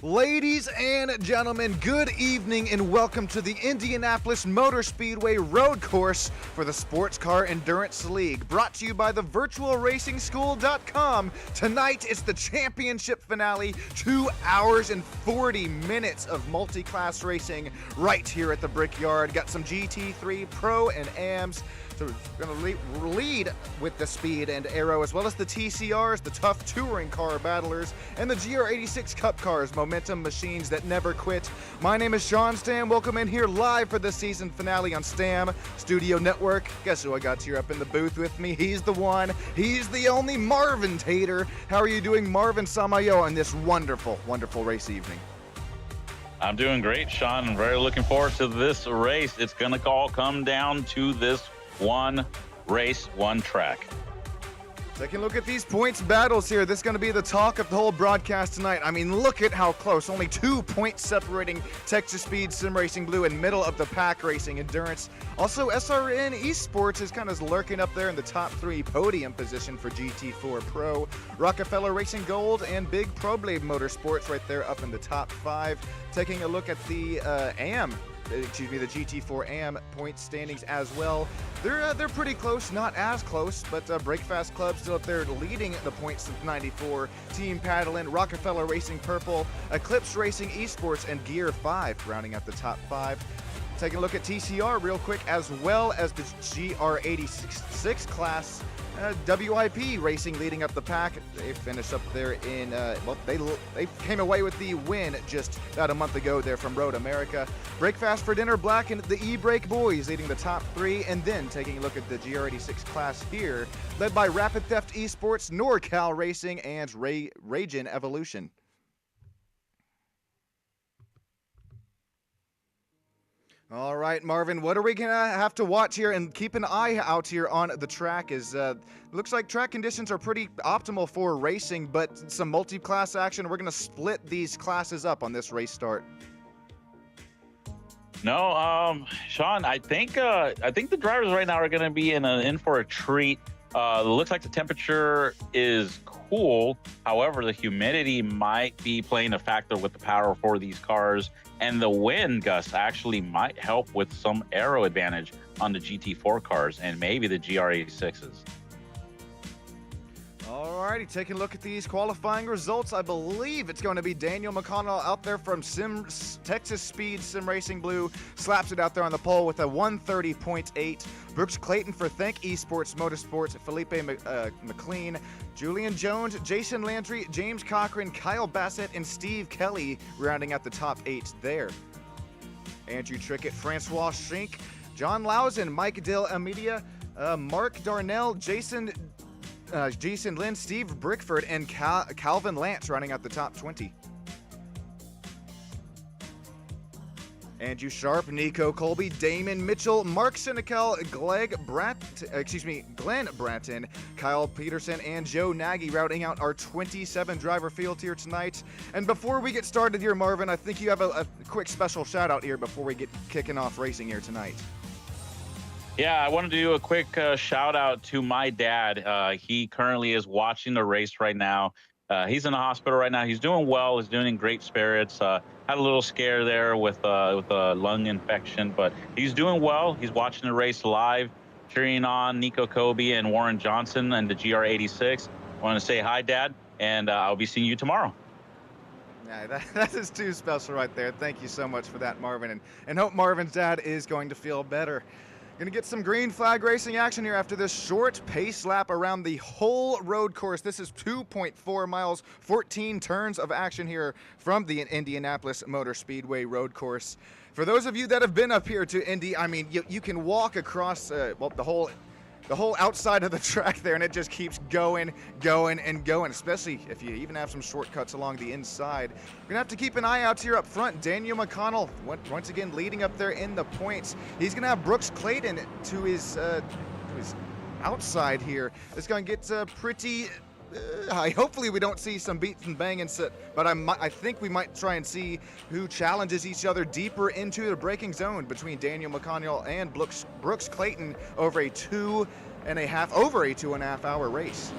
Ladies and gentlemen, good evening and welcome to the Indianapolis Motor Speedway Road Course for the Sports Car Endurance League, brought to you by the virtualracingschool.com. Tonight is the championship finale, 2 hours and 40 minutes of multi-class racing right here at the Brickyard. Got some GT3 Pro and AMs. So we're going to lead with the Speed and Aero, as well as the TCRs, the tough touring car battlers, and the GR86 Cup cars, momentum machines that never quit. My name is Sean Stam. Welcome in here live for the season finale on Stam Studio Network. Guess who I got here up in the booth with me? He's the one, he's the only Marvin Tater. How are you doing, Marvin Samayo, on this wonderful, wonderful race evening? I'm doing great, Sean. I'm very looking forward to this race. It's going to all come down to this one race, one track. Taking a look at these points battles here. This is going to be the talk of the whole broadcast tonight. I mean, look at how close. Only 2 points separating Texas Speed Sim Racing Blue in middle of the pack racing endurance. Also, SRN Esports is kind of lurking up there in the top 3 podium position for GT4 Pro. Rockefeller Racing Gold and Big Pro Blade Motorsports right there up in the top 5. Taking a look at the the GT4 AM point standings as well. They're pretty close, not as close, but Breakfast Club still up there leading the points since '94. Team Paddlin', Rockefeller Racing Purple, Eclipse Racing Esports, and Gear 5 rounding out the top 5. Taking a look at TCR real quick, as well as the GR86 class. WIP Racing leading up the pack. They finished up there in, they came away with the win just about a month ago there from Road America. Breakfast for Dinner Black and the E-Brake Boys leading the top 3, and then taking a look at the GR86 class here, led by Rapid Theft Esports, NorCal Racing, and Ragin Evolution. All right, Marvin, what are we going to have to watch here and keep an eye out here on the track? Looks like track conditions are pretty optimal for racing, but some multi-class action. We're going to split these classes up on this race start. No, Sean, I think the drivers right now are going to be in for a treat. Looks like the temperature is cool. However, the humidity might be playing a factor with the power for these cars, and the wind gusts actually might help with some aero advantage on the GT4 cars and maybe the GR86s. Alrighty, taking a look at these qualifying results. I believe it's going to be Daniel McConnell out there from Texas Speed Sim Racing Blue. Slaps it out there on the pole with a 130.8. Brooks Clayton for Thank Esports Motorsports, Felipe McLean, Julian Jones, Jason Landry, James Cochran, Kyle Bassett, and Steve Kelly rounding out the top 8 there. Andrew Trickett, Francois Schenck, John Lausen, Mike Del Amedia, Mark Darnell, Jason Lynn, Steve Brickford, and Calvin Lance rounding out the top 20. Andrew Sharp, Nico Colby, Damon Mitchell, Mark Sinekel, Glenn Bratton, Kyle Peterson, and Joe Nagy rounding out our 27 driver field here tonight. And before we get started here, Marvin, I think you have a quick special shout out here before we get kicking off racing here tonight. Yeah, I wanted to do a quick shout out to my dad. He currently is watching the race right now. He's in the hospital right now. He's doing well. He's doing in great spirits. Had a little scare there with a lung infection, but he's doing well. He's watching the race live, cheering on Nico Kobe and Warren Johnson and the GR86. I want to say hi, Dad, and I'll be seeing you tomorrow. Yeah, that is too special right there. Thank you so much for that, Marvin, and hope Marvin's dad is going to feel better. Gonna get some green flag racing action here after this short pace lap around the whole road course. This is 2.4 miles, 14 turns of action here from the Indianapolis Motor Speedway road course. For those of you that have been up here to Indy, I mean, you can walk across the whole outside of the track there, and it just keeps going, and going, especially if you even have some shortcuts along the inside. We're gonna have to keep an eye out here up front. Daniel McConnell, once again, leading up there in the points. He's gonna have Brooks Clayton to his outside here. It's gonna get pretty high. Hopefully we don't see some beats and banging, but I think we might try and see who challenges each other deeper into the braking zone between Daniel McConnell and Brooks Clayton over a 2.5 hour race.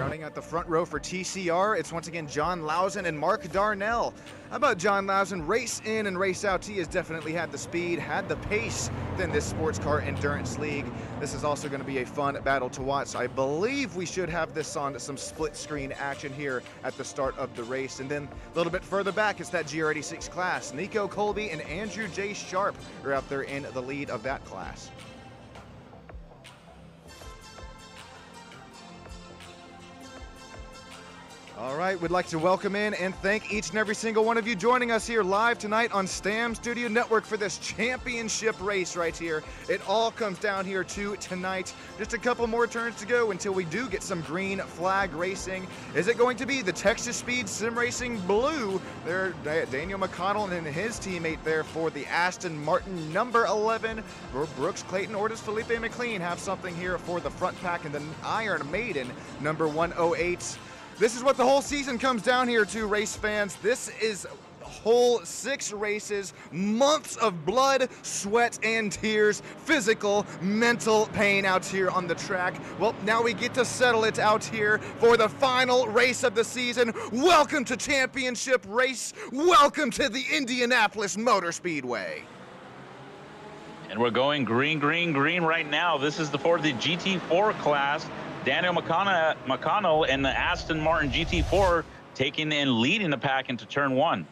Running at the front row for TCR, it's once again John Lausen and Mark Darnell. How about John Lausen? Race in and race out, he has definitely had the speed, had the pace within this sports car endurance league. This is also going to be a fun battle to watch. I believe we should have this on some split screen action here at the start of the race. And then a little bit further back, it's that GR86 class. Nico Colby and Andrew J. Sharp are out there in the lead of that class. All right, we'd like to welcome in and thank each and every single one of you joining us here live tonight on STAM Studio Network for this championship race right here. It all comes down here to tonight. Just a couple more turns to go until we do get some green flag racing. Is it going to be the Texas Speed Sim Racing Blue? There, Daniel McConnell and his teammate there for the Aston Martin number 11. Brooks Clayton or does Felipe McLean have something here for the front pack and the Iron Maiden number 108? This is what the whole season comes down here to, race fans. This is whole 6 races, months of blood, sweat, and tears, physical, mental pain out here on the track. Well, now we get to settle it out here for the final race of the season. Welcome to Championship Race. Welcome to the Indianapolis Motor Speedway. And we're going green, green, green right now. This is for the GT4 class. Daniel McConnell and the Aston Martin GT4 taking and leading the pack into turn 1.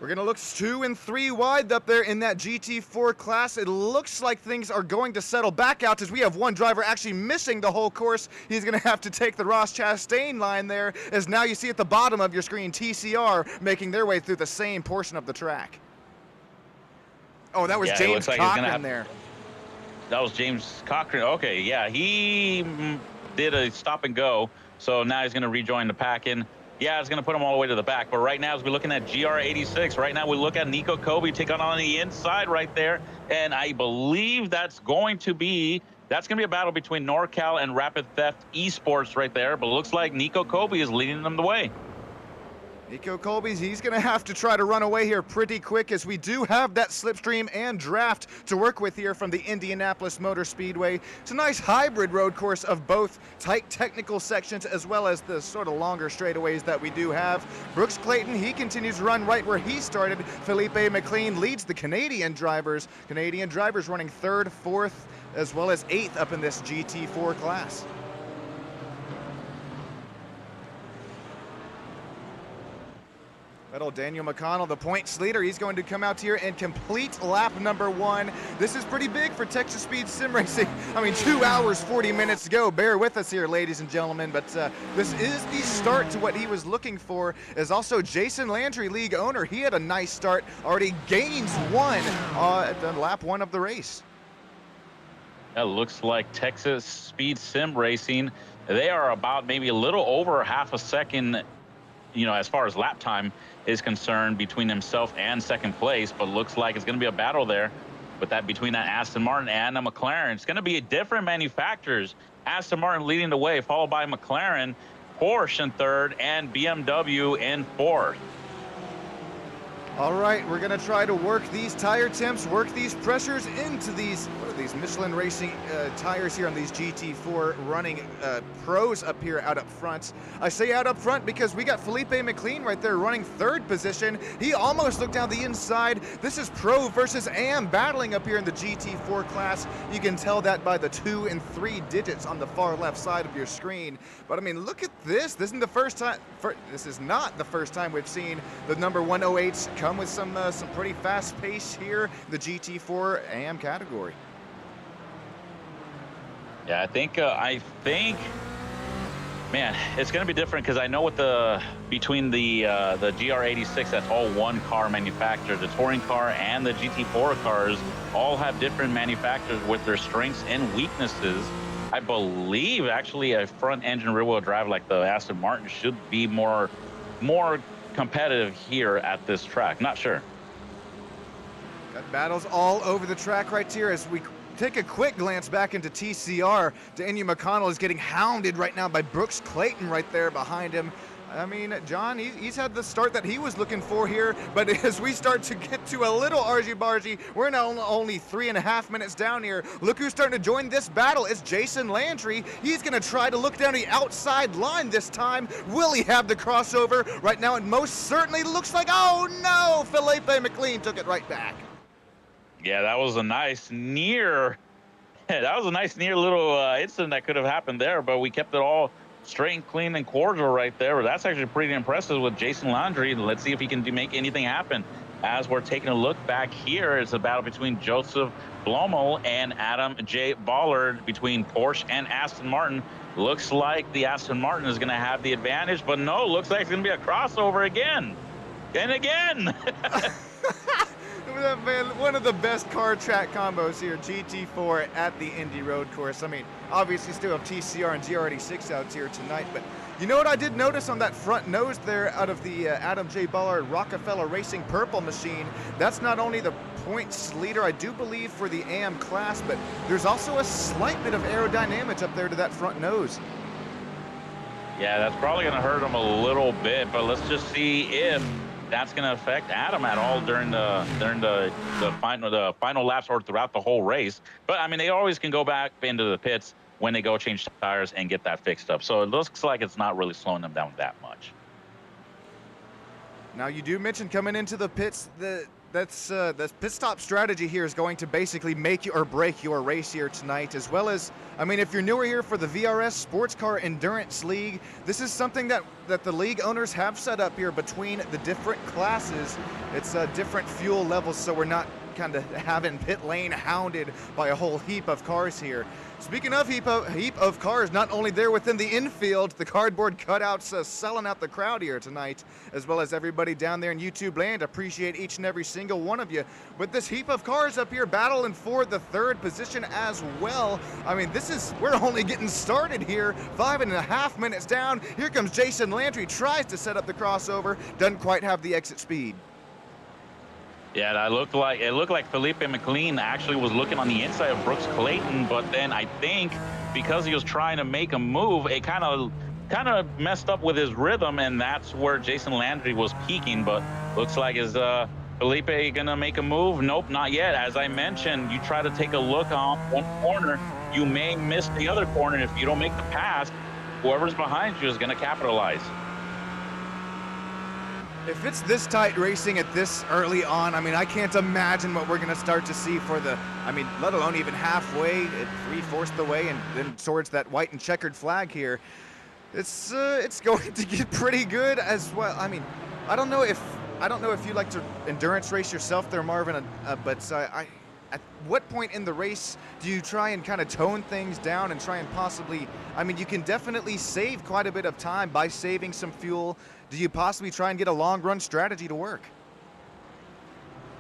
We're going to look 2 and 3 wide up there in that GT4 class. It looks like things are going to settle back out as we have one driver actually missing the whole course. He's going to have to take the Ross Chastain line there, as now you see at the bottom of your screen TCR making their way through the same portion of the track. Oh, that was James Cochran there. That was James Cochran. Okay, yeah, he did a stop and go, so now he's going to rejoin the pack in. Yeah, it's going to put him all the way to the back. But right now, as we're looking at GR86, right now we look at Nico Colby taking on the inside right there, and I believe that's going to be a battle between NorCal and Rapid Theft Esports right there. But it looks like Nico Colby is leading them the way. Nico Colby, he's going to have to try to run away here pretty quick, as we do have that slipstream and draft to work with here from the Indianapolis Motor Speedway. It's a nice hybrid road course of both tight technical sections as well as the sort of longer straightaways that we do have. Brooks Clayton, he continues to run right where he started. Felipe McLean leads the Canadian drivers. Canadian drivers running 3rd, 4th, as well as 8th up in this GT4 class. Daniel McConnell, the points leader, he's going to come out here and complete lap number 1. This is pretty big for Texas Speed Sim Racing. I mean, 2 hours, 40 minutes to go. Bear with us here, ladies and gentlemen, but this is the start to what he was looking for. As also Jason Landry, league owner, he had a nice start, already gains 1 at the lap 1 of the race. That looks like Texas Speed Sim Racing. They are about maybe a little over half a second, as far as lap time is concerned, between himself and second place, but looks like it's going to be a battle there with that between that Aston Martin and a McLaren. It's going to be different manufacturers. Aston Martin leading the way, followed by McLaren, Porsche in 3rd, and BMW in 4th. All right, we're going to try to work these tire temps, work these pressures into these, what are these, Michelin Racing tires here on these GT4 running pros up here out up front. I say out up front because we got Felipe McLean right there running 3rd position. He almost looked down the inside. This is pro versus AM battling up here in the GT4 class. You can tell that by the 2 and 3 digits on the far left side of your screen. But I mean, look at this. This isn't the first time. This is not the first time we've seen the number 108s come with some pretty fast pace here, the GT4 AM category. Yeah, I think, man, it's going to be different because I know between the GR86, that's all one car manufacturer. The touring car and the GT4 cars all have different manufacturers with their strengths and weaknesses. I believe actually a front engine rear wheel drive like the Aston Martin should be more competitive here at this track. Not sure. Got battles all over the track right here as we take a quick glance back into TCR. Daniel McConnell is getting hounded right now by Brooks Clayton right there behind him. I mean, John, he's had the start that he was looking for here, but as we start to get to a little argy-bargy, we're now only 3.5 minutes down here. Look who's starting to join this battle. It's Jason Landry. He's going to try to look down the outside line this time. Will he have the crossover? Right now, it most certainly looks like, oh no, Felipe McLean took it right back. Yeah, that was a nice near little incident that could have happened there, but we kept it all straight and clean and cordial right there. That's actually pretty impressive with Jason Landry. Let's see if he can make anything happen. As we're taking a look back here, it's a battle between Joseph Blomel and Adam J. Ballard between Porsche and Aston Martin. Looks like the Aston Martin is going to have the advantage, but no, looks like it's going to be a crossover again and again. Man, one of the best car track combos here, GT4 at the Indy Road Course. I mean, obviously still have TCR and GR86 out here tonight, but you know what I did notice on that front nose there out of the Adam J. Ballard Rockefeller Racing Purple machine? That's not only the points leader, I do believe, for the AM class, but there's also a slight bit of aerodynamics up there to that front nose. Yeah, that's probably going to hurt him a little bit, but let's just see if that's going to affect Adam at all during the final laps or throughout the whole race. But I mean, they always can go back into the pits when they go change tires and get that fixed up. So it looks like it's not really slowing them down that much. Now, you do mention coming into the pits, the pit stop strategy here is going to basically make you or break your race here tonight, as well as, I mean, if you're newer here for the VRS Sports Car Endurance League, this is something that the league owners have set up here between the different classes. It's different fuel levels, so we're not kind of having pit lane hounded by a whole heap of cars here. Speaking of heap of cars, not only there within the infield, the cardboard cutouts selling out the crowd here tonight, as well as everybody down there in YouTube land. Appreciate each and every single one of you. But this heap of cars up here battling for the third position as well. I mean, we're only getting started here. 5.5 minutes down. Here comes Jason Landry, tries to set up the crossover, doesn't quite have the exit speed. Yeah, it looked like Felipe McLean actually was looking on the inside of Brooks Clayton, but then I think because he was trying to make a move, it kind of messed up with his rhythm, and that's where Jason Landry was peaking. But looks like is Felipe gonna make a move? Nope, not yet. As I mentioned, you try to take a look on one corner, you may miss the other corner. If you don't make the pass, whoever's behind you is gonna capitalize. If it's this tight racing at this early on, I mean, I can't imagine what we're going to start to see for let alone even halfway, 3/4 the way, and then towards that white and checkered flag here. It's going to get pretty good as well. I mean, I don't know if you like to endurance race yourself there, Marvin, but at what point in the race do you try and kind of tone things down and try and possibly, I mean, you can definitely save quite a bit of time by saving some fuel. Do you possibly try and get a long run strategy to work?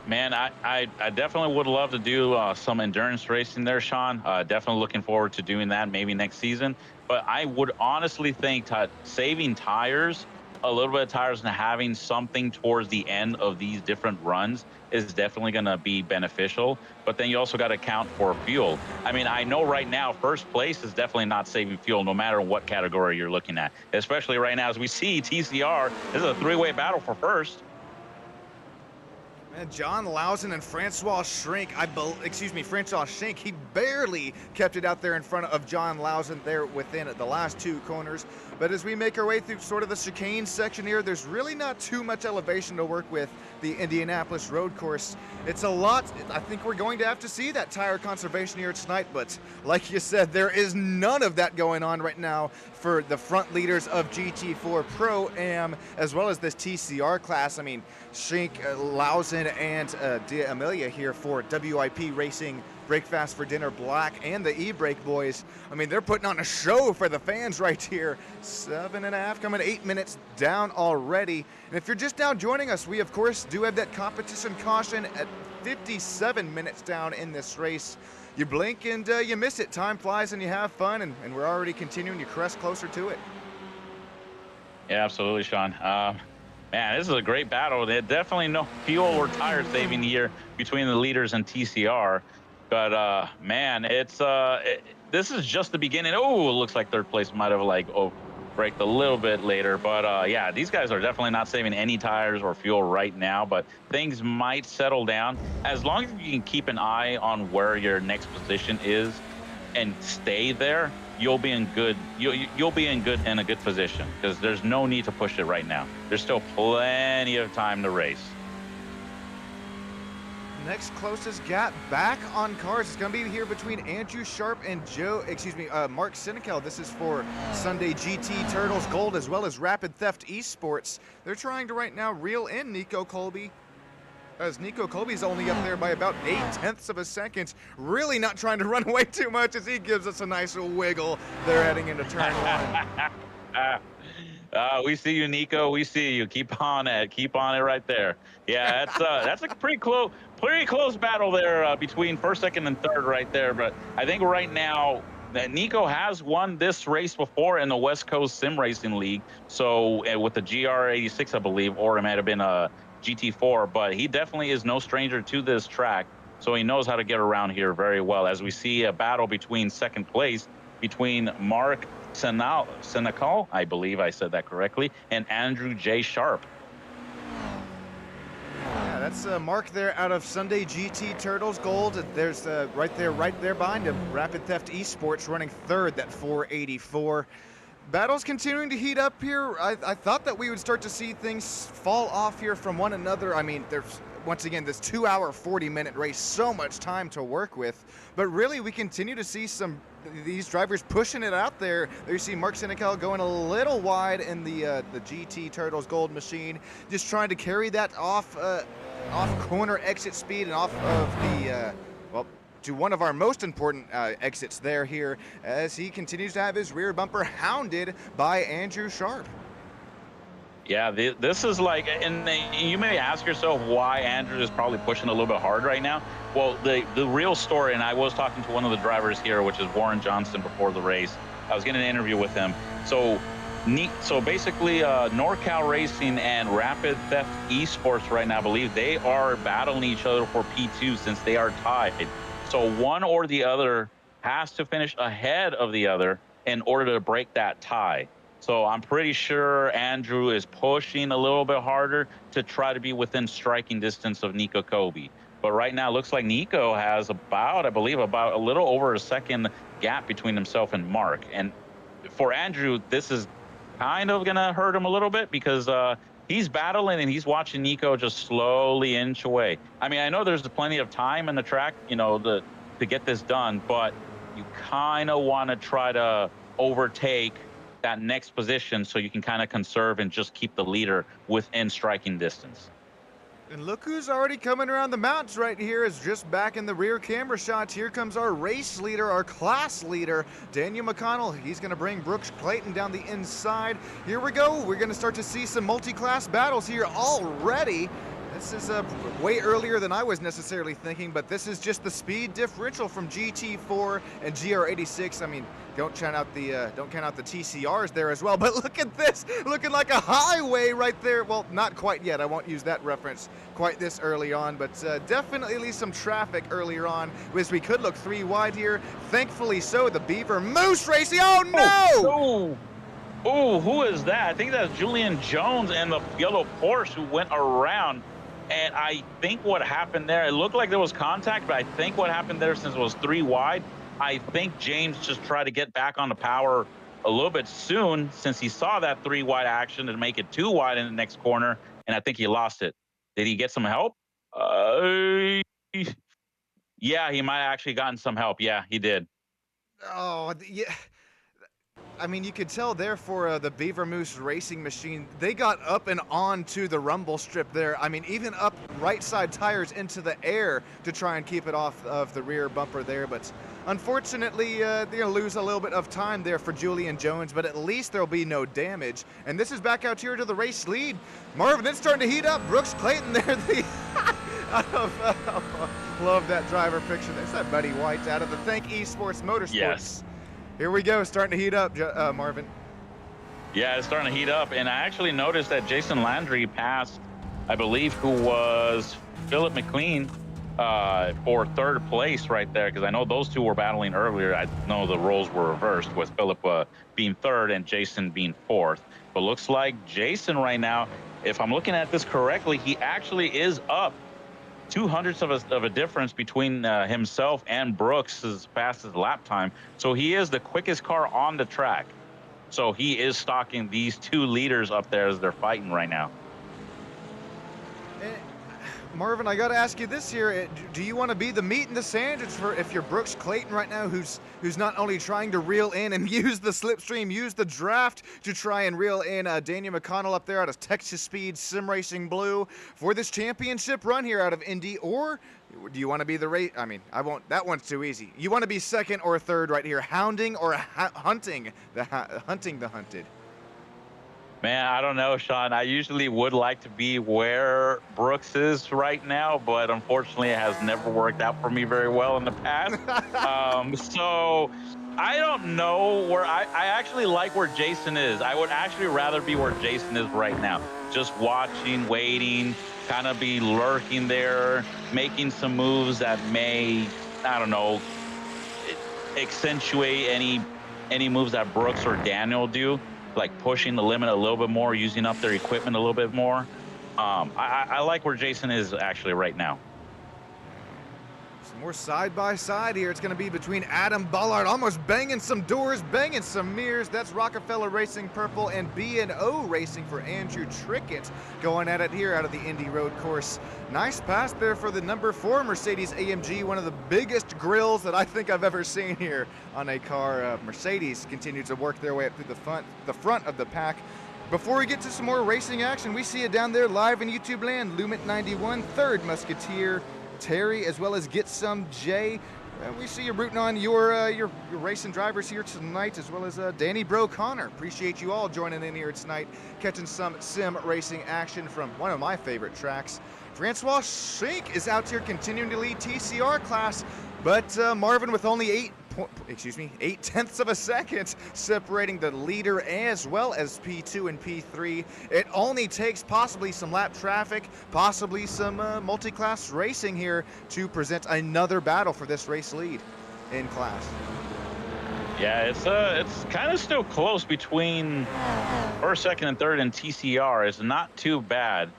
Man, I definitely would love to do some endurance racing there, Sean. Definitely looking forward to doing that maybe next season. But I would honestly think saving tires, a little bit of tires, and having something towards the end of these different runs is definitely going to be beneficial. But then you also got to account for fuel. I mean, I know right now first place is definitely not saving fuel no matter what category you're looking at, especially right now as we see TCR. This is a three-way battle for first. And John Lausen and Francois Schenk, Francois Schenk, he barely kept it out there in front of John Lausen there within the last two corners. But as we make our way through sort of the chicane section here, there's really not too much elevation to work with the Indianapolis road course. It's a lot. I think we're going to have to see that tire conservation here tonight, but like you said, there is none of that going on right now for the front leaders of GT4 Pro-Am, as well as this TCR class. I mean, Schenk, Lausen, and D'Amelia here for WIP Racing, Break Fast for Dinner Black, and the E-Brake boys. I mean, they're putting on a show for the fans right here. 7.5, coming 8 minutes down already. And if you're just now joining us, we of course do have that competition caution at 57 minutes down in this race. You blink and you miss it. Time flies and you have fun, and we're already continuing to crest closer to it. Yeah, absolutely, Sean. Man, this is a great battle. There's definitely no fuel or tire saving here between the leaders and TCR. But man, this is just the beginning. Oh, it looks like third place might have braked a little bit later. But yeah, these guys are definitely not saving any tires or fuel right now, but things might settle down. As long as you can keep an eye on where your next position is and stay there, you'll be in good. You'll be in a good position, because there's no need to push it right now. There's still plenty of time to race. Next closest gap back on cars is going to be here between Andrew Sharp and Mark Senecal. This is for Sunday GT Turtles Gold as well as Rapid Theft Esports. They're trying to right now reel in Nico Colby, as Nico Colby's only up there by about 0.8 of a second. Really not trying to run away too much as he gives us a nice little wiggle. They're heading into turn one. We see you, Nico. We see you. Keep on it. Keep on it right there. Yeah, that's a pretty close battle there between first, second, and third right there. But I think right now that Nico has won this race before in the West Coast Sim Racing League. So with the GR86, I believe, or it might have been a GT4. But he definitely is no stranger to this track. So he knows how to get around here very well. As we see a battle between second place between Mark Senecal, I believe I said that correctly, and Andrew J. Sharp. Yeah, that's Mark there out of Sunday GT Turtles Gold. There's right there behind him, Rapid Theft Esports running third at 484. Battles continuing to heat up here. I thought that we would start to see things fall off here from one another. I mean, there's once again this 2-hour 40-minute race, so much time to work with, but really we continue to see these drivers pushing it out there. There you see Mark Senecal going a little wide in the GT Turtles Gold machine, just trying to carry that off corner exit speed and off of the to one of our most important exits there here, as he continues to have his rear bumper hounded by Andrew Sharp. Yeah, this is like, and you may ask yourself why Andrew is probably pushing a little bit hard right now. Well, the real story, and I was talking to one of the drivers here, which is Warren Johnson, before the race. I was getting an interview with him. So basically, NorCal Racing and Rapid Theft Esports right now, I believe they are battling each other for P2 since they are tied. So one or the other has to finish ahead of the other in order to break that tie. So I'm pretty sure Andrew is pushing a little bit harder to try to be within striking distance of Nico Colby. But right now, it looks like Nico has about a little over a second gap between himself and Mark. And for Andrew, this is kind of going to hurt him a little bit, because he's battling and he's watching Nico just slowly inch away. I mean, I know there's plenty of time in the track, to get this done, but you kind of want to try to overtake that next position so you can kind of conserve and just keep the leader within striking distance. And look who's already coming around the mountains right here, is just back in the rear camera shots. Here comes our race leader, our class leader, Daniel McConnell. He's going to bring Brooks Clayton down the inside. Here we go. We're going to start to see some multi-class battles here already. This is way earlier than I was necessarily thinking, but this is just the speed differential from GT4 and GR86. I mean, don't count out the TCRs there as well. But look at this, looking like a highway right there. Well, not quite yet. I won't use that reference quite this early on, but definitely some traffic earlier on, as we could look 3 wide here. Thankfully so. The Beaver Moose Racing. Oh no! Oh, who is that? I think that's Julian Jones and the yellow Porsche who went around. And I think what happened there, it looked like there was contact, but I think what happened there, since it was 3 wide, I think James just tried to get back on the power a little bit soon, since he saw that 3 wide action, to make it 2 wide in the next corner, and I think he lost it. Did he get some help? Yeah, he might have actually gotten some help. Yeah, he did. Oh, yeah. I mean, you could tell there for the Beaver Moose Racing machine, they got up and onto the rumble strip there. I mean, even up right side tires into the air to try and keep it off of the rear bumper there. But unfortunately, they're going to lose a little bit of time there for Julian Jones, but at least there'll be no damage. And this is back out here to the race lead. Marvin, it's starting to heat up. Brooks Clayton there. Love that driver picture. There's that Buddy White out of the Thank Esports Motorsports. Yes. Here we go, starting to heat up, Marvin. Yeah, it's starting to heat up, and I actually noticed that Jason Landry passed, I believe, who was Philip McLean. for third place right there, because I know those two were battling earlier. I know the roles were reversed with Philip being third and Jason being fourth. But looks like Jason right now, if I'm looking at this correctly, he actually is up 200ths of a difference between himself and Brooks' fastest lap time. So he is the quickest car on the track. So he is stalking these two leaders up there as they're fighting right now. Marvin, I got to ask you this here: do you want to be the meat in the sandwich if you're Brooks Clayton right now, who's not only trying to reel in and use the slipstream, use the draft to try and reel in Daniel McConnell up there out of Texas Speed Sim Racing Blue for this championship run here out of Indy, or do you want to be the race? I mean, I won't. That one's too easy. You want to be second or third right here, hounding or hunting the hunted. Man, I don't know, Sean. I usually would like to be where Brooks is right now, but unfortunately, it has never worked out for me very well in the past. So I don't know where I actually like where Jason is. I would actually rather be where Jason is right now, just watching, waiting, kind of be lurking there, making some moves that may, I don't know, accentuate any moves that Brooks or Daniel do, like pushing the limit a little bit more, using up their equipment a little bit more. I like where Jason is actually right now. Some more side by side here. It's going to be between Adam Ballard, almost banging some doors, banging some mirrors. That's Rockefeller Racing Purple and B&O Racing for Andrew Trickett going at it here out of the Indy Road Course. Nice pass there for the number 4 Mercedes AMG, one of the biggest grills that I think I've ever seen here on a car. Mercedes continue to work their way up through the front of the pack. Before we get to some more racing action, we see it down there live in YouTube land. Lumet 91, third Musketeer Terry, as well as Get Some Jay. We see you rooting on your racing drivers here tonight, as well as Danny Bro Connor. Appreciate you all joining in here tonight, catching some sim racing action from one of my favorite tracks. Francois Schenck is out here continuing to lead TCR class, but Marvin with only 8/10 of a second separating the leader as well as P2 and P3. It only takes possibly some lap traffic, possibly some multi-class racing here to present another battle for this race lead in class. Yeah, it's kind of still close between first, second, and third in TCR. It's not too bad,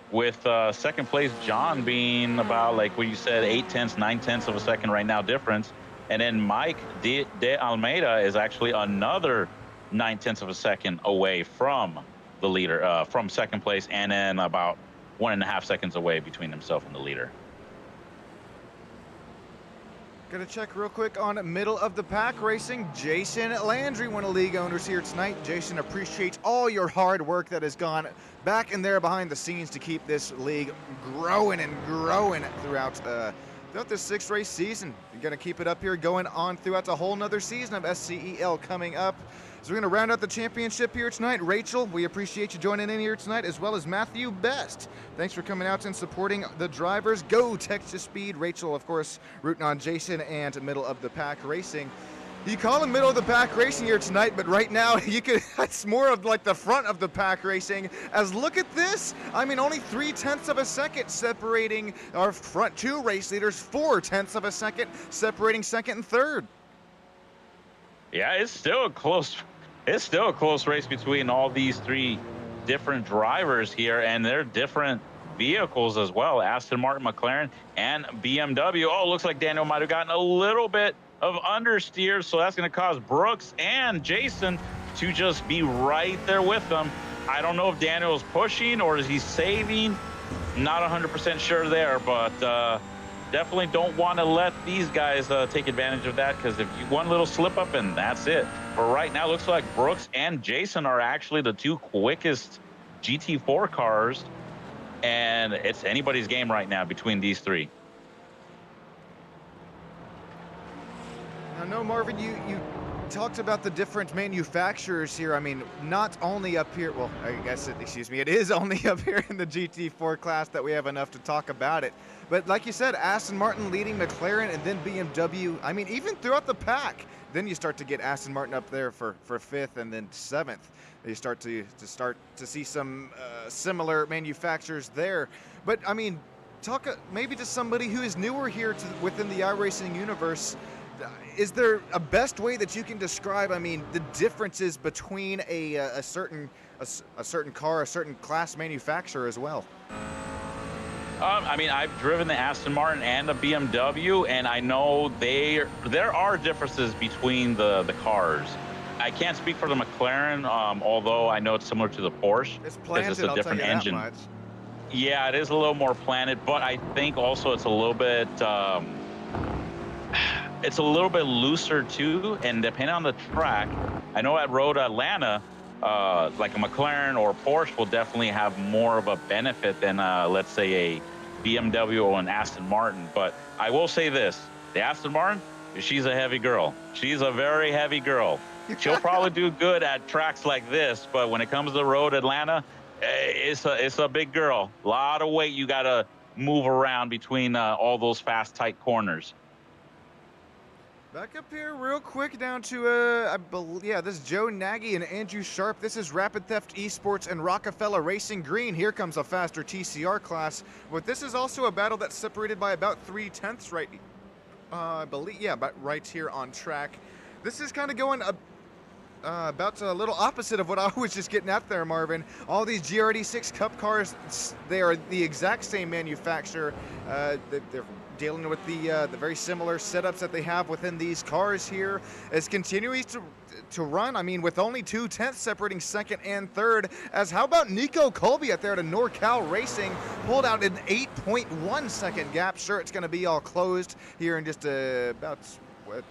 with second place John being about, like what you said, 8/10, 9/10 of a second right now difference. And then Mike De Almeida is actually another 9/10 of a second away from the leader, from second place, and then about 1.5 seconds away between himself and the leader. Gonna check real quick on middle of the pack racing. Jason Landry, one of the league owners here tonight. Jason, appreciates all your hard work that has gone back in there behind the scenes to keep this league growing and growing throughout this 6-race season. You're going to keep it up here going on throughout the whole nother season of SCEL coming up. So we're going to round out the championship here tonight. Rachel, we appreciate you joining in here tonight, as well as Matthew Best. Thanks for coming out and supporting the drivers. Go Texas Speed. Rachel, of course, rooting on Jason and middle of the pack racing. You call him middle of the pack racing here tonight, but right now it's more of like the front of the pack racing. As look at this, I mean, only 3/10 of a second separating our front 2 race leaders, 4/10 of a second separating second and third. Yeah, it's still a close race between all these 3 different drivers here, and they're different vehicles as well. Aston Martin, McLaren, and BMW. Oh, looks like Daniel might have gotten a little bit of understeer, so that's going to cause Brooks and Jason to just be right there with them. I don't know if Daniel is pushing or is he saving. Not 100% sure there, but definitely don't want to let these guys take advantage of that, because if you one little slip up and that's it. But right now, looks like Brooks and Jason are actually the 2 quickest GT4 cars, and it's anybody's game right now between these 3. I know, Marvin, you talked about the different manufacturers here. I mean, not only up here, well, I guess, it is only up here in the GT4 class that we have enough to talk about it. But like you said, Aston Martin leading McLaren, and then BMW. I mean, even throughout the pack, then you start to get Aston Martin up there for 5th and then 7th. You start to see some similar manufacturers there. But I mean, talk maybe to somebody who is newer here within the iRacing universe. Is there a best way that you can describe, I mean, the differences between a certain car, a certain class manufacturer as well? I mean, I've driven the Aston Martin and the BMW, and I know there are differences between the cars. I can't speak for the McLaren, although I know it's similar to the Porsche. It's It's just planted, a I'll tell different you that engine. much. Yeah, it is a little more planted, but I think also it's a little bit looser too, and depending on the track, I know at Road Atlanta, like a McLaren or Porsche will definitely have more of a benefit than let's say a BMW or an Aston Martin. But I will say this: the Aston Martin, she's a heavy girl. She's a very heavy girl. She'll probably do good at tracks like this, but when it comes to Road Atlanta, it's a big girl. A lot of weight you gotta move around between all those fast, tight corners. Back up here real quick down to, I believe, yeah, this is Joe Nagy and Andrew Sharp. This is Rapid Theft Esports and Rockefeller Racing Green. Here comes a faster TCR class. But this is also a battle that's separated by about 3/10 right, I believe, yeah, about right here on track. This is kind of going about a little opposite of what I was just getting at there, Marvin. All these GR86 Cup cars, they are the exact same manufacturer. They're dealing with the very similar setups that they have within these cars here. It's continuing to run. I mean, with only 2/10 separating second and third. As how about Nico Colby out there at a NorCal Racing pulled out an 8.1 second gap. Sure, it's going to be all closed here in just about what.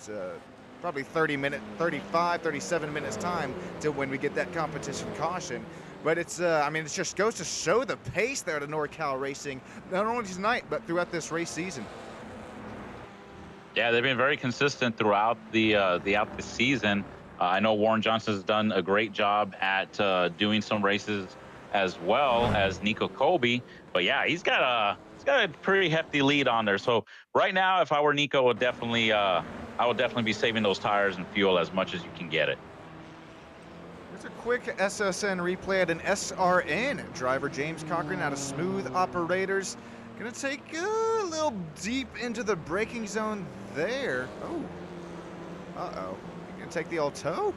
Probably 35, 37 minutes time till when we get that competition caution. But it's, I mean, it just goes to show the pace there at NorCal Racing, not only tonight, but throughout this race season. Yeah, they've been very consistent throughout the season. I know Warren Johnson has done a great job at doing some races as well as Nico Colby. But yeah, he's got a pretty hefty lead on there. So right now, if I were Nico, I would definitely be saving those tires and fuel as much as you can get it. Here's a quick SSN replay at an SRN. Driver James Cochran out of Smooth Operators. Gonna take a little deep into the braking zone there. Oh. Uh-oh. Gonna take the old toe?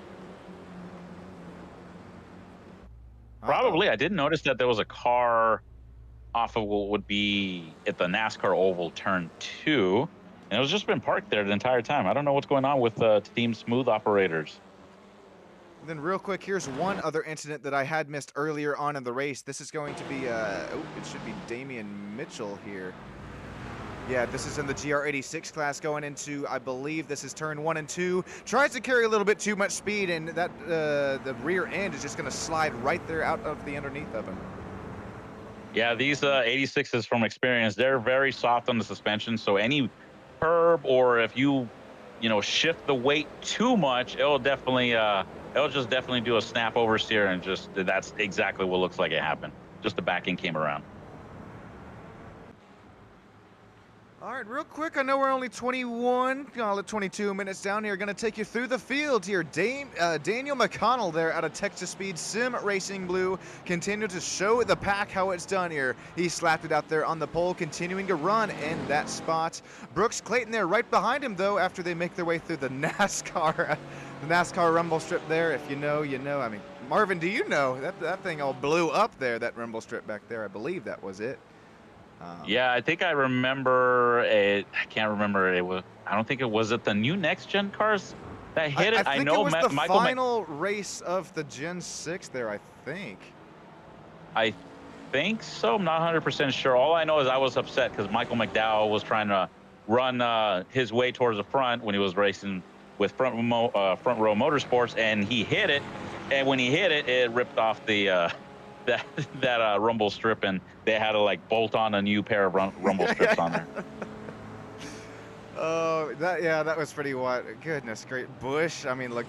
Probably. I did notice that there was a car off of what would be at the NASCAR Oval Turn 2. And it was just been parked there the entire time. I don't know what's going on with Team Smooth Operators. And then real quick, here's one other incident that I had missed earlier on in the race. This is going to be, it should be Damian Mitchell here. Yeah, this is in the GR86 class going into, I believe this is turn 1 and 2. Tries to carry a little bit too much speed, and that the rear end is just going to slide right there out of the underneath of him. Yeah, these 86s from experience, they're very soft on the suspension, so any curb or if you shift the weight too much, it'll just definitely do a snap oversteer, and just that's exactly what looks like it happened. Just the back end came around. All right, real quick, I know we're only 22 minutes down here. Going to take you through the field here. Daniel McConnell there out of Texas Speed Sim Racing Blue continue to show the pack how it's done here. He slapped it out there on the pole, continuing to run in that spot. Brooks Clayton there right behind him, though, after they make their way through the NASCAR rumble strip there. If you know, you know. I mean, Marvin, do you know? That thing all blew up there, that rumble strip back there. I believe that was it. Yeah, I think I remember it. I can't remember it. I don't think it was the new next gen cars that hit it. I think know it was the Michael final race of the Gen 6 there, I think. I think so. I'm not 100% sure. All I know is I was upset because Michael McDowell was trying to run his way towards the front when he was racing with Front Row Motorsports, and he hit it. And when he hit it, it ripped off the that rumble strip, and they had to like bolt on a new pair of rumble strips on there. Oh, that was pretty wild. Goodness, great Bush. I mean, look,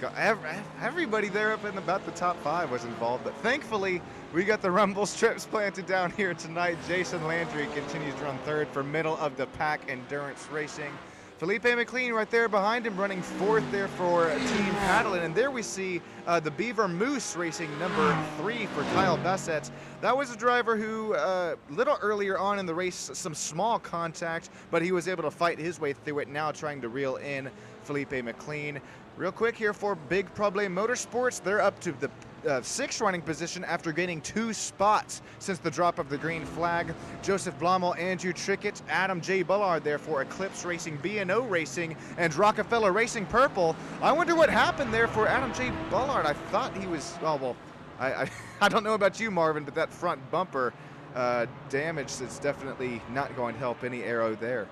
everybody there up in about the top 5 was involved, but thankfully we got the rumble strips planted down here tonight. Jason Landry continues to run third for middle of the pack Endurance Racing. Felipe McLean right there behind him, running fourth there for Team Paddling. And there we see the Beaver Moose racing number 3 for Kyle Bassett. That was a driver who, a little earlier on in the race, some small contact, but he was able to fight his way through it, now trying to reel in Felipe McLean. Real quick here for Big Problem Motorsports, they're up to the 6th running position after gaining 2 spots since the drop of the green flag. Joseph Blommel, Andrew Trickett, Adam J. Bullard there for Eclipse Racing, B&O Racing, and Rockefeller Racing Purple. I wonder what happened there for Adam J. Bullard. I thought he was, oh, well, I don't know about you, Marvin, but that front bumper damage is definitely not going to help any aero there.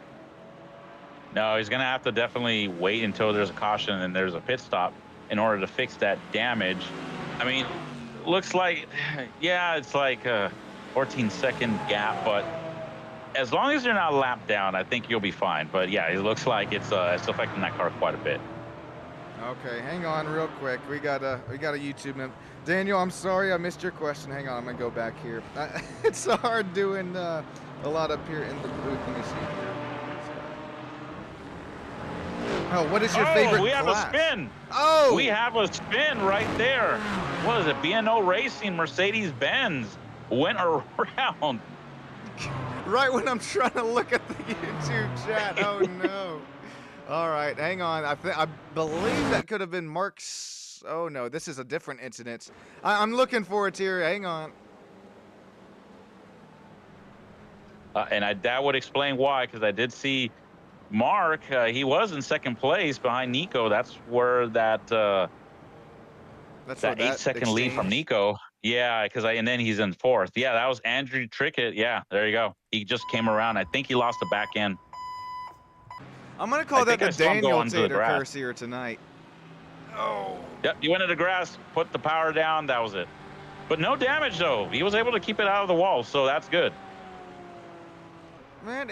No, he's going to have to definitely wait until there's a caution and there's a pit stop in order to fix that damage. I mean, looks like, yeah, it's like a 14-second gap, but as long as you're not lapped down, I think you'll be fine. But yeah, it looks like it's affecting that car quite a bit. Okay, hang on real quick. We got a YouTube member. Daniel, I'm sorry I missed your question. Hang on, I'm gonna go back here. It's hard doing a lot up here in the booth. Let me see here. Oh, what is your favorite we have class? a spin. Oh! We have a spin right there. What is it? B&O Racing, Mercedes-Benz went around. Right when I'm trying to look at the YouTube chat. Oh, no. All right, hang on. I believe that could have been Mark's. Oh, no, this is a different incident. I'm looking for it here. Hang on. And that would explain why, because I did see Mark, he was in 2nd place behind Nico. That's where that 8-second lead from Nico. Yeah, and then he's in 4th. Yeah, that was Andrew Trickett. Yeah, there you go. He just came around. I think he lost the back end. I'm gonna call that the Daniel Tater curse here tonight. Oh. Yep, he went into the grass, put the power down. That was it. But no damage though. He was able to keep it out of the wall, so that's good. Man,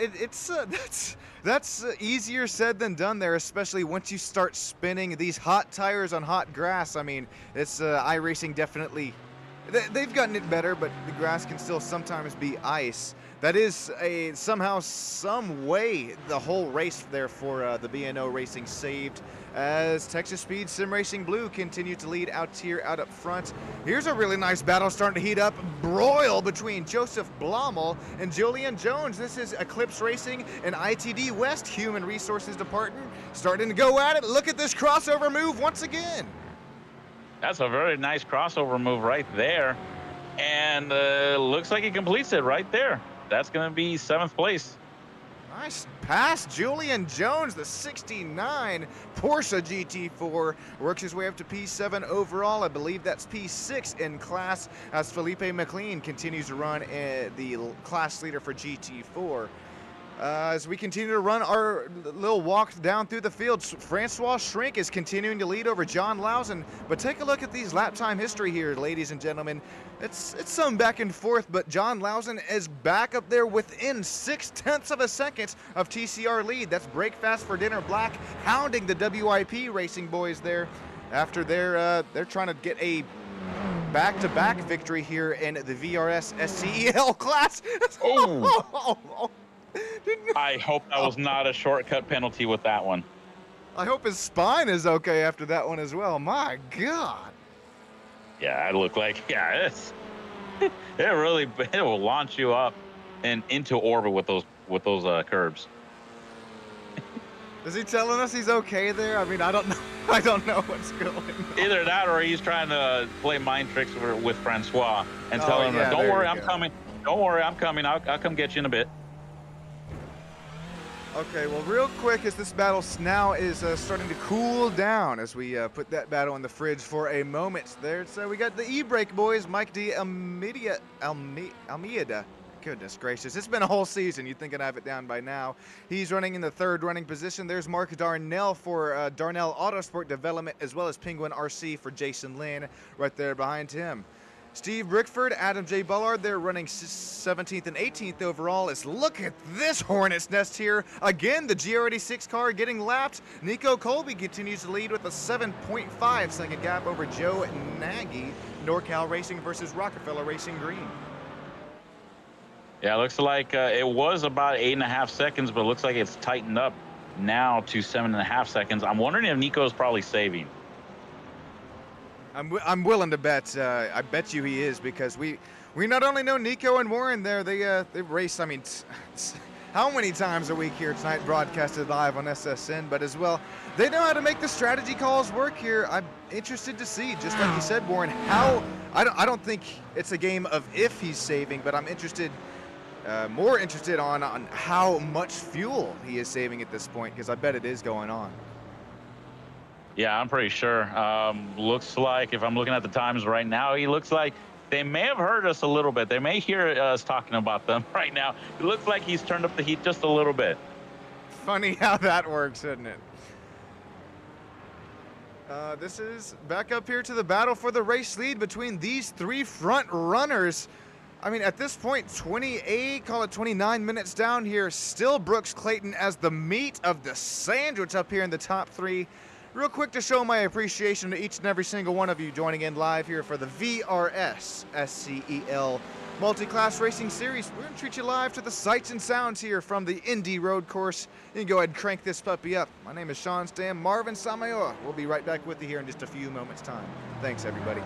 that's easier said than done there, especially once you start spinning these hot tires on hot grass. I mean, it's iRacing definitely, they've gotten it better, but the grass can still sometimes be ice. That is somehow, some way, the whole race there for the B&O Racing saved as Texas Speed Sim Racing Blue continue to lead out up front. Here's a really nice battle starting to heat up. Broil between Joseph Blommel and Julian Jones. This is Eclipse Racing and ITD West Human Resources Department starting to go at it. Look at this crossover move once again. That's a very nice crossover move right there. And looks like he completes it right there. That's going to be 7th place. Nice pass, Julian Jones, the 69 Porsche GT4, works his way up to P7 overall. I believe that's P6 in class as Felipe McLean continues to run the class leader for GT4. As we continue to run our little walk down through the field, Francois Shrink is continuing to lead over John Lausen. But take a look at these lap time history here, ladies and gentlemen. It's some back and forth, but John Lausen is back up there within 0.6 of a second of TCR lead. That's Break Fast for Dinner Black, hounding the WIP Racing boys there after they're trying to get a back-to-back victory here in the VRS SCEL class. Oh. I hope that was not a shortcut penalty with that one. I hope his spine is okay after that one as well. My God. Yeah, it looked like, yeah, it will launch you up and into orbit with those curbs. Is he telling us he's okay there? I mean, I don't know. I don't know what's going on. Either that or he's trying to play mind tricks with Francois and tell him, don't worry, I'm coming. Don't worry, I'm coming. I'll come get you in a bit. Okay, well, real quick, as this battle now is starting to cool down as we put that battle in the fridge for a moment there. So we got the E-Brake boys, Mike D. Almeida. Goodness gracious, it's been a whole season. You'd think I'd have it down by now. He's running in the 3rd running position. There's Mark Darnell for Darnell Autosport Development, as well as Penguin RC for Jason Lynn right there behind him. Steve Brickford, Adam J. Bullard, they're running 17th and 18th overall. Look at this hornet's nest here. Again, the GR86 car getting lapped. Nico Colby continues to lead with a 7.5 second gap over Joe Nagy. NorCal Racing versus Rockefeller Racing Green. Yeah, it looks like it was about 8.5 seconds, but it looks like it's tightened up now to 7.5 seconds. I'm wondering if Nico's probably saving. I'm willing to bet. I bet you he is, because we not only know Nico and Warren there, they race. I mean, how many times a week here tonight, broadcasted live on SSN, but as well, they know how to make the strategy calls work here. I'm interested to see, just like you said, Warren, how. I don't think it's a game of if he's saving, but I'm interested. More interested on how much fuel he is saving at this point, because I bet it is going on. Yeah, I'm pretty sure. Looks like, if I'm looking at the times right now, he looks like they may have heard us a little bit. They may hear us talking about them right now. It looks like he's turned up the heat just a little bit. Funny how that works, isn't it? This is back up here to the battle for the race lead between these three front runners. I mean, at this point, 28, call it 29 minutes down here, still Brooks Clayton as the meat of the sandwich up here in the top three. Real quick to show my appreciation to each and every single one of you joining in live here for the VRS SCEL Multi-Class Racing Series. We're going to treat you live to the sights and sounds here from the Indy Road Course. You can go ahead and crank this puppy up. My name is Sean Stam. Marvin Samayoa. We'll be right back with you here in just a few moments' time. Thanks, everybody.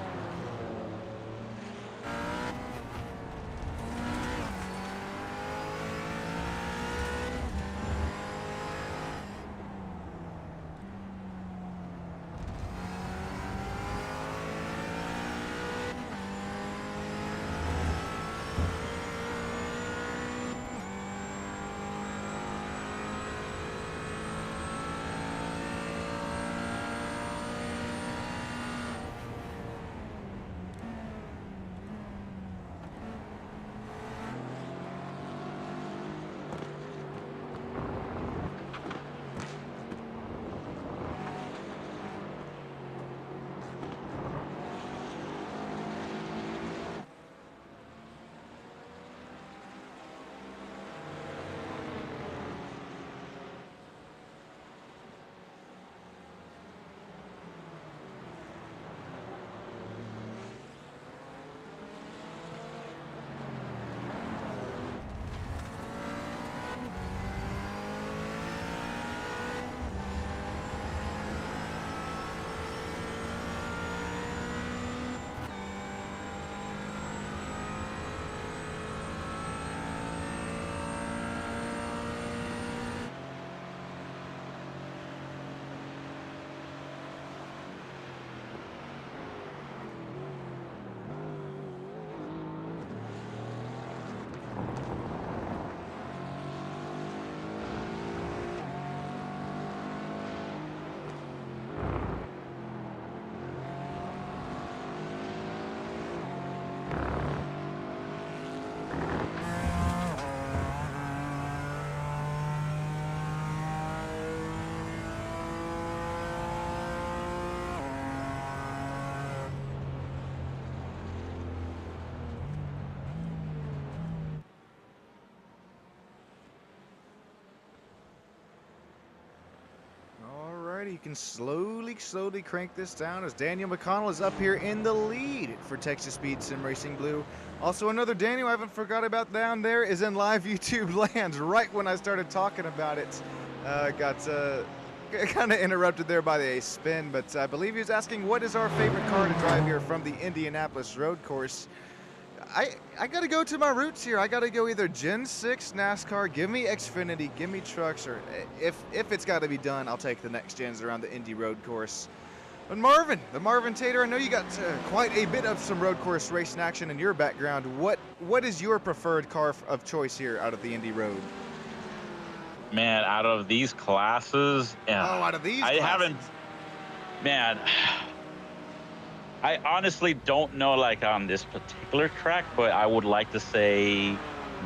You can slowly crank this down as Daniel McConnell is up here in the lead for Texas Speed Sim Racing Blue. Also, another Daniel I haven't forgot about down there is in live YouTube land right when I started talking about it. Got kind of interrupted there by a spin, but I believe he was asking what is our favorite car to drive here from the Indianapolis road course. I got to go to my roots here. I got to go either Gen 6 NASCAR, give me Xfinity, give me trucks, or if it's got to be done, I'll take the next gens around the Indy road course. But Marvin, the Marvin Tater, I know you got quite a bit of some road course racing action in your background. What is your preferred car of choice here out of the Indy road? Man, out of these classes, out of these classes. Haven't, man. I honestly don't know, like, on this particular track, but I would like to say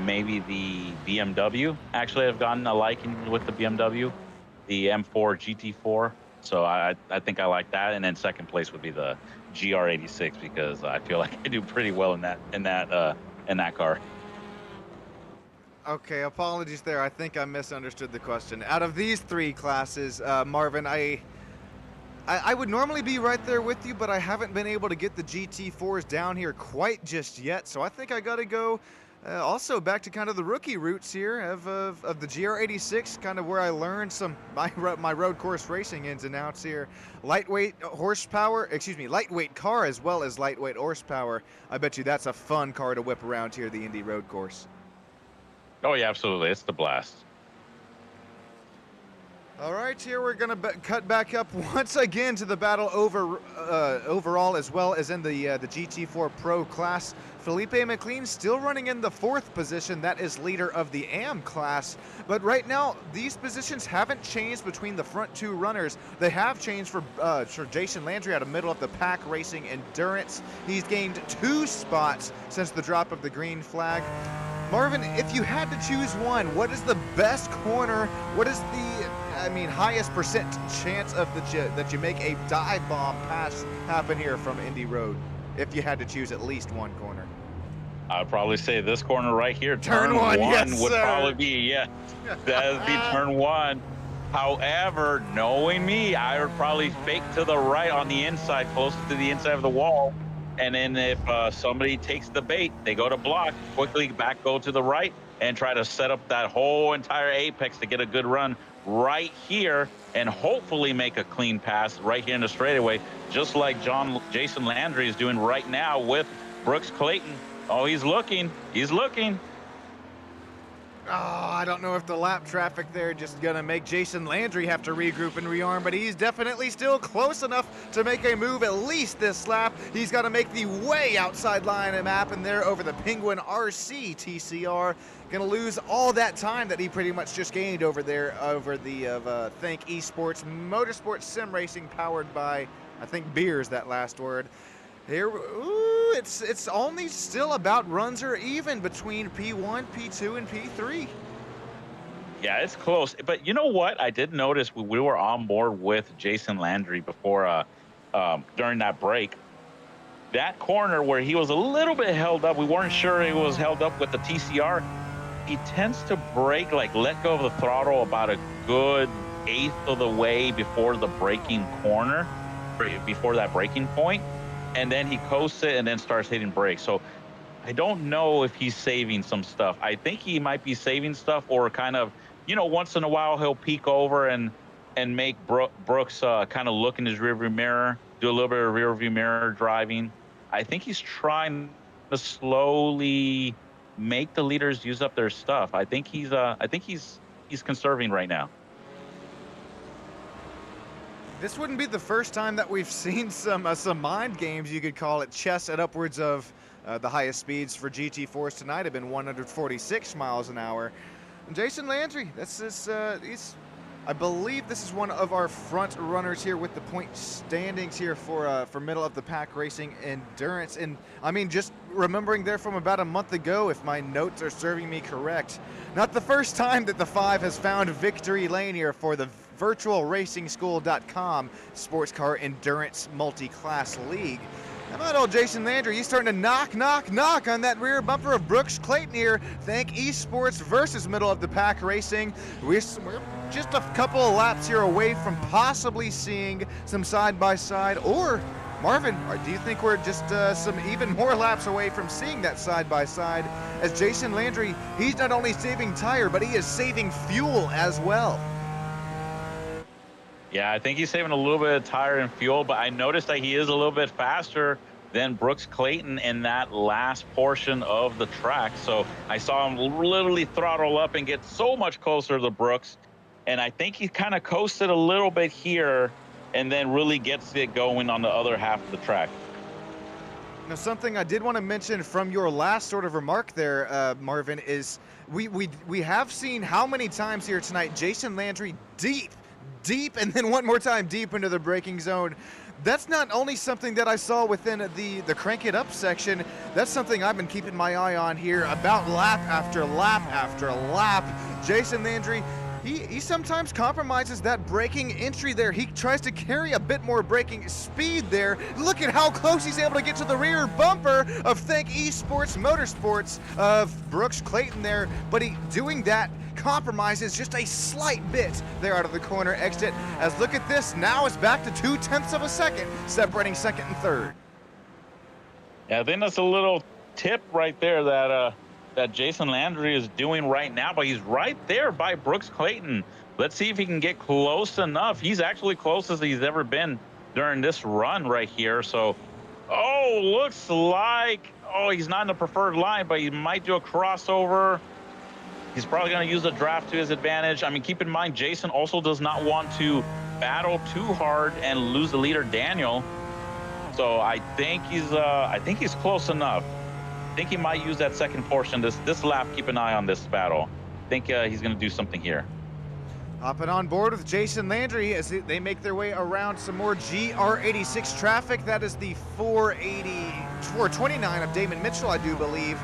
maybe the BMW. Actually, I've gotten a liking with the BMW, the M4 GT4. So I think I like that. And then second place would be the GR86 because I feel like I do pretty well in that car. Okay, apologies there. I think I misunderstood the question. Out of these three classes, Marvin, I would normally be right there with you, but I haven't been able to get the GT4s down here quite just yet. So I think I got to go Also, back to kind of the rookie roots here of the GR86, kind of where I learned some my road course racing ins and outs here. Lightweight horsepower, excuse me, lightweight car as well as lightweight horsepower. I bet you that's a fun car to whip around here, the Indy road course. Oh yeah, absolutely. It's the blast. All right, here we're going to cut back up once again to the battle overall, as well as in the GT4 Pro class. Felipe McLean still running in the 4th position. That is leader of the AM class. But right now, these positions haven't changed between the front 2 runners. They have changed for Jason Landry out of middle of the pack racing endurance. He's gained 2 spots since the drop of the green flag. Marvin, if you had to choose one, what is the best corner? What is the highest percent chance of that you make a dive bomb pass happen here from Indy Road, if you had to choose at least one corner? I'd probably say this corner right here, turn one yes, would sir. Probably be, that would be turn 1. However, knowing me, I would probably fake to the right on the inside, close to the inside of the wall. And then if somebody takes the bait, they go to block, quickly go to the right and try to set up that whole entire apex to get a good run right here and hopefully make a clean pass right here in the straightaway, just like Jason Landry is doing right now with Brooks Clayton. Oh, he's looking. Oh, I don't know if the lap traffic there just gonna make Jason Landry have to regroup and rearm, but he's definitely still close enough to make a move at least this lap. He's got to make the way outside line and map, and there over the Penguin RC TCR. Gonna lose all that time that he pretty much just gained over there over the Think Esports Motorsports Sim Racing, powered by, I think, beers, that last word. Here, ooh, it's only still about runs or even between P1, P2, and P3. Yeah, it's close. But you know what? I did notice we were on board with Jason Landry before during that break. That corner where he was a little bit held up, we weren't sure he was held up with the TCR. He tends to brake, like let go of the throttle about a good 1/8 of the way before the braking corner, before that braking point. And then he coasts it and then starts hitting brakes. So I don't know if he's saving some stuff. I think he might be saving stuff, or kind of, once in a while he'll peek over and make Brooks kind of look in his rearview mirror, do a little bit of rearview mirror driving. I think he's trying to slowly make the leaders use up their stuff. I think he's conserving right now. This wouldn't be the first time that we've seen some mind games, you could call it, chess at upwards of the highest speeds for GT4s tonight have been 146 miles an hour. And Jason Landry, I believe this is one of our front runners here with the point standings here for middle of the pack racing endurance. And I mean, just remembering there from about a month ago, if my notes are serving me correct, not the first time that the 5 has found victory lane here for the virtualracingschool.com sports car endurance multi-class league. How about old Jason Landry? He's starting to knock on that rear bumper of Brooks Clayton here. Think Esports versus middle of the pack racing. We're just a couple of laps here away from possibly seeing some side-by-side, or Marvin, or do you think we're just some even more laps away from seeing that side-by-side, as Jason Landry, he's not only saving tire, but he is saving fuel as well. Yeah, I think he's saving a little bit of tire and fuel, but I noticed that he is a little bit faster than Brooks Clayton in that last portion of the track. So I saw him literally throttle up and get so much closer to Brooks. And I think he kind of coasted a little bit here and then really gets it going on the other half of the track. Now, something I did want to mention from your last sort of remark there, Marvin, is we have seen how many times here tonight Jason Landry deep, and then one more time deep into the braking zone. That's not only something that I saw within the crank it up section, that's something I've been keeping my eye on here about lap after lap after lap. Jason Landry, he sometimes compromises that braking entry there. He tries to carry a bit more braking speed there. Look at how close he's able to get to the rear bumper of Think Esports Motorsports of Brooks Clayton there, but doing that compromises just a slight bit there out of the corner exit. As look at this, now it's back to 0.2 of a second separating second and third. Yeah, I think that's a little tip right there that that Jason Landry is doing right now, but he's right there by Brooks Clayton. Let's see if he can get close enough. He's actually closest he's ever been during this run right here. So, oh, looks like, oh, he's not in the preferred line, but he might do a crossover. He's probably going to use a draft to his advantage. I mean, keep in mind, Jason also does not want to battle too hard and lose the leader, Daniel. So I think he's close enough. I think he might use that second portion this lap. Keep an eye on this battle. I think he's going to do something here. Hopping on board with Jason Landry as they make their way around some more GR86 traffic. That is the 429 of Damon Mitchell, I do believe.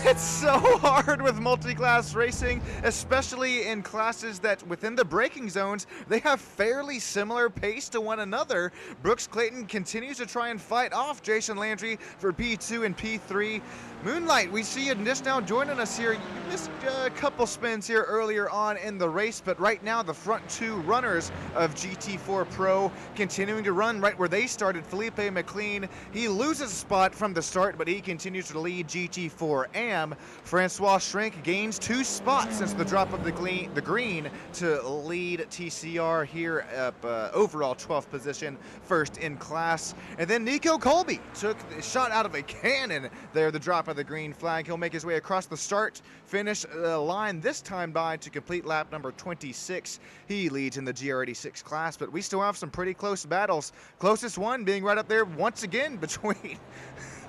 It's so hard with multi-class racing, especially in classes that within the braking zones, they have fairly similar pace to one another. Brooks Clayton continues to try and fight off Jason Landry for P2 and P3. Moonlight, we see you just now joining us here. You missed a couple spins here earlier on in the race, but right now the front two runners of GT4 Pro continuing to run right where they started. Felipe McLean, he loses a spot from the start, but he continues to lead GT4 AM. Francois Shrink gains 2 spots since the drop of the green to lead TCR here up overall 12th position, first in class. And then Nico Colby took the shot out of a cannon there, the drop of the green flag. He'll make his way across the start finish line this time by to complete lap number 26. He leads in the GR86 class, but we still have some pretty close battles. Closest one being right up there once again between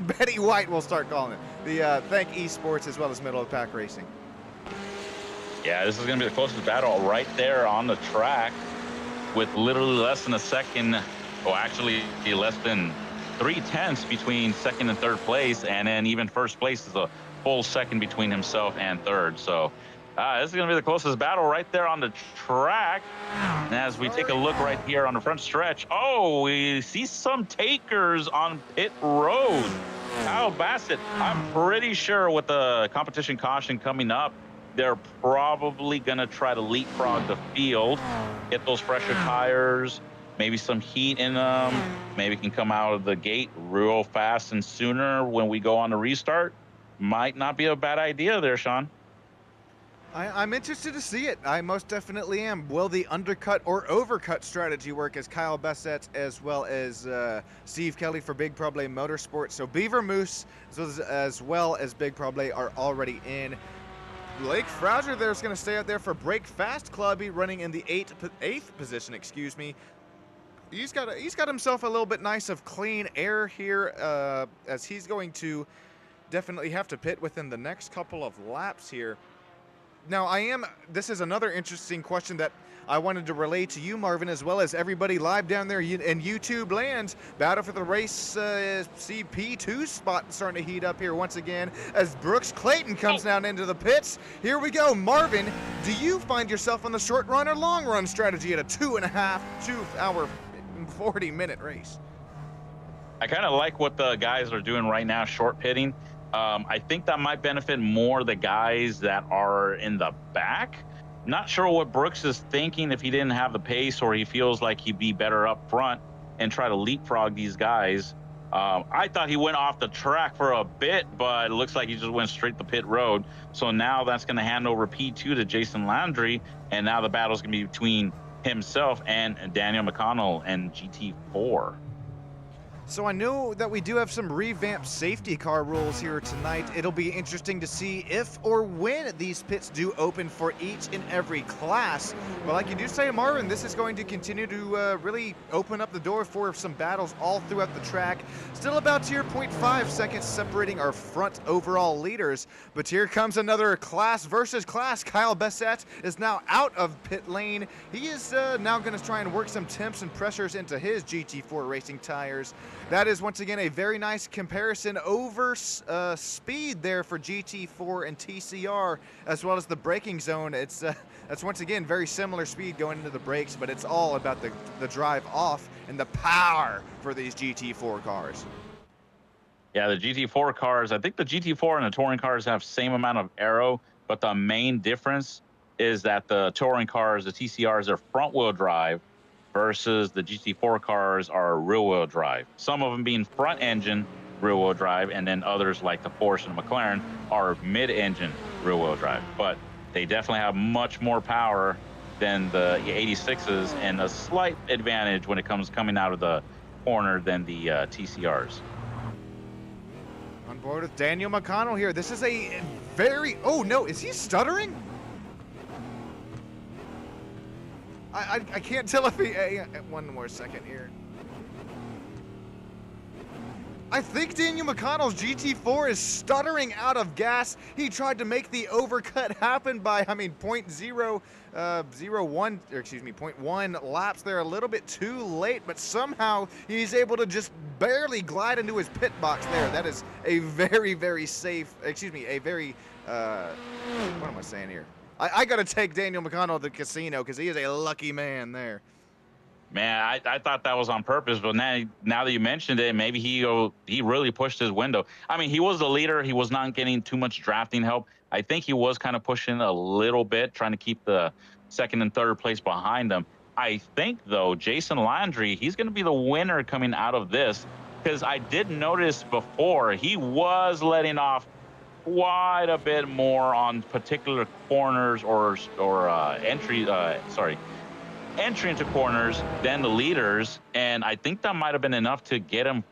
Betty White, we'll start calling it, the Thank Esports as well as Middle of the Pack Racing. Yeah, this is going to be the closest battle right there on the track with literally less than a second, or actually less than 3/10 between second and third place, and then even first place is a full second between himself and third. So this is going to be the closest battle right there on the track. And as we take a look right here on the front stretch, oh, we see some takers on pit road. Kyle Bassett, I'm pretty sure with the competition caution coming up, they're probably going to try to leapfrog the field, get those fresher tires, maybe some heat in them, maybe can come out of the gate real fast and sooner when we go on the restart. Might not be a bad idea there, Sean. I'm interested to see it. I most definitely am. Will the undercut or overcut strategy work as Kyle Bassett as well as Steve Kelly for Big Problem Motorsports? So Beaver Moose as well as Big Problem are already in. Blake Frauser there's going to stay out there for Break Fast Club, running in the eighth position, excuse me. He's got himself a little bit nice of clean air here as he's going to definitely have to pit within the next couple of laps here. Now, this is another interesting question that I wanted to relay to you, Marvin, as well as everybody live down there in YouTube land. Battle for the race CP2 spot starting to heat up here once again as Brooks Clayton comes down into the pits. Here we go. Marvin, do you find yourself on the short run or long run strategy at a 2 hour 40-minute race? I kind of like what the guys are doing right now, short pitting. I think that might benefit more the guys that are in the back. Not sure what Brooks is thinking, if he didn't have the pace or he feels like he'd be better up front and try to leapfrog these guys. I thought he went off the track for a bit, but it looks like he just went straight to pit road. So now that's going to hand over P2 to Jason Landry, and now the battle's going to be between himself and Daniel McConnell and GT4. So I know that we do have some revamped safety car rules here tonight. It'll be interesting to see if or when these pits do open for each and every class. But like you do say, Marvin, this is going to continue to really open up the door for some battles all throughout the track. Still about 0.5 seconds separating our front overall leaders. But here comes another class versus class. Kyle Bassett is now out of pit lane. He is now going to try and work some temps and pressures into his GT4 racing tires. That is once again a very nice comparison over speed there for GT4 and TCR, as well as the braking zone. It's that's once again very similar speed going into the brakes, but it's all about the drive off and the power for these GT4 cars. Yeah, the GT4 cars, I think the GT4 and the touring cars have same amount of aero, but the main difference is that the touring cars, the TCRs, are front wheel drive, versus the GT4 cars are rear-wheel drive. Some of them being front engine, rear-wheel drive, and then others like the Porsche and McLaren are mid-engine rear-wheel drive. But they definitely have much more power than the 86s, and a slight advantage when it comes coming out of the corner than the TCRs. On board with Daniel McConnell here. This is a very, oh no, is he stuttering? I can't tell if he, one more second here. I think Daniel McConnell's GT4 is stuttering out of gas. He tried to make the overcut happen by, I mean, 0.1 laps there, a little bit too late, but somehow he's able to just barely glide into his pit box there. That is a very, very safe, a very, what am I saying here? I got to take Daniel McConnell to the casino because he is a lucky man there. Man, I thought that was on purpose, but now that you mentioned it, maybe he really pushed his window. I mean, he was the leader. He was not getting too much drafting help. I think he was kind of pushing a little bit, trying to keep the second and third place behind him. I think, though, Jason Landry, he's going to be the winner coming out of this, because I did notice before he was letting off quite a bit more on particular corners or entry into corners than the leaders, and I think that might have been enough to get him,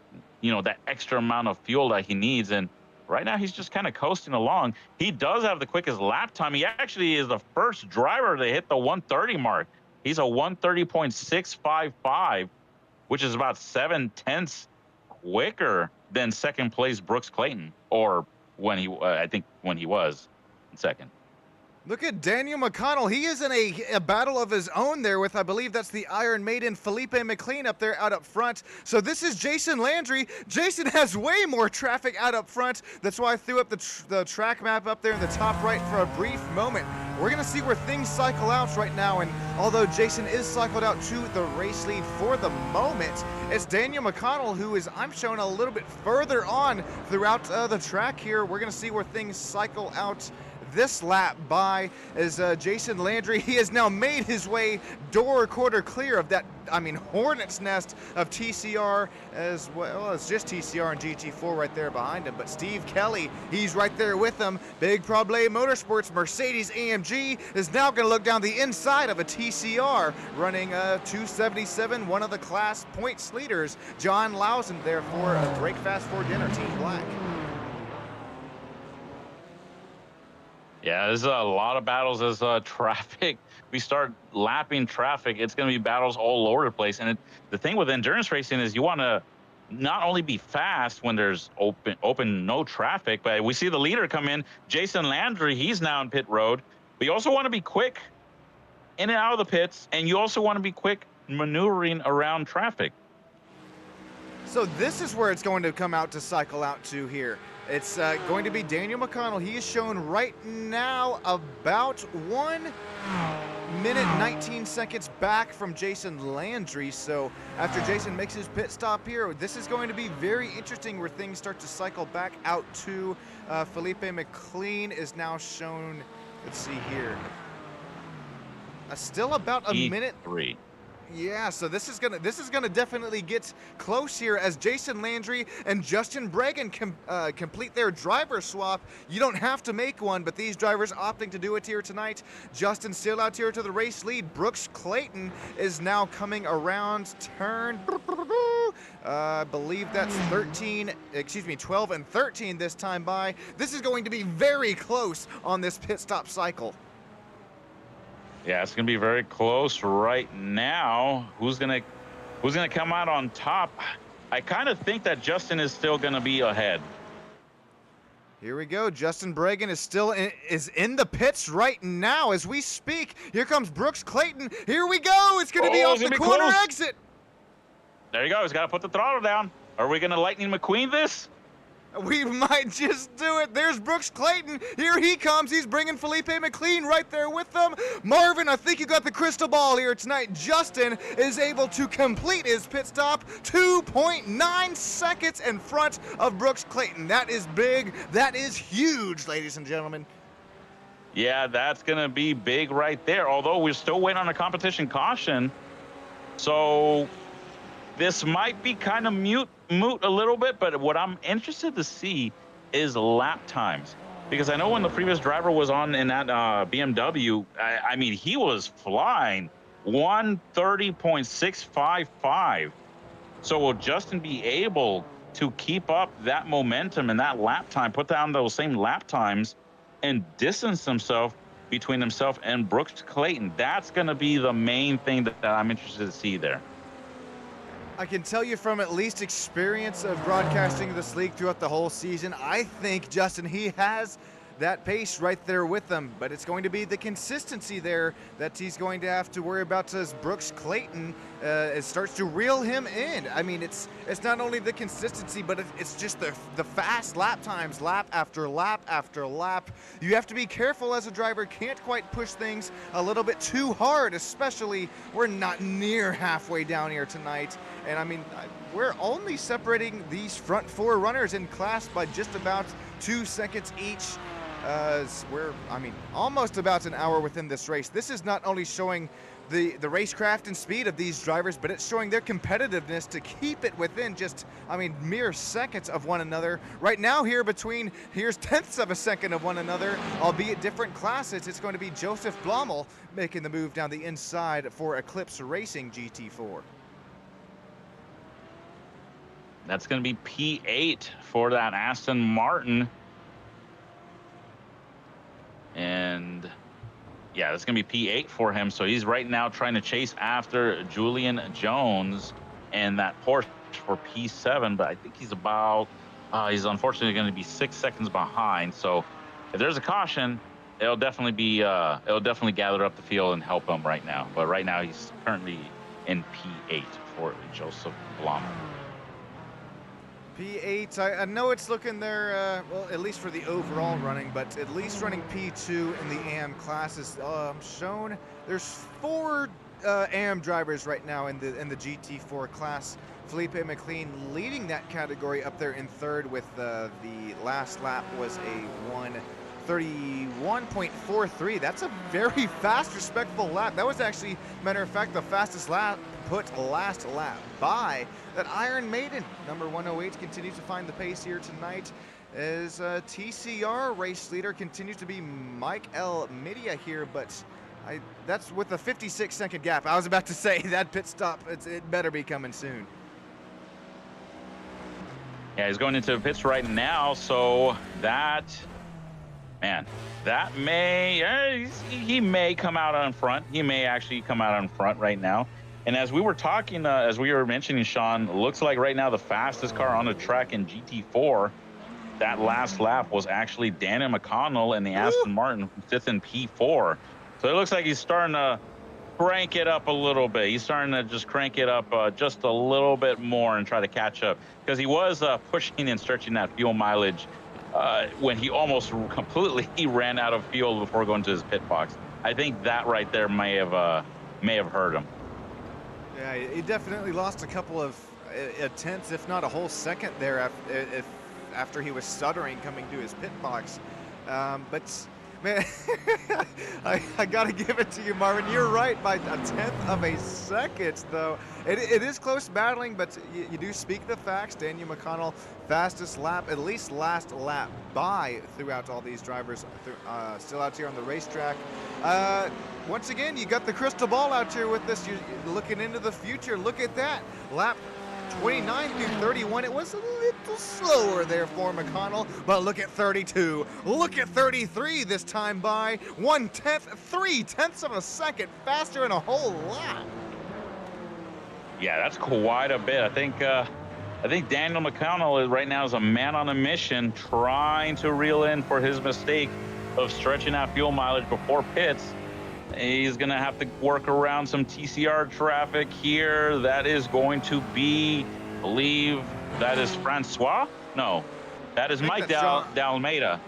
that extra amount of fuel that he needs. And right now he's just kind of coasting along. He does have the quickest lap time. He actually is the first driver to hit the 130 mark. He's a 130.655, which is about 7/10 quicker than second place Brooks Clayton, or when he was in second. Look at Daniel McConnell. He is in a battle of his own there with, I believe that's the Iron Maiden, Felipe McLean up there out up front. So this is Jason Landry. Jason has way more traffic out up front. That's why I threw up the track map up there in the top right for a brief moment. We're going to see where things cycle out right now. And although Jason is cycled out to the race lead for the moment, it's Daniel McConnell who is, I'm showing, a little bit further on throughout the track here. We're going to see where things cycle out this lap by as Jason Landry, he has now made his way door quarter clear of that, hornet's nest of TCR, as well as just TCR and GT4 right there behind him. But Steve Kelly, he's right there with him. Big Problem Motorsports Mercedes AMG is now going to look down the inside of a TCR running 277, one of the class points leaders, John Lawson there for Break Fast for Dinner, Team Black. Yeah, there's a lot of battles as traffic. We start lapping traffic. It's going to be battles all over the place. And the thing with endurance racing is you want to not only be fast when there's open no traffic, but we see the leader come in, Jason Landry. He's now in pit road. But you also want to be quick in and out of the pits, and you also want to be quick maneuvering around traffic. So this is where it's going to come out to cycle out to here. It's going to be Daniel McConnell. He is shown right now about 1 minute 19 seconds back from Jason Landry. So after Jason makes his pit stop here, this is going to be very interesting where things start to cycle back out to Felipe McLean is now shown. Let's see here. Still about a minute. Three. Yeah, so this is gonna definitely get close here as Jason Landry and Justin Bregan complete their driver swap. You don't have to make one, but these drivers opting to do it here tonight. Justin still out here to the race lead. Brooks Clayton is now coming around turn. I believe that's 12 and 13 this time by. This is going to be very close on this pit stop cycle. Yeah, it's gonna be very close right now. Who's gonna come out on top? I kind of think that Justin is still gonna be ahead. Here we go. Justin Bregan is still in the pits right now as we speak. Here comes Brooks Clayton. Here we go. It's gonna be off the corner exit. There you go. He's got to put the throttle down. Are we gonna Lightning McQueen this? We might just do it. There's Brooks Clayton. Here he comes. He's bringing Felipe McLean right there with them. Marvin, I think you got the crystal ball here tonight. Justin is able to complete his pit stop 2.9 seconds in front of Brooks Clayton. That is big. That is huge, ladies and gentlemen. Yeah, that's going to be big right there. Although we're still waiting on a competition caution. So this might be kind of moot a little bit, but what I'm interested to see is lap times. Because I know when the previous driver was on in that BMW, I mean, he was flying 1:30.655. So will Justin be able to keep up that momentum and that lap time, put down those same lap times, and distance himself between himself and Brooks Clayton? That's going to be the main thing that I'm interested to see there. I can tell you from at least experience of broadcasting this league throughout the whole season, I think, Justin, he has that pace right there with them, but it's going to be the consistency there that he's going to have to worry about as Brooks Clayton it starts to reel him in. I mean, it's not only the consistency, but it's just the fast lap times, lap after lap after lap. You have to be careful as a driver, can't quite push things a little bit too hard, especially we're not near halfway down here tonight. And I mean, we're only separating these front four runners in class by just about 2 seconds each. We're, I mean, almost about an hour within this race. This is not only showing the racecraft and speed of these drivers, but it's showing their competitiveness to keep it within just, I mean, mere seconds of one another. Right now here here's tenths of a second of one another, albeit different classes. It's going to be Joseph Blommel making the move down the inside for Eclipse Racing GT4. That's going to be P8 for that Aston Martin. And yeah, that's going to be P8 for him. So he's right now trying to chase after Julian Jones and that Porsche for P7. But I think he's he's unfortunately going to be 6 seconds behind. So if there's a caution, it'll definitely gather up the field and help him right now. But right now he's currently in P8 for Joseph Blommel. P8, I know it's looking there, well, at least for the overall running, but at least running P2 in the AM classes. Shown there's 4 AM drivers right now in the GT4 class. Felipe McLean leading that category up there in third with the last lap was a 1:31.43. That's a very fast, respectful lap. That was actually, matter of fact, the fastest lap put last lap by that Iron Maiden. Number 108 continues to find the pace here tonight as TCR race leader continues to be Mike L. Midia here, but that's with a 56-second gap. I was about to say that pit stop, it better be coming soon. Yeah, he's going into the pits right now, so that he may come out on front. He may actually come out on front right now. And as we were talking, as we were mentioning, Sean, looks like right now the fastest car on the track in GT4, that last lap was actually Daniel McConnell in the Aston Martin, who sits in P4. So it looks like he's starting to crank it up a little bit. He's starting to just crank it up just a little bit more and try to catch up, because he was pushing and stretching that fuel mileage when he almost completely ran out of fuel before going to his pit box. I think that right there may have hurt him. Yeah, he definitely lost a couple of tenths, if not a whole second there after he was stuttering coming to his pit box. But man, I gotta give it to you, Marvin. You're right by a tenth of a second, though. It is close battling, but you do speak the facts. Daniel McConnell, fastest lap, at least last lap by throughout all these drivers still out here on the racetrack. Once again, you got the crystal ball out here with this. You're looking into the future. Look at that. Lap 29 through 31, it was a little slower there for McConnell, but look at 32. Look at 33 this time by 3/10 of a second faster in a whole lot. Yeah, that's quite a bit. I think Daniel McConnell right now is a man on a mission, trying to reel in for his mistake of stretching out fuel mileage before pits. He's going to have to work around some TCR traffic here. That is going to be, I believe, that is Francois? No, that is Mike D'Almeida.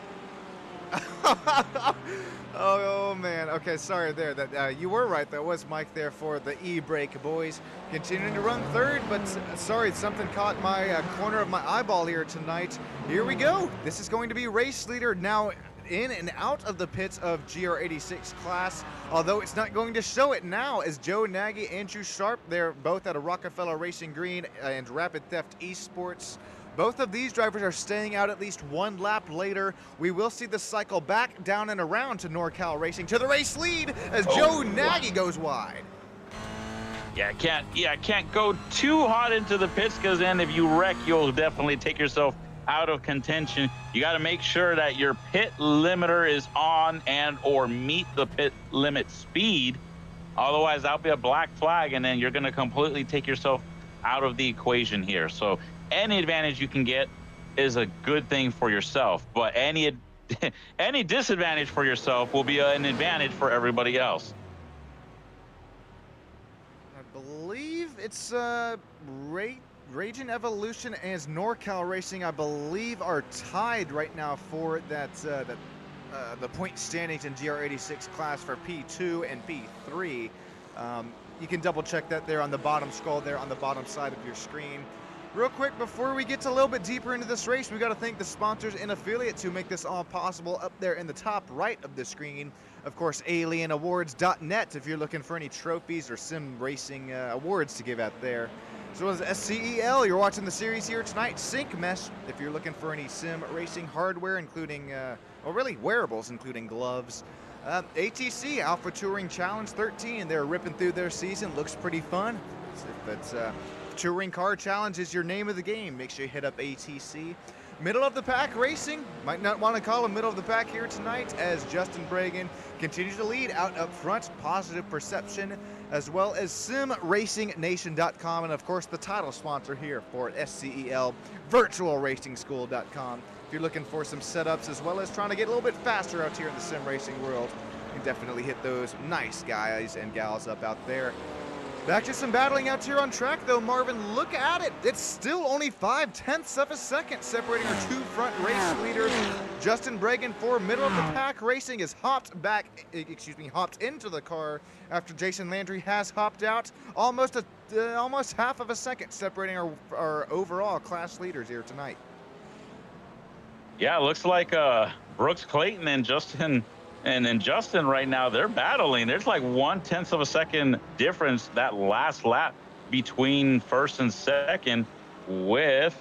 Oh man, okay, sorry there. That you were right. That was Mike there for the e-brake boys. Continuing to run third, but sorry, something caught my corner of my eyeball here tonight. Here we go. This is going to be race leader now. in and out of the pits of GR86 class, although it's not going to show it now as Joe Nagy, Andrew Sharp, they're both at a Rockefeller Racing Green and Rapid Theft Esports. Both of these drivers are staying out at least one lap later. We will see the cycle back down and around to NorCal Racing to the race lead as Joe Nagy goes wide. Yeah, can't go too hot into the pits, because then if you wreck, you'll definitely take yourself out of contention. You got to make sure that your pit limiter is on and or meet the pit limit speed. Otherwise, that'll be a black flag, and then you're going to completely take yourself out of the equation here. So any advantage you can get is a good thing for yourself, but any disadvantage for yourself will be an advantage for everybody else. I believe it's Raging Evolution and NorCal Racing, I believe, are tied right now for that the point standings in GR86 class for P2 and P3. You can double check that there on the bottom scroll there on the bottom side of your screen. Real quick, before we get a little bit deeper into this race, we got to thank the sponsors and affiliates who make this all possible up there in the top right of the screen. Of course, AlienAwards.net if you're looking for any trophies or sim racing awards to give out there. As well as SCEL, you're watching the series here tonight. SyncMesh if you're looking for any sim racing hardware, including, well, really wearables, including gloves. ATC, Alpha Touring Challenge 13, they're ripping through their season. Looks pretty fun. If Touring Car Challenge is your name of the game, make sure you hit up ATC. Middle of the pack racing, might not want to call him middle of the pack here tonight, as Justin Bragan continues to lead out up front. Positive Perception, as well as SimRacingNation.com, and of course the title sponsor here for SCEL, VirtualRacingSchool.com. If you're looking for some setups as well as trying to get a little bit faster out here in the sim racing world, you can definitely hit those nice guys and gals up out there. Back to some battling out here on track though, Marvin. Look at it. It's still only 0.5 of a second separating our two front race leaders. Justin Bragan for middle of the pack racing has hopped into the car after Jason Landry has hopped out. Almost half of a second separating our overall class leaders here tonight. Yeah, it looks like Brooks Clayton and Justin right now, they're battling. There's like 0.1 of a second difference that last lap between first and second, with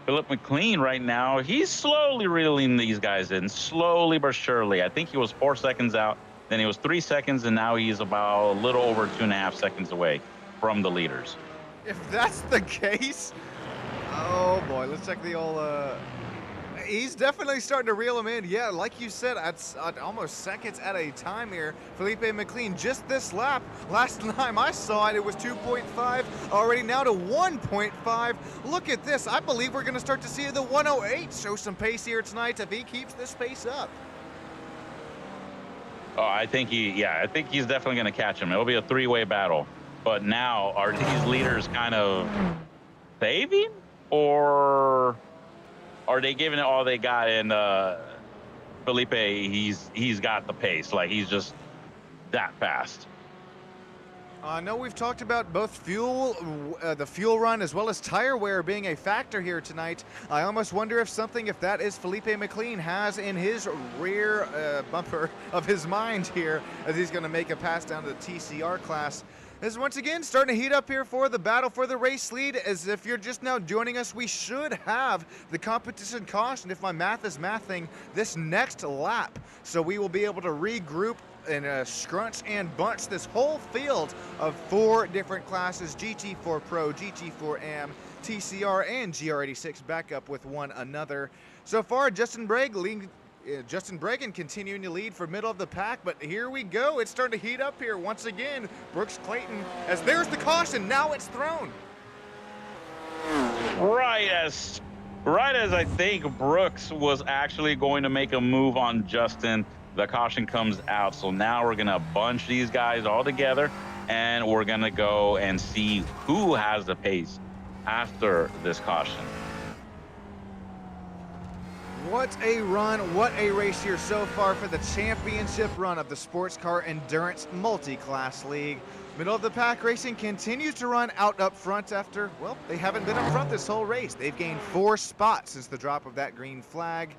Philip McLean right now. He's slowly reeling these guys in, slowly but surely. I think he was 4 seconds out, then he was 3 seconds, and now he's about a little over 2.5 seconds away from the leaders. If that's the case, oh boy, let's check the old he's definitely starting to reel him in. Yeah, like you said, at almost seconds at a time here. Felipe McLean just this lap. Last time I saw it, it was 2.5. Already now to 1.5. Look at this. I believe we're going to start to see the 108 show some pace here tonight if he keeps this pace up. Oh, I think he's definitely going to catch him. It'll be a three-way battle. But now, are these leaders kind of saving, or are they giving it all they got? And Felipe, he's got the pace. Like, he's just that fast. I know we've talked about both the fuel run as well as tire wear being a factor here tonight. I almost wonder if that is Felipe McLean has in his rear bumper of his mind here as he's going to make a pass down to the TCR class. Is once again starting to heat up here for the battle for the race lead. As if you're just now joining us, we should have the competition caution, if my math is mathing, this next lap. So we will be able to regroup and scrunch and bunch this whole field of 4 different classes: GT4 Pro, GT4 AM, TCR, and GR86 back up with one another. So far, Justin Bragan continuing to lead for middle of the pack, but here we go. It's starting to heat up here once again. Brooks Clayton, as there's the caution, now it's thrown. Right as I think Brooks was actually going to make a move on Justin, the caution comes out. So now we're gonna bunch these guys all together, and we're gonna go and see who has the pace after this caution. What a run, what a race here so far for the championship run of the Sports Car Endurance Multi-Class League. Middle of the pack racing continues to run out up front after, well, they haven't been up front this whole race. They've gained 4 spots since the drop of that green flag.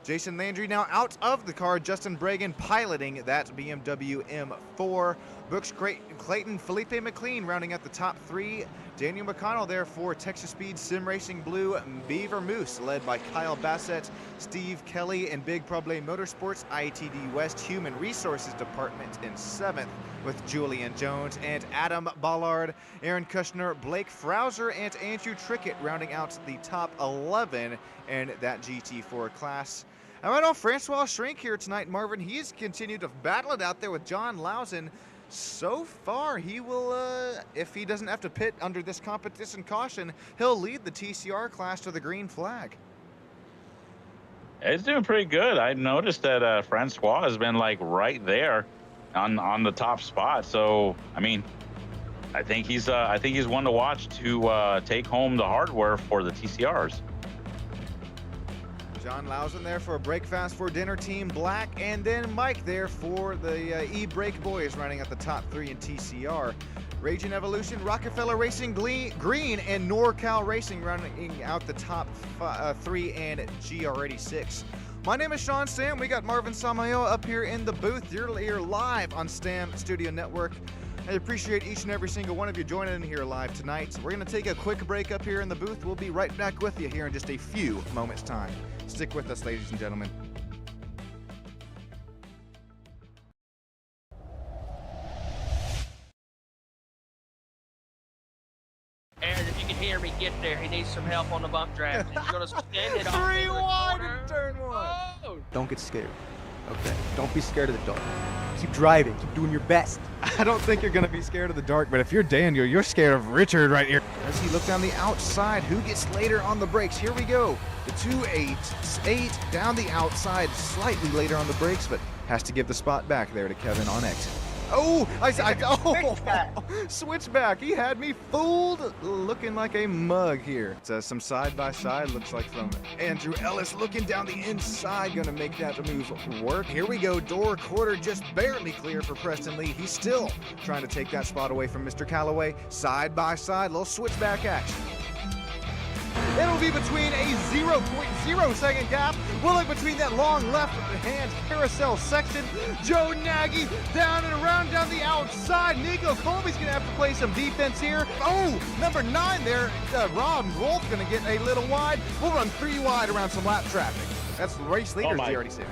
Jason Landry now out of the car. Justin Bragan piloting that BMW M4. Brooks Clayton, Felipe McLean rounding out the top 3. Daniel McConnell there for Texas Speed Sim Racing Blue. Beaver Moose led by Kyle Bassett, Steve Kelly, and Big Problem Motorsports ITD West Human Resources Department in 7th with Julian Jones and Adam Ballard, Aaron Kushner, Blake Frauser, and Andrew Trickett rounding out the top 11 in that GT4 class. And right on Francois Shrink here tonight, Marvin. He's continued to battle it out there with John Lawson. So far, he will, if he doesn't have to pit under this competition caution, he'll lead the TCR class to the green flag. He's doing pretty good. I noticed that Francois has been like right there on the top spot. So, I mean, I think he's one to watch to take home the hardware for the TCRs. John Lawson there for Break Fast for Dinner Team Black, and then Mike there for the E-Brake Boys running at the top 3 in TCR. Raging Evolution, Rockefeller Racing Green, and NorCal Racing running out the top 3 and GR86. My name is Sean Stam. We got Marvin Samayo up here in the booth. You're live on Stam Studio Network. I appreciate each and every single one of you joining in here live tonight. We're going to take a quick break up here in the booth. We'll be right back with you here in just a few moments' time. Stick with us, ladies and gentlemen. Aaron, if you can hear me, get there. He needs some help on the bump draft. He's going to stand it off. 3 wide in turn 1. Oh. Don't get scared, okay? Don't be scared of the dark. Keep driving. Keep doing your best. I don't think you're going to be scared of the dark, but if you're Daniel, you're scared of Richard right here. As he looks down the outside, who gets later on the brakes? Here we go. The 2-8 down the outside, slightly later on the brakes, but has to give the spot back there to Kevin on exit. Oh, switchback. He had me fooled, looking like a mug here. It's some side-by-side, looks like from Andrew Ellis looking down the inside, gonna make that move work. Here we go, door quarter just barely clear for Preston Lee. He's still trying to take that spot away from Mr. Callaway. Side-by-side, little switchback action. It'll be between a 0.0 second gap. We'll look between that long left-hand carousel section. Joe Nagy down and around down the outside. Nico Colby's going to have to play some defense here. Oh, number 9 there. Rob Wolf going to get a little wide. We'll run 3 wide around some lap traffic. That's the race leaders, GR86.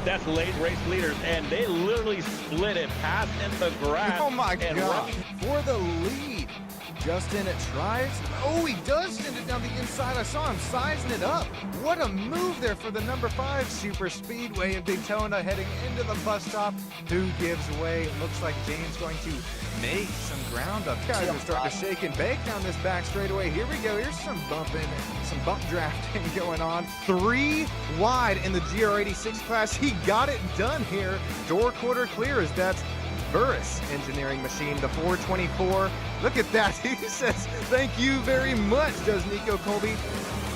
That's late race leaders, and they literally split it, pass in the grass. Oh my and God. For the lead. Justin tries. Oh, he does send it down the inside. I saw him sizing it up. What a move there for the number 5 Super Speedway in Daytona heading into the bus stop. Who gives way? Looks like James going to make some ground up. Guys are starting to shake and bake down this back straightaway. Here we go. Here's some bumping, some bump drafting going on. 3 wide in the GR86 class. He got it done here. Door quarter clear as that's Burris Engineering Machine, the 424. Look at that. He says, thank you very much, does Nico Colby.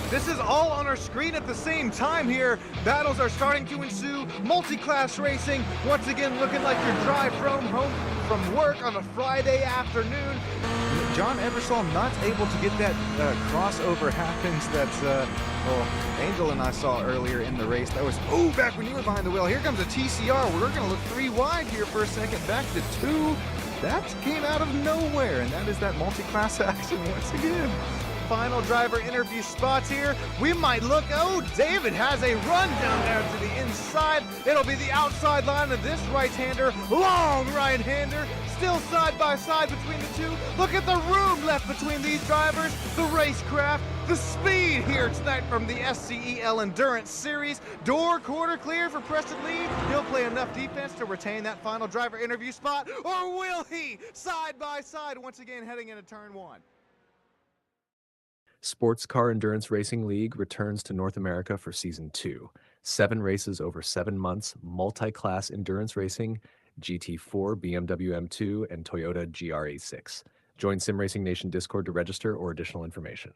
This is all on our screen at the same time here. Battles are starting to ensue. Multi-class racing, once again looking like your drive from home from work on a Friday afternoon. John Eversole not able to get that crossover happens that Angel and I saw earlier in the race. That was, back when you were behind the wheel. Here comes a TCR. We're going to look 3 wide here for a second. Back to 2. That came out of nowhere, and that is that multi-class action once again. Final driver interview spots here. We might look, David has a run down there to the inside. It'll be the outside line of this right-hander, long right-hander, still side by side between the two. Look at the room left between these drivers, the racecraft, the speed here tonight from the SCEL Endurance Series. Door quarter clear for Preston Lee. He'll play enough defense to retain that final driver interview spot, or will he? Side by side once again heading into turn 1. Sports Car Endurance Racing League returns to North America for Season 2. 7 races over 7 months, multi-class endurance racing, GT4, BMW M2, and Toyota GR86. Join Sim Racing Nation Discord to register or additional information.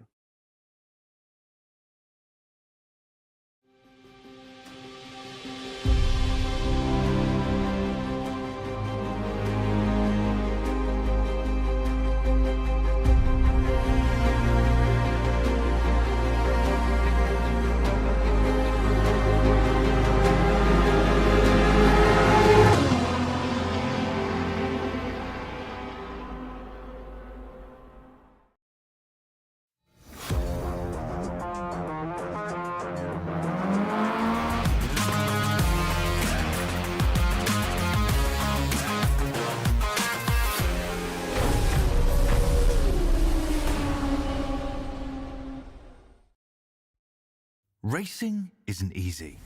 Racing isn't easy,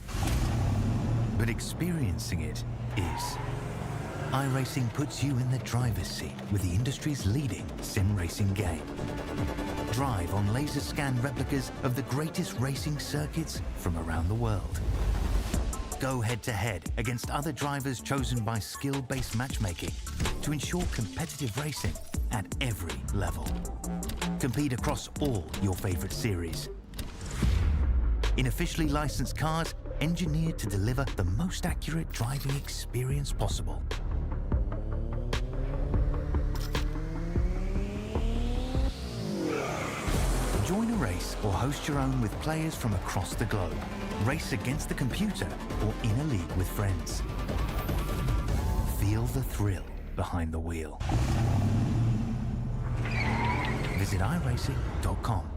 but experiencing it is. iRacing puts you in the driver's seat with the industry's leading sim racing game. Drive on laser scan replicas of the greatest racing circuits from around the world. Go head-to-head against other drivers chosen by skill-based matchmaking to ensure competitive racing at every level. Compete across all your favorite series. In officially licensed cars, engineered to deliver the most accurate driving experience possible. Join a race or host your own with players from across the globe. Race against the computer or in a league with friends. Feel the thrill behind the wheel. Visit iRacing.com.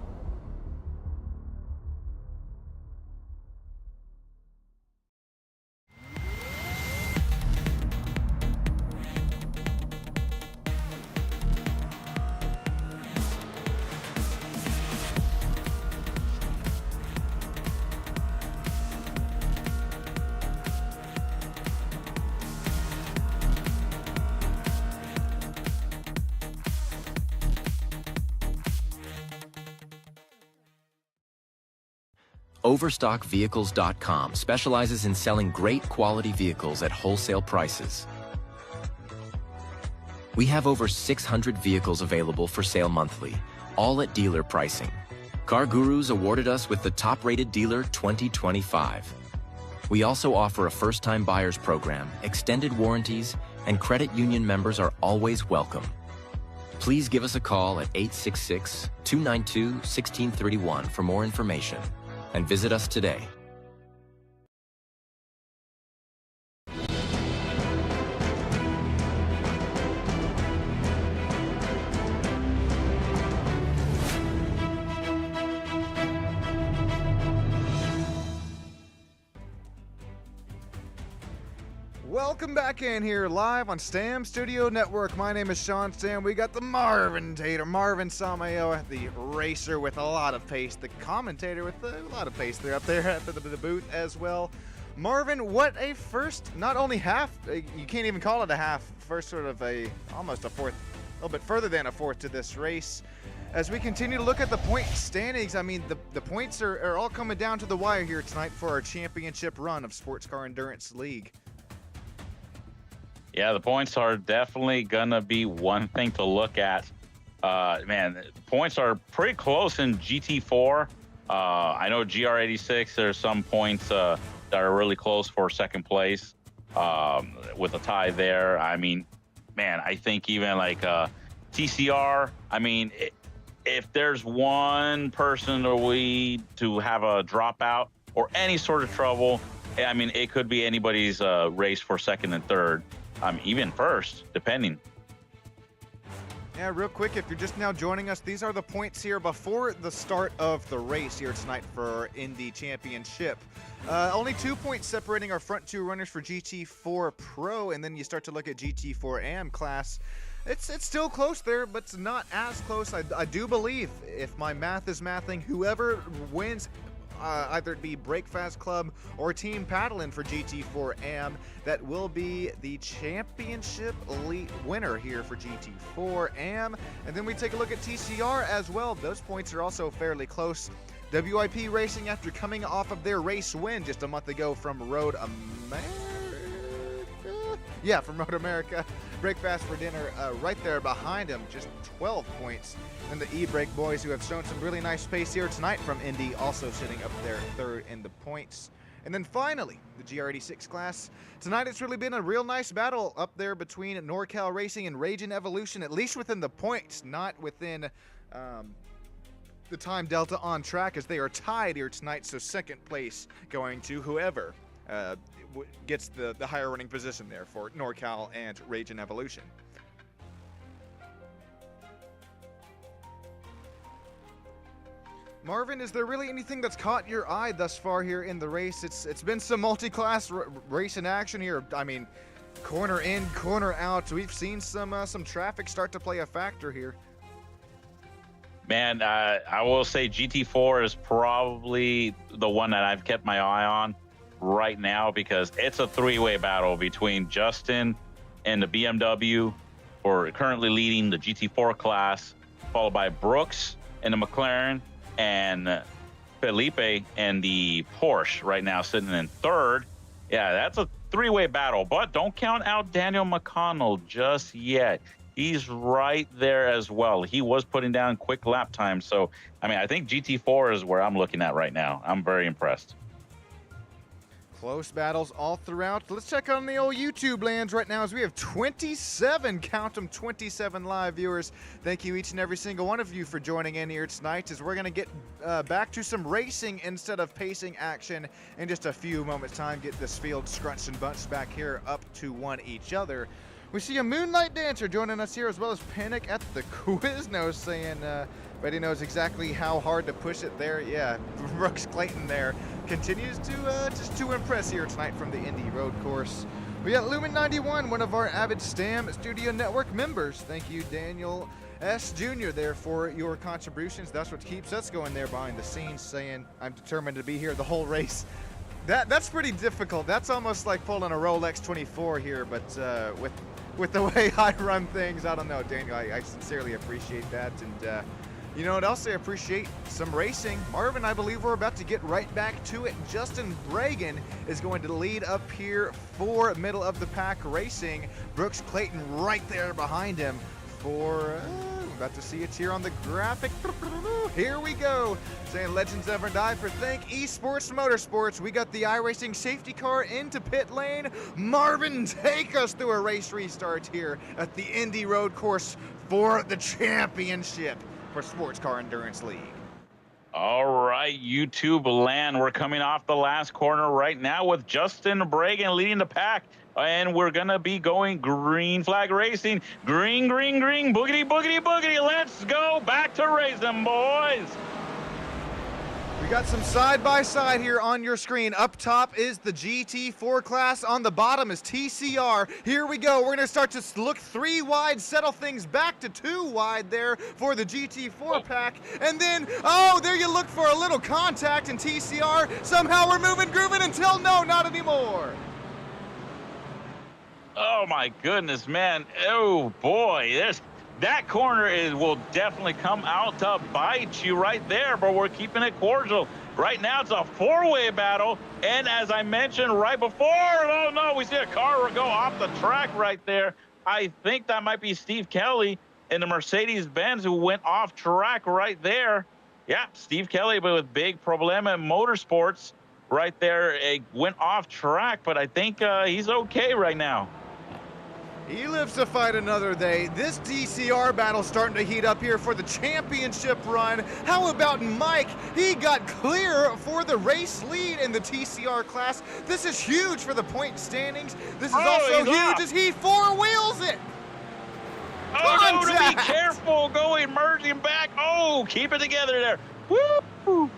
Overstockvehicles.com specializes in selling great quality vehicles at wholesale prices. We have over 600 vehicles available for sale monthly, all at dealer pricing. Car Gurus awarded us with the top-rated dealer 2025. We also offer a first-time buyers program, extended warranties, and credit union members are always welcome. Please give us a call at 866-292-1631 for more information. And visit us today. Welcome back in here live on Stam Studio Network. My name is Sean Stam. We got the Marvin Samayo, the racer with a lot of pace, the commentator with a lot of pace. They're up there at the boot as well. Marvin, what a first, not only half, you can't even call it a half, first sort of almost a fourth, a little bit further than a fourth to this race. As we continue to look at the point standings, I mean, the points are all coming down to the wire here tonight for our championship run of Sports Car Endurance League. Yeah, the points are definitely gonna be one thing to look at. Man, the points are pretty close in GT4. I know GR86, there's some points that are really close for second place with a tie there. I mean, man, I think even like TCR, I mean, if there's one person to have a dropout or any sort of trouble, I mean, it could be anybody's race for second and third. Even first, depending. Yeah, real quick, if you're just now joining us, these are the points here before the start of the race here tonight for Indy Championship. Only 2 points separating our front two runners for GT4 Pro, and then you start to look at GT4 AM class. It's still close there, but it's not as close. I do believe, if my math is mathing, whoever wins, either it be Breakfast Club or Team Paddlin for GT4 AM, that will be the championship elite winner here for GT4 AM. And then we take a look at TCR as well. Those points are also fairly close. WIP Racing, after coming off of their race win just a month ago from Road America. Yeah, from Road America. Breakfast for dinner right there behind him, just 12 points. And the E-Brake boys, who have shown some really nice pace here tonight from Indy, also sitting up there third in the points. And then finally, the GR86 class. Tonight it's really been a real nice battle up there between NorCal Racing and Raging Evolution, at least within the points, not within the time delta on track, as they are tied here tonight. So second place going to whoever gets the higher running position there for NorCal and Raging Evolution. Marvin, is there really anything that's caught your eye thus far here in the race? It's been some multi-class race in action here. I mean, corner in, corner out. We've seen some traffic start to play a factor here. Man, I will say GT4 is probably the one that I've kept my eye on right now because it's a three-way battle between Justin and the BMW for currently leading the GT4 class, followed by Brooks and the McLaren, and Felipe and the Porsche right now sitting in third. Yeah, that's a three-way battle, but don't count out Daniel McConnell just yet. He's right there as well. He was putting down quick lap times. So, I mean, I think GT4 is where I'm looking at right now. I'm very impressed. Close battles all throughout. Let's check on the old YouTube lands right now as we have 27, count them, 27 live viewers. Thank you each and every single one of you for joining in here tonight as we're going to get back to some racing instead of pacing action in just a few moments time. Get this field scrunched and bunched back here up to one each other. We see a Moonlight Dancer joining us here, as well as Panic at the Quiznos saying, but he knows exactly how hard to push it there. Yeah, Brooks Clayton there continues to just to impress here tonight from the Indy Road Course. We got Lumen91, one of our avid STAM Studio Network members. Thank you, Daniel S. Jr. there for your contributions. That's what keeps us going there behind the scenes, saying, I'm determined to be here the whole race. That's pretty difficult. That's almost like pulling a Rolex 24 here, but with the way I run things, I don't know, Daniel, I sincerely appreciate that. And you know what else I appreciate? Some racing. Marvin, I believe we're about to get right back to it. Justin Bragan is going to lead up here for middle of the pack racing. Brooks Clayton right there behind him for, about to see it here on the graphic. Here we go. Saying legends never die for Thank Esports Motorsports. We got the iRacing safety car into pit lane. Marvin, take us through a race restart here at the Indy Road Course for the championship for Sports Car Endurance League. All right, YouTube land. We're coming off the last corner right now with Justin Bragan leading the pack. And we're going to be going green flag racing. Green, green, green, boogity, boogity, boogity. Let's go back to racing, boys. We got some side-by-side here on your screen. Up top is the GT4 class. On the bottom is TCR. Here we go. We're going to start to look 3 wide, settle things back to 2 wide there for the GT4 pack. And then, oh, there you look for a little contact in TCR. Somehow we're moving, grooving until no, not anymore. Oh, my goodness, man. Oh, boy. That corner will definitely come out to bite you right there, but we're keeping it cordial. Right now, it's a 4-way battle, and as I mentioned right before, oh, no, we see a car go off the track right there. I think that might be Steve Kelly in the Mercedes-Benz who went off track right there. Yeah, Steve Kelly, but with big Problema Motorsports right there. It went off track, but I think he's okay right now. He lives to fight another day. This DCR battle starting to heat up here for the championship run. How about Mike? He got clear for the race lead in the TCR class. This is huge for the point standings. This is also huge as he 4-wheels it. Oh, no, to be careful, going, merging back. Oh, keep it together there. Woo!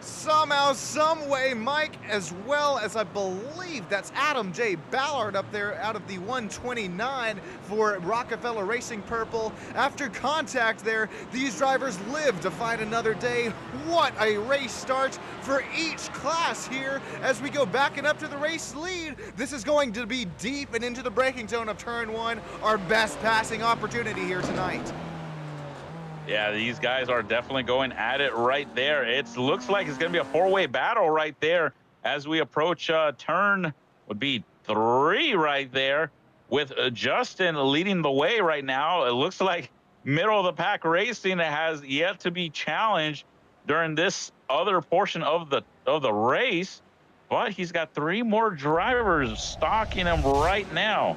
Somehow, some way, Mike, as well as I believe that's Adam J. Ballard up there out of the 129 for Rockefeller Racing Purple. After contact there, these drivers live to fight another day. What a race start for each class here as we go backing up to the race lead. This is going to be deep and into the braking zone of turn 1, our best passing opportunity here tonight. Yeah, these guys are definitely going at it right there. It looks like it's going to be a 4-way battle right there as we approach turn would be 3 right there with Justin leading the way right now. It looks like middle of the pack racing has yet to be challenged during this other portion of the race, but he's got 3 more drivers stalking him right now.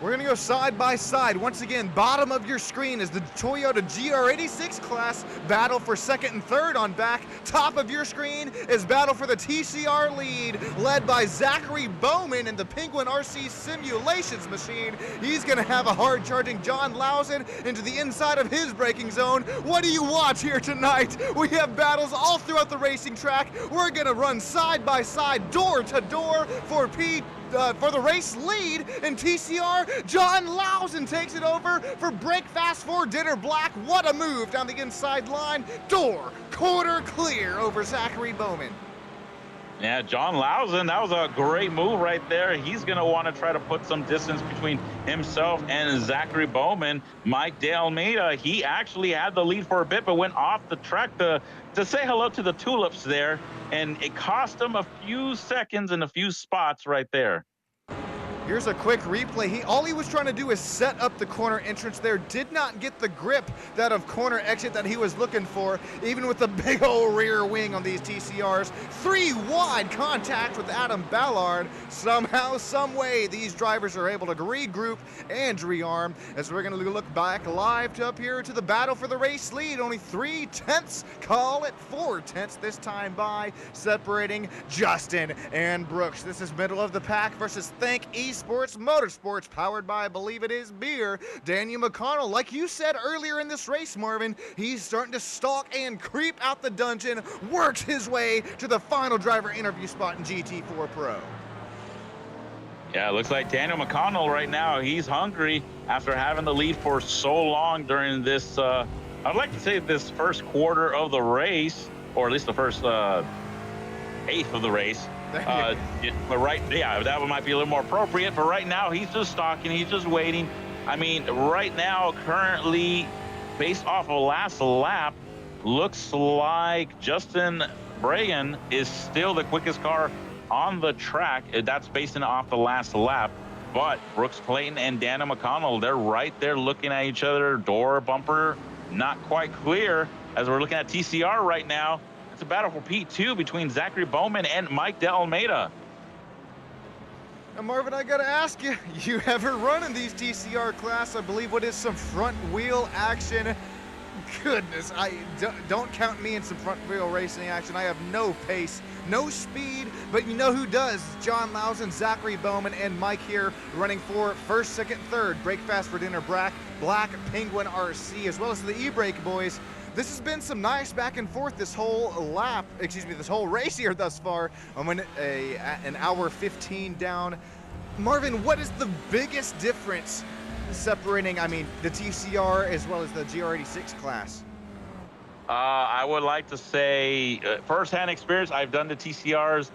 We're going to go side by side. Once again, bottom of your screen is the Toyota GR86 class battle for second and third on back. Top of your screen is battle for the TCR lead, led by Zachary Bowman in the Penguin RC Simulations machine. He's going to have a hard-charging John Lawson into the inside of his braking zone. What do you watch here tonight? We have battles all throughout the racing track. We're going to run side by side, door to door for for the race lead in TCR. John Lawson takes it over for break fast for Dinner Black. What a move down the inside line. Door quarter clear over Zachary Bowman. Yeah, John Lawson, that was a great move right there. He's going to want to try to put some distance between himself and Zachary Bowman. Mike De Almeida, he actually had the lead for a bit, but went off the track to say hello to the tulips there, and it cost him a few seconds and a few spots right there. Here's a quick replay. All he was trying to do is set up the corner entrance there. Did not get the grip that of corner exit that he was looking for, even with the big old rear wing on these TCRs. 3 wide contact with Adam Ballard. Somehow, some way, these drivers are able to regroup and rearm as we're going to look back live to up here to the battle for the race lead. Only 3/10, call it 4/10 this time by, separating Justin and Brooks. This is middle of the pack versus Think Esports Motorsports, powered by, I believe it is, beer. Daniel McConnell, like you said earlier in this race, Marvin, he's starting to stalk and creep out the dungeon, works his way to the final driver interview spot in GT4 Pro. Yeah, it looks like Daniel McConnell right now, he's hungry after having the lead for so long during this, I'd like to say this first quarter of the race, or at least the first eighth of the race. But that one might be a little more appropriate. But right now, he's just stalking. He's just waiting. I mean, right now, currently, based off of last lap, looks like Justin Bragan is still the quickest car on the track. That's based off the last lap. But Brooks Clayton and Daniel McConnell, they're right there looking at each other. Door bumper not quite clear as we're looking at TCR right now. It's a battle for P2 between Zachary Bowman and Mike De Almeida. Now, Marvin, I gotta ask you, you ever run in these TCR class? I believe what is some front wheel action. Goodness, don't count me in some front wheel racing action. I have no pace, no speed, but you know who does? John Lawson, Zachary Bowman, and Mike here running for first, second, third. Break fast for Dinner Black, Penguin RC, as well as the E-Brake boys. This has been some nice back and forth this whole this whole race here thus far. I'm in an hour 15 down. Marvin, what is the biggest difference separating, the TCR as well as the GR86 class? I would like to say firsthand experience. I've done the TCRs.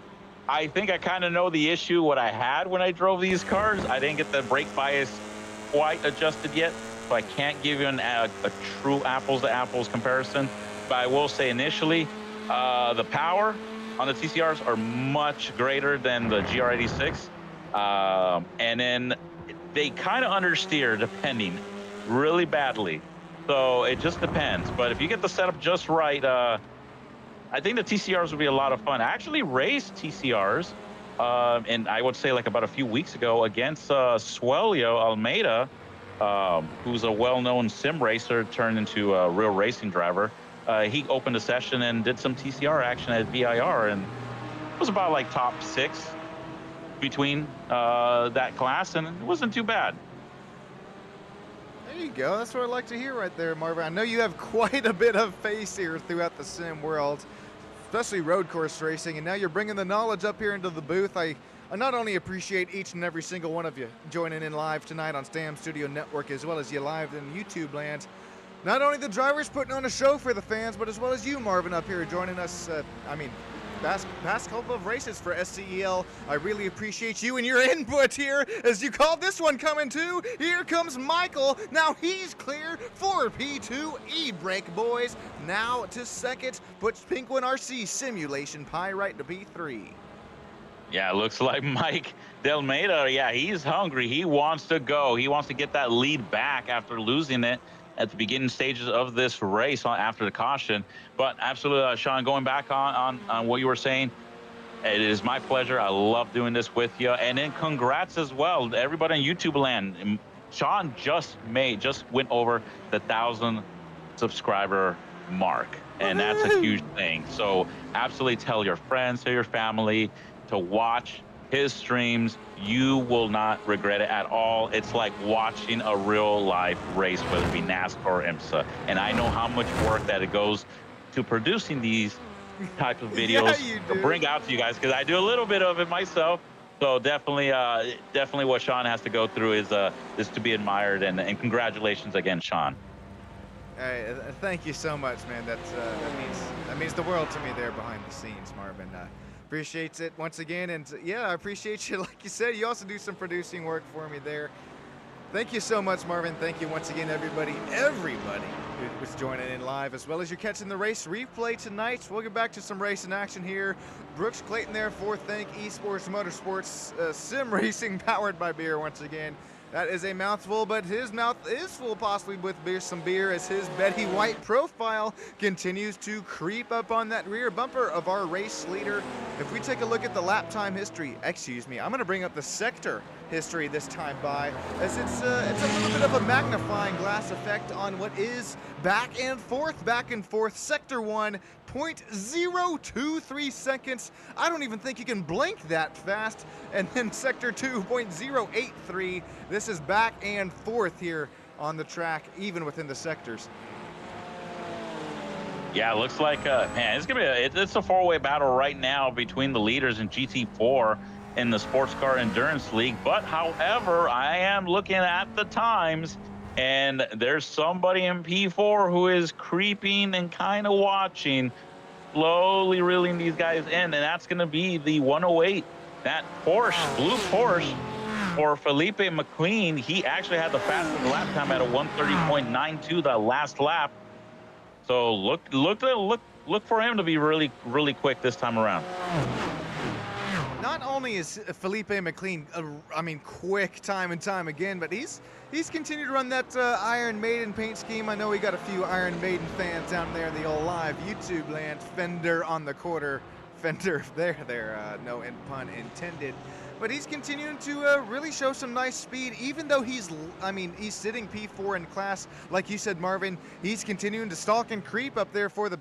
I think I kind of know the issue, what I had when I drove these cars. I didn't get the brake bias quite adjusted yet. So I can't give you a true apples to apples comparison, but I will say initially, the power on the TCRs are much greater than the GR86. And then they kind of understeer depending really badly. So it just depends. But if you get the setup just right, I think the TCRs would be a lot of fun. I actually raced TCRs, and I would say like about a few weeks ago against Suelio Almeida, who's a well-known sim racer turned into a real racing driver. He opened a session and did some TCR action at VIR, and it was about like top 6 between that class, and it wasn't too bad. There you go. That's what I like to hear right there, Marvin. I know you have quite a bit of face here throughout the sim world, especially road course racing, and now you're bringing the knowledge up here into the booth. I not only appreciate each and every single one of you joining in live tonight on Stam Studio Network, as well as you live in YouTube land. Not only the drivers putting on a show for the fans, but as well as you, Marvin, up here joining us. Past couple of races for SCEL. I really appreciate you and your input here as you call this one coming too. Here comes Michael. Now he's clear for P2 E-Brake boys. Now to second, puts Penguin RC Simulation Pyrite to P3. Yeah, it looks like Mike De Almeida, he's hungry. He wants to go. He wants to get that lead back after losing it at the beginning stages of this race after the caution. But absolutely, Sean, going back on what you were saying, it is my pleasure. I love doing this with you. And then congrats as well to everybody in YouTube land. Sean just went over the 1,000 subscriber mark, and that's a huge thing. So absolutely tell your friends, tell your family to watch his streams. You will not regret it at all. It's like watching a real life race, whether it be NASCAR or IMSA. And I know how much work that it goes to producing these types of videos to bring out to you guys, because I do a little bit of it myself. So definitely what Sean has to go through is to be admired, and congratulations again, Sean. Hey, thank you so much, man. That means the world to me there behind the scenes, Marvin. Appreciates it once again, and yeah, I appreciate you. Like you said, you also do some producing work for me there. Thank you so much, Marvin. Thank you once again, everybody who was joining in live, as well as you're catching the race replay tonight. We'll get back to some racing action here. Brooks Clayton there for Think Esports Motorsports Sim Racing, powered by beer once again. That is a mouthful, but his mouth is full possibly with some beer, as his Betty White profile continues to creep up on that rear bumper of our race leader. If we take a look at the lap time history, excuse me, I'm going to bring up the sector history this time by, as it's a little bit of a magnifying glass effect on what is back and forth. Sector 1, 0.023 seconds. I don't even think you can blink that fast. And then Sector 2, 0.083. This is back and forth here on the track, even within the sectors. Yeah, it looks like man, it's a four-way battle right now between the leaders in GT4 in the Sports Car Endurance League. But however, I am looking at the times, and there's somebody in P4 who is creeping and kind of watching, slowly reeling these guys in, and that's going to be the 108. That Porsche, blue Porsche, for Felipe McQueen. He actually had the fastest lap time at a 130.92 the last lap. So look for him to be really quick this time around. Not only is Felipe McLean, quick time and time again, but he's continued to run that Iron Maiden paint scheme. I know we got a few Iron Maiden fans down there in the old live YouTube land. Fender on the quarter, Fender there, no pun intended. But he's continuing to really show some nice speed, even though he's sitting P4 in class. Like you said, Marvin, he's continuing to stalk and creep up there for the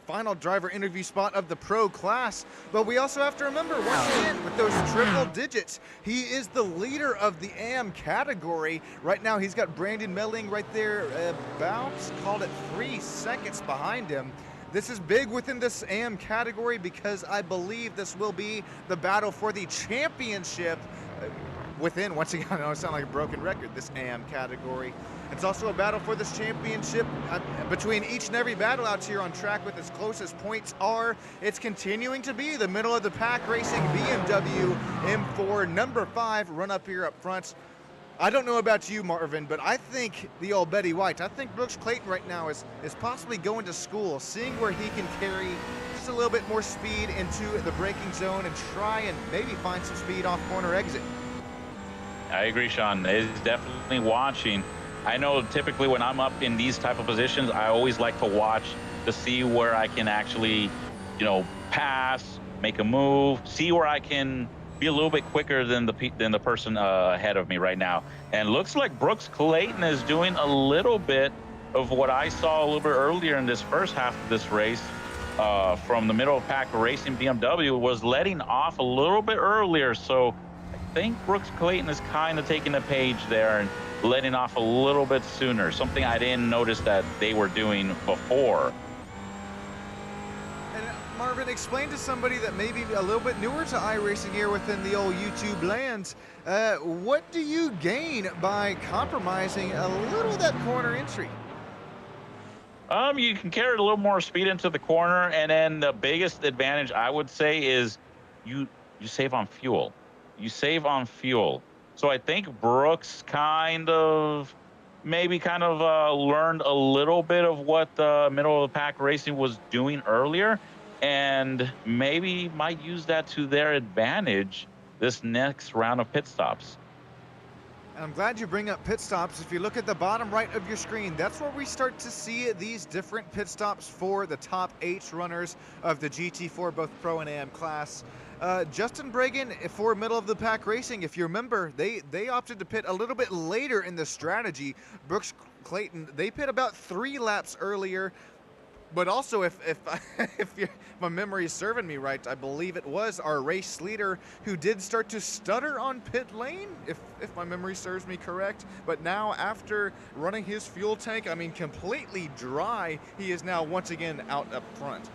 final driver interview spot of the pro class. But we also have to remember, once again, with those triple digits, he is the leader of the AM category. Right now, he's got Brandon Melling right there, about, called it 3 seconds behind him. This is big within this AM category, because I believe this will be the battle for the championship within, once again, I know it sounds like a broken record, this AM category. It's also a battle for this championship between each and every battle out here on track, with as close as points are. It's continuing to be the middle of the pack racing BMW M4 number 5 run up here up front. I don't know about you, Marvin, but I think the old Betty White, I think Brooks Clayton right now is possibly going to school, seeing where he can carry just a little bit more speed into the braking zone and try and maybe find some speed off corner exit. I agree, Sean. He's definitely watching. I know typically when I'm up in these type of positions, I always like to watch to see where I can actually, pass, make a move, see where I can be a little bit quicker than the person ahead of me right now. And looks like Brooks Clayton is doing a little bit of what I saw a little bit earlier in this first half of this race from the middle of pack racing BMW, was letting off a little bit earlier. So I think Brooks Clayton is kind of taking a page there and letting off a little bit sooner, something I didn't notice that they were doing before. Marvin, explain to somebody that may be a little bit newer to iRacing here within the old YouTube lands, what do you gain by compromising a little of that corner entry? You can carry a little more speed into the corner, and then the biggest advantage I would say is you save on fuel. You save on fuel. So I think Brooks kind of learned a little bit of what the middle of the pack racing was doing earlier, and maybe might use that to their advantage this next round of pit stops. And I'm glad you bring up pit stops. If you look at the bottom right of your screen, that's where we start to see these different pit stops for the top 8 runners of the GT4, both Pro and AM class. Justin Bregan for middle of the pack racing, if you remember, they opted to pit a little bit later in the strategy. Brooks Clayton, they pit about 3 laps earlier. But also, if my memory is serving me right, I believe it was our race leader who did start to stutter on pit lane, if my memory serves me correct. But now, after running his fuel tank, completely dry, he is now once again out up front.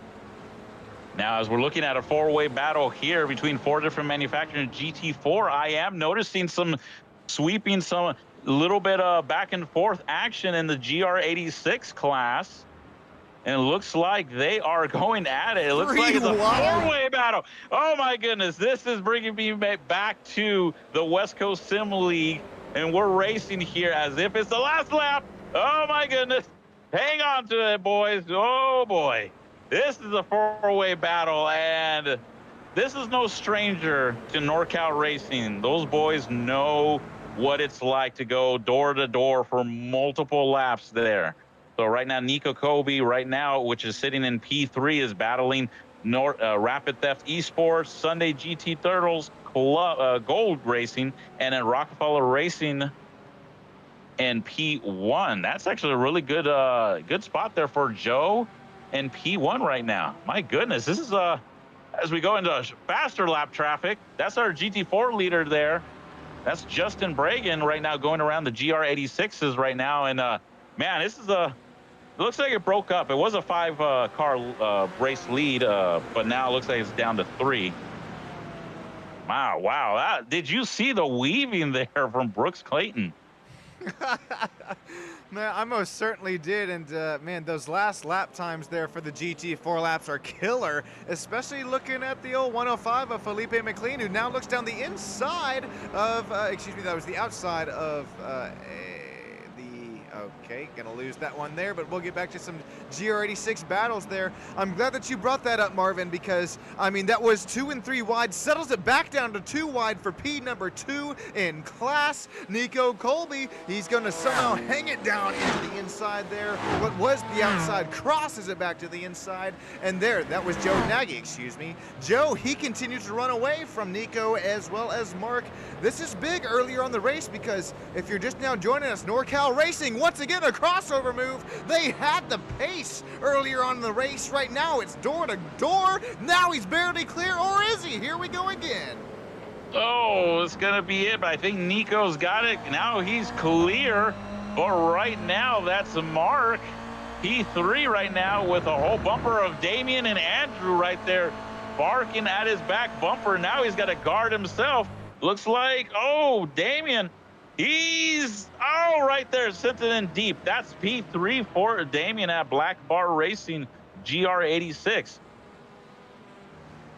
Now, as we're looking at a four-way battle here between 4 different manufacturers, GT4, I am noticing some sweeping, some little bit of back and forth action in the GR86 class. And it looks like they are going at it. It looks like it's a 3-1. four-way battle. Oh, my goodness. This is bringing me back to the West Coast Sim League. And we're racing here as if it's the last lap. Oh, my goodness. Hang on to it, boys. Oh, boy. This is a four-way battle, and this is no stranger to NorCal Racing. Those boys know what it's like to go door to door for multiple laps there. So right now, Nico Kobe, right now, which is sitting in P3, is battling Rapid Theft Esports, Sunday GT Turtles, Gold Racing, and then Rockefeller Racing and P1. That's actually a really good good spot there for Joe and P1 right now. My goodness, this is as we go into faster lap traffic, that's our GT4 leader there. That's Justin Bragan right now going around the GR86s right now. And man, this is it looks like it broke up. It was a 5-car race lead, but now it looks like it's down to 3. Wow. Did you see the weaving there from Brooks Clayton? Man, I most certainly did, and man, those last lap times there for the GT4 laps are killer, especially looking at the old 105 of Felipe McLean, who now looks down the inside of, excuse me, that was the outside of okay, gonna lose that one there, but we'll get back to some GR86 battles there. I'm glad that you brought that up, Marvin, because, I mean, that was 2 and 3 wide, settles it back down to 2 wide for P number 2 in class. Nico Colby, he's gonna somehow hang it down into the inside there. What was the outside crosses it back to the inside, and there, that was Joe Nagy, excuse me. Joe, he continues to run away from Nico as well as Mark. This is big earlier on the race because if you're just now joining us, NorCal Racing, once again, a crossover move. They had the pace earlier on in the race. Right now, it's door to door. Now he's barely clear, or is he? Here we go again. Oh, it's going to be it, but I think Nico's got it. Now he's clear, but right now, that's Mark. P3 right now with a whole bumper of Damien and Andrew right there barking at his back bumper. Now he's got to guard himself. Looks like, oh, Damien, he's, right there, sent it in deep. That's P3 for Damien at Black Bar Racing GR86.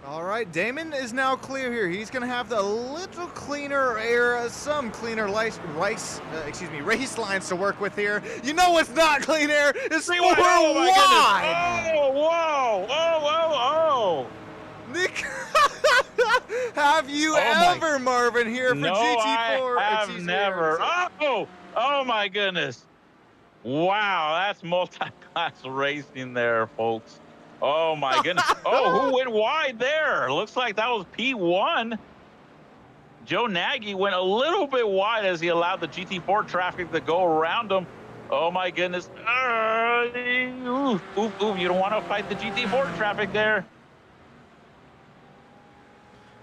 All right, Damon is now clear here. He's going to have the little cleaner air, some cleaner race lines to work with here. You know what's not clean air? It's 4 wide. Oh. Nick, have you ever, Marvin, here for GT4? I have never. Oh my goodness. Wow, that's multi-class racing there, folks. Oh my goodness. Oh, who went wide there? Looks like that was P1. Joe Nagy went a little bit wide as he allowed the GT4 traffic to go around him. Oh my goodness. You don't want to fight the GT4 traffic there.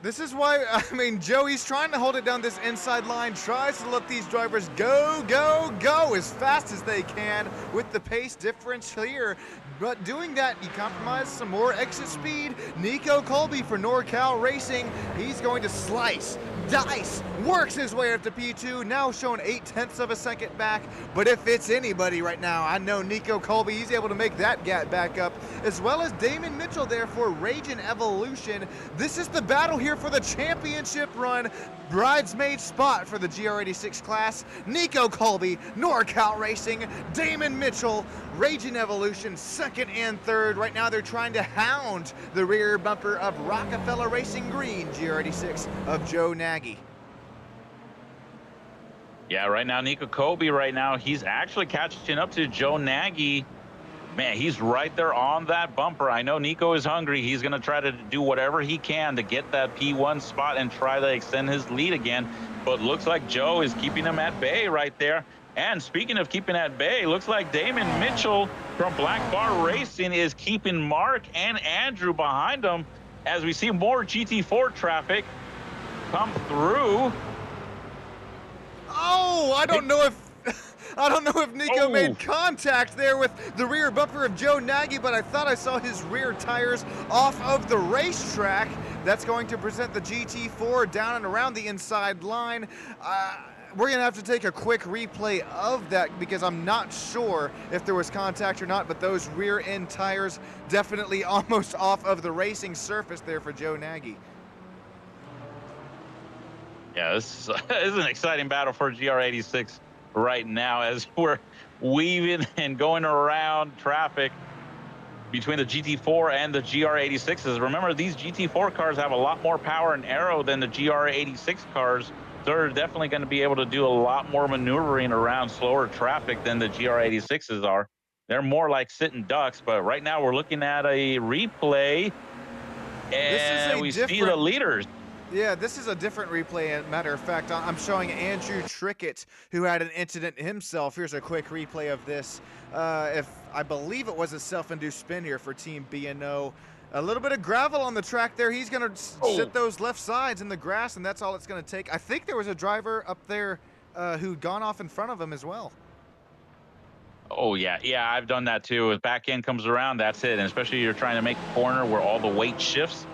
This is why, I mean, Joey's trying to hold it down this inside line, tries to let these drivers go as fast as they can with the pace difference here. But doing that, you compromise some more exit speed. Nico Colby for NorCal Racing, he's going to slice, dice, works his way up to P2, now showing 0.8 of a second back. But if it's anybody right now, I know Nico Colby, he's able to make that gap back up, as well as Damon Mitchell there for Raging Evolution. This is the battle here for the championship run, bridesmaid spot for the GR86 class. Nico Colby, NorCal Racing, Damon Mitchell, Raging Evolution, second and third. Right now they're trying to hound the rear bumper of Rockefeller Racing Green GR86 of Joe Nagy. Yeah, right now, Nico Kobe right now, he's actually catching up to Joe Nagy. Man, he's right there on that bumper. I know Nico is hungry. He's going to try to do whatever he can to get that P1 spot and try to extend his lead again. But looks like Joe is keeping him at bay right there. And speaking of keeping at bay, looks like Damon Mitchell from Black Bar Racing is keeping Mark and Andrew behind him as we see more GT4 traffic come through. Oh, I don't know if I don't know if Nico Oh. made contact there with the rear bumper of Joe Nagy, but I thought I saw his rear tires off of the racetrack. That's going to present the GT4 down and around the inside line. We're going to have to take a quick replay of that because I'm not sure if there was contact or not, but those rear end tires definitely almost off of the racing surface there for Joe Nagy. Yeah, this is an exciting battle for GR86 right now as we're weaving and going around traffic between the GT4 and the GR86s. Remember, these GT4 cars have a lot more power and aero than the GR86 cars. They're definitely going to be able to do a lot more maneuvering around slower traffic than the GR86s are. They're more like sitting ducks, but right now we're looking at a replay, and we see the leaders. Yeah, this is a different replay. As a matter of fact, I'm showing Andrew Trickett, who had an incident himself. Here's a quick replay of this. If I believe it was a self-induced spin here for Team B&O. A little bit of gravel on the track there. He's going to sit those left sides in the grass, and that's all it's going to take. I think there was a driver up there who'd gone off in front of him as well. Oh, yeah. Yeah, I've done that too. As back end comes around, that's it. And especially you're trying to make a corner where all the weight shifts.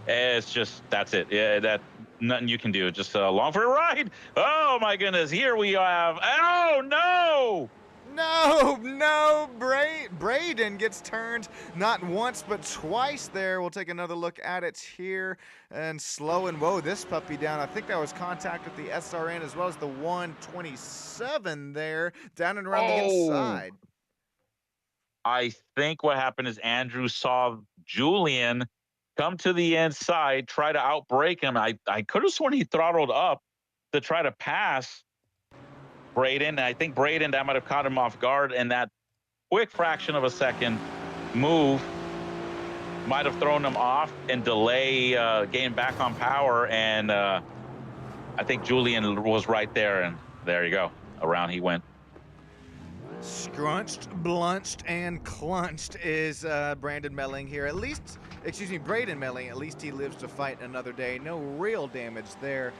It's just, that's it. Yeah, that nothing you can do. Just along for a ride. Oh, my goodness. Here we have, oh, no. No, Braden gets turned not once but twice there. We'll take another look at it here and slowing, whoa, this puppy down. I think that was contact with the SRN as well as the 127 there, down and around the inside. I think what happened is Andrew saw Julian come to the inside, try to outbrake him. I could have sworn he throttled up to try to pass Braden. I think Braden, that might have caught him off guard, and that quick fraction of a second move might have thrown him off and delay getting back on power. And I think Julian was right there, and there you go. Around he went. Scrunched, blunched, and clunched is Brandon Melling here. At least, excuse me, Braden Melling. At least he lives to fight another day. No real damage there.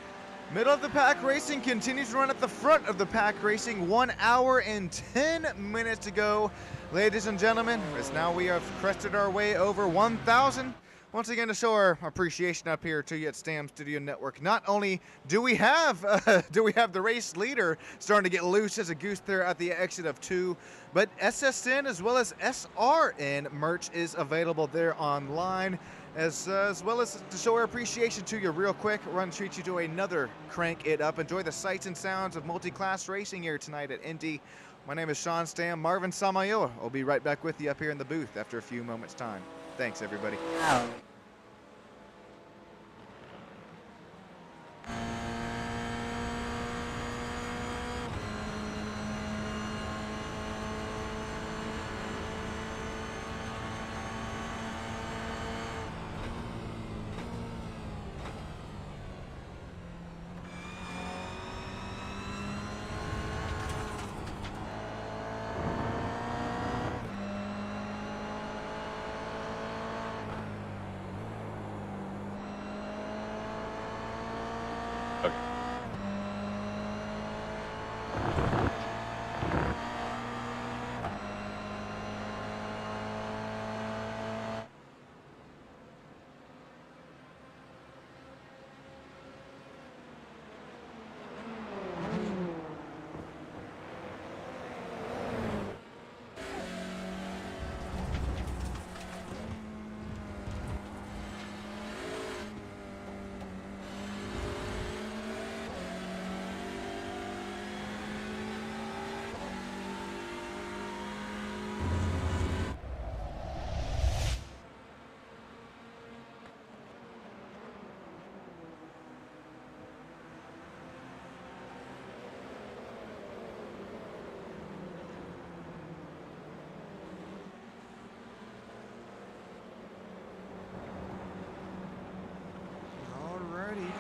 Middle of the pack racing continues to run at the front of the pack racing. 1 hour and 10 minutes to go. Ladies and gentlemen, as now we have crested our way over 1,000. Once again, to show our appreciation up here to you at Stam Studio Network. Not only do we have the race leader starting to get loose as a goose there at the exit of 2, but SSN as well as SRN merch is available there online, as well as to show our appreciation to you real quick. We're going to treat you to another Crank It Up. Enjoy the sights and sounds of multi-class racing here tonight at Indy. My name is Sean Stam. Marvin Samayoa will be right back with you up here in the booth after a few moments' time. Thanks, everybody.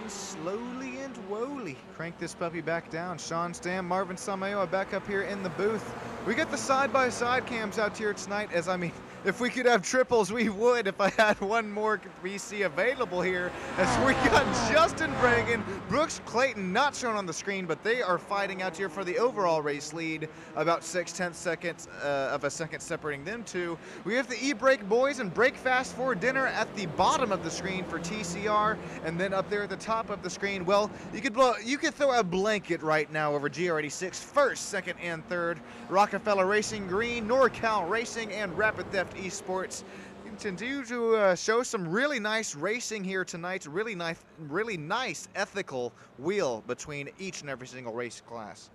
Slowly and woolly crank this puppy back down. Sean Stam, Marvin Samayoa back up here in the booth. We get the side-by-side cams out here tonight, as I mean, if we could have triples, we would if I had one more VC available here. As we got Justin Bragan, Brooks Clayton not shown on the screen, but they are fighting out here for the overall race lead, about 6/10 seconds of a second separating them two. We have the e-brake boys and Brake Fast for Dinner at the bottom of the screen for TCR, and then up there at the top of the screen, well, you could throw a blanket right now over GR86 first, second, and third. Rockefeller Racing Green, NorCal Racing, and Rapid Theft Esports continue to show some really nice racing here tonight. Really nice ethical wheel between each and every single race class.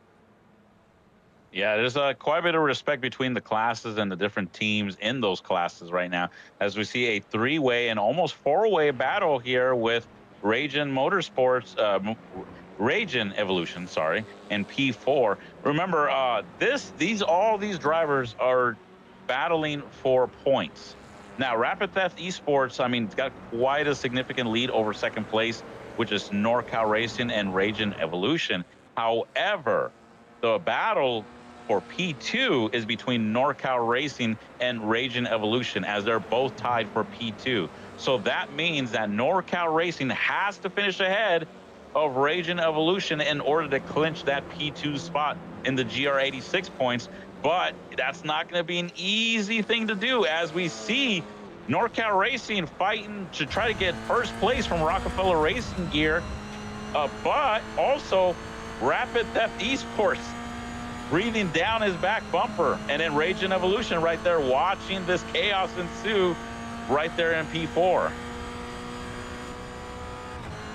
Yeah, there's quite a bit of respect between the classes and the different teams in those classes right now, as we see a three-way and almost four-way battle here with Raging Motorsports, Raging Evolution, sorry, and P4. Remember, all these drivers are battling for points. Now, Rapid Theft Esports, I mean, it's got quite a significant lead over second place, which is NorCal Racing and Raging Evolution. However, the battle for P2 is between NorCal Racing and Raging Evolution, as they're both tied for P2. So that means that NorCal Racing has to finish ahead of Raging Evolution in order to clinch that P2 spot in the GR86 points. But that's not going to be an easy thing to do, as we see NorCal Racing fighting to try to get first place from Rockefeller Racing Gear, but also Rapid Theft Esports breathing down his back bumper, and then Raging Evolution right there watching this chaos ensue right there in P4.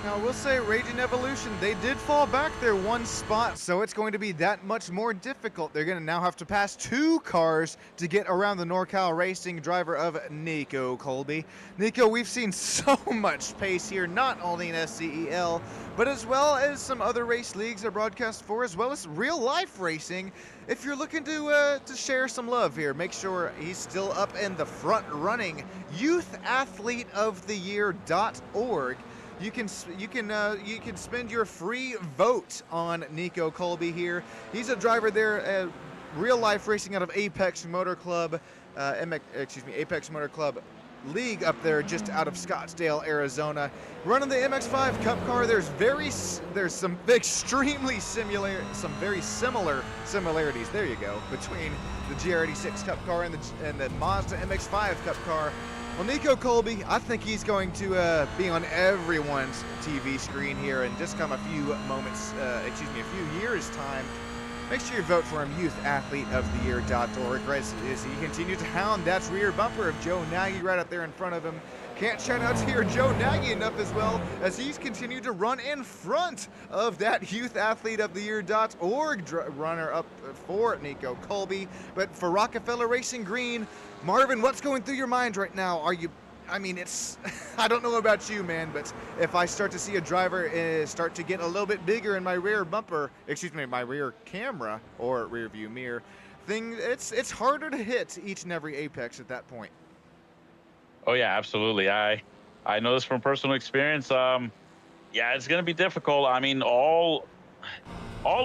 Now, we'll say Raging Evolution, they did fall back there one spot, so it's going to be that much more difficult. They're going to now have to pass two cars to get around the NorCal Racing driver of Nico Colby. Nico, we've seen so much pace here, not only in SCEL, but as well as some other race leagues are broadcast for, as well as real-life racing. If you're looking to share some love here, make sure he's still up in the front running, YouthAthleteOfTheYear.org. You can spend your free vote on Nico Colby here. He's a driver there, real life racing out of Apex Motor Club, Apex Motor Club League up there, just out of Scottsdale, Arizona. Running the MX-5 Cup car. There's some extremely very similar similarities. There you go, between the GR86 Cup car and the Mazda MX-5 Cup car. Well, Nico Colby, I think he's going to be on everyone's TV screen here in just a few years' time. Make sure you vote for him, YouthAthleteOfTheYear.org, as he continues to hound that rear bumper of Joe Nagy right up there in front of him. Can't shout out to hear Joe Nagy enough as well, as he's continued to run in front of that YouthAthleteOfTheYear.org runner up for Nico Colby. But for Rockefeller Racing Green, Marvin, what's going through your mind right now? I don't know about you, man, but if I start to see a driver start to get a little bit bigger in my rear bumper, my rear camera or rear view mirror thing, it's harder to hit each and every apex at that point. Oh yeah, absolutely. I know this from personal experience. Yeah, it's going to be difficult. I mean, all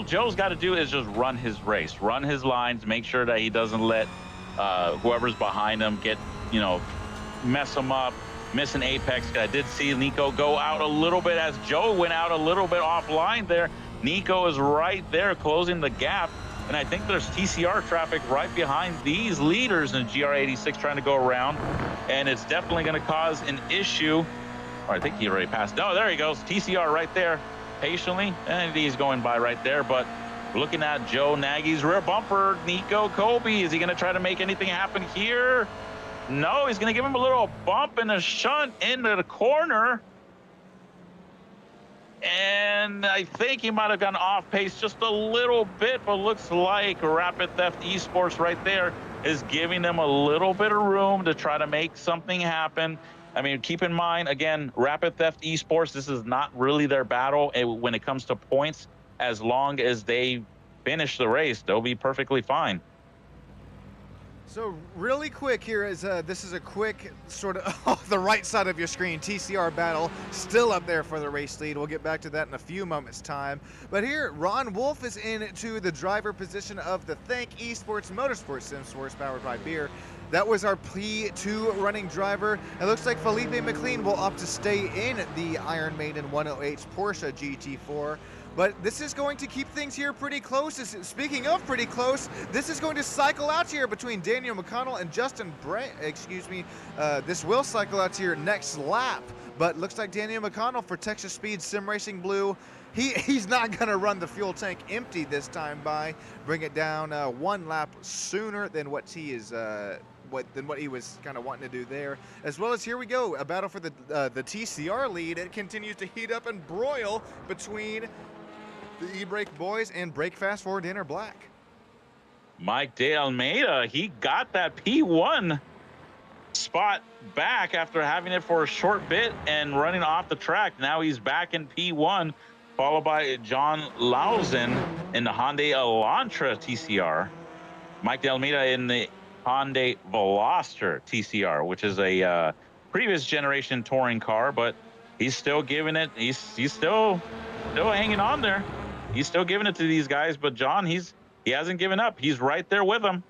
Joe's got to do is just run his race, run his lines, make sure that he doesn't let whoever's behind him mess him up, miss an apex. I did see Nico go out a little bit as Joe went out a little bit offline there. Nico is right there closing the gap, and I think there's TCR traffic right behind these leaders in GR86 trying to go around, and it's definitely going to cause an issue. Or I think he already passed. No, there he goes. TCR right there patiently, and he's going by right there. But looking at Joe Nagy's rear bumper, Nico Colby, is he going to try to make anything happen here? No, he's going to give him a little bump and a shunt into the corner. And I think he might have gone off pace just a little bit, but looks like Rapid Theft Esports right there is giving them a little bit of room to try to make something happen. I mean, keep in mind, again, Rapid Theft Esports, this is not really their battle when it comes to points. As long as they finish the race, they'll be perfectly fine. So really quick here is this is a quick sort of off the right side of your screen TCR battle still up there for the race lead. We'll get back to that in a few moments time. But here Ron Wolf is into the driver position of the Thank Esports Motorsports Sim Source powered by Beer. That was our P2 running driver. It looks like Felipe McLean will opt to stay in the Iron Maiden 108 Porsche GT4. But this is going to keep things here pretty close. Speaking of pretty close, this is going to cycle out here between Daniel McConnell and Justin Bray. This will cycle out here next lap. But looks like Daniel McConnell for Texas Speed Sim Racing Blue. He's not going to run the fuel tank empty this time by. Bring it down 1 lap sooner than what he is. What he was kind of wanting to do there. As well as here we go, a battle for the TCR lead. It continues to heat up and broil between the E-Brake boys and Brake Fast for Dinner Black. Mike De Almeida, he got that P1 spot back after having it for a short bit and running off the track. Now he's back in P1, followed by John Lausen in the Hyundai Elantra TCR. Mike De Almeida in the Hyundai Veloster TCR, which is a previous generation touring car, but he's still giving it. He's still hanging on there. He's still giving it to these guys, but John, he hasn't given up. He's right there with them.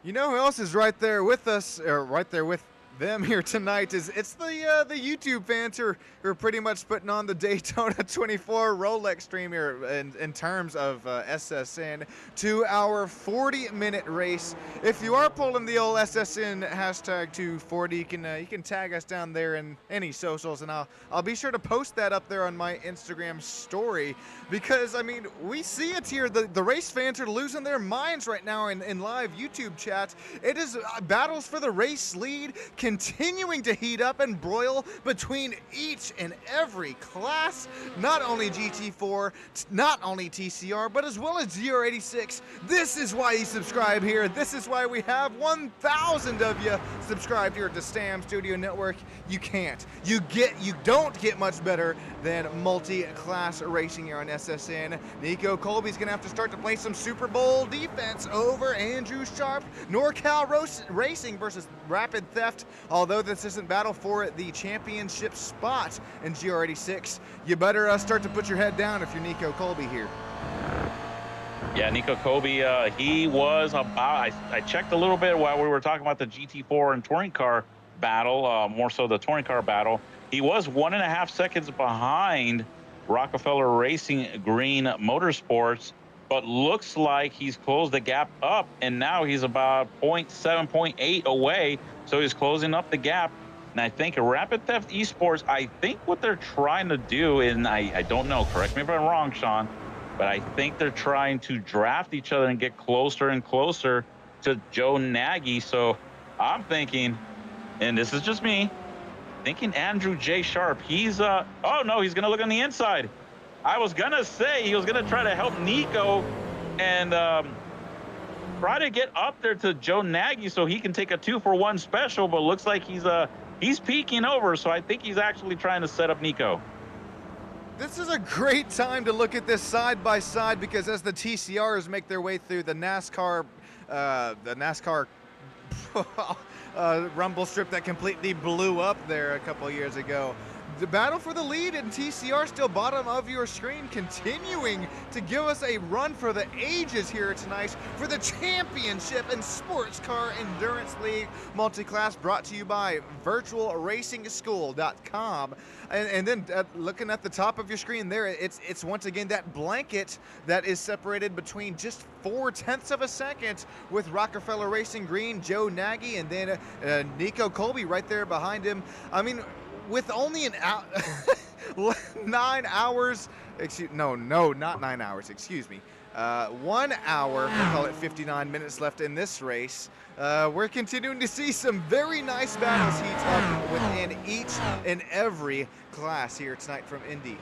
You know who else is right there with us, or right there with them here tonight? It's the YouTube fans who are pretty much putting on the Daytona 24 Rolex stream here in terms of SSN, 2 hour 40-minute race. If you are pulling the old SSN hashtag 240, you can tag us down there in any socials, and I'll be sure to post that up there on my Instagram story, because I mean we see it here. The race fans are losing their minds right now in live YouTube chat. It is battles for the race lead continuing to heat up and broil between each and every class. Not only GT4, not only TCR, but as well as GR86. This is why you subscribe here. This is why we have 1,000 of you subscribed here to Stam Studio Network. You can't. You don't get much better than multi-class racing here on SSN. Nico Colby's gonna have to start to play some Super Bowl defense over Andrew Sharp. NorCal Racing versus Rapid Theft. Although this isn't battle for the championship spot in GR86, you better start to put your head down if you're Nico Colby here. Yeah, Nico Colby, he was about, I checked a little bit while we were talking about the GT4 and touring car battle, more so the touring car battle. He was 1.5 seconds behind Rockefeller Racing Green Motorsports, but looks like he's closed the gap up, and now he's about 0.7, 0.8 away. So he's closing up the gap. And I think Rapid Theft Esports, I think what they're trying to do, and I don't know, correct me if I'm wrong, Sean, but I think they're trying to draft each other and get closer and closer to Joe Nagy. So I'm thinking, and this is just me, thinking Andrew J. Sharp, he's, oh no, he's going to look on the inside. I was going to say he was going to try to help Nico and try to get up there to Joe Nagy so he can take a 2-for-1 special, but looks like he's peeking over, so I think he's actually trying to set up Nico. This is a great time to look at this side by side, because as the TCRs make their way through the NASCAR rumble strip that completely blew up there a couple years ago. The battle for the lead in TCR still bottom of your screen, continuing to give us a run for the ages here tonight for the championship in Sports Car Endurance League Multiclass, brought to you by virtualracingschool.com. And then looking at the top of your screen there, it's once again that blanket that is separated between just 0.4 of a second with Rockefeller Racing Green, Joe Nagy, and then Nico Colby right there behind him. I mean, with only 9 hours, not 9 hours, excuse me. 1 hour, we'll call it 59 minutes left in this race. We're continuing to see some very nice battles heat up within each and every class here tonight from Indy.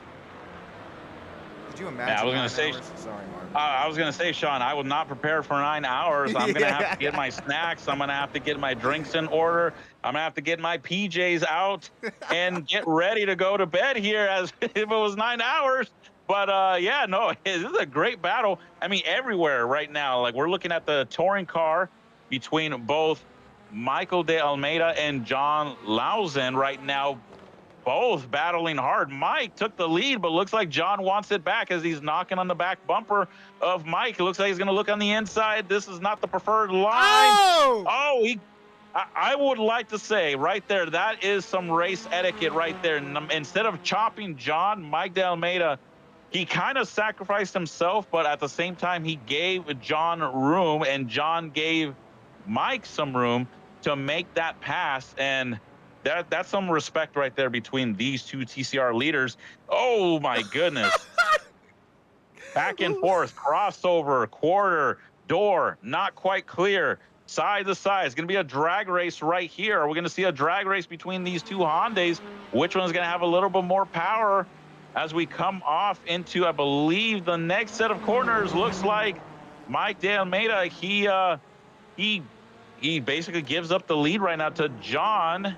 Could you imagine? Yeah, I was going to say, sorry, Mark. I was going to say, Sean, I was not prepared for 9 hours. I'm going to have to get my snacks. I'm going to have to get my drinks in order. I'm going to have to get my PJs out and get ready to go to bed here, as if it was 9 hours. But yeah, no, this is a great battle. I mean, everywhere right now. Like we're looking at the touring car between both Michael de Almeida and John Lausen right now, both battling hard. Mike took the lead, but looks like John wants it back as he's knocking on the back bumper of Mike. It looks like he's going to look on the inside. This is not the preferred line. Oh, I would like to say right there, that is some race etiquette right there. Instead of chopping John, Mike de Almeida, he kind of sacrificed himself, but at the same time, he gave John room, and John gave Mike some room to make that pass. And that's some respect right there between these two TCR leaders. Oh my goodness. Back and forth, crossover, quarter, door, not quite clear. Side to side. It's going to be a drag race right here. We're going to see a drag race between these two Hondas. Which one's going to have a little bit more power as we come off into, I believe, the next set of corners? Looks like Mike de Almeida, he basically gives up the lead right now to John.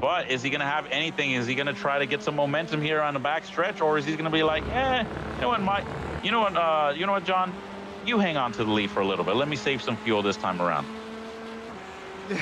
But is he going to have anything? Is he going to try to get some momentum here on the back stretch, or is he going to be like, you know what, Mike? You know what, John? You hang on to the lead for a little bit. Let me save some fuel this time around.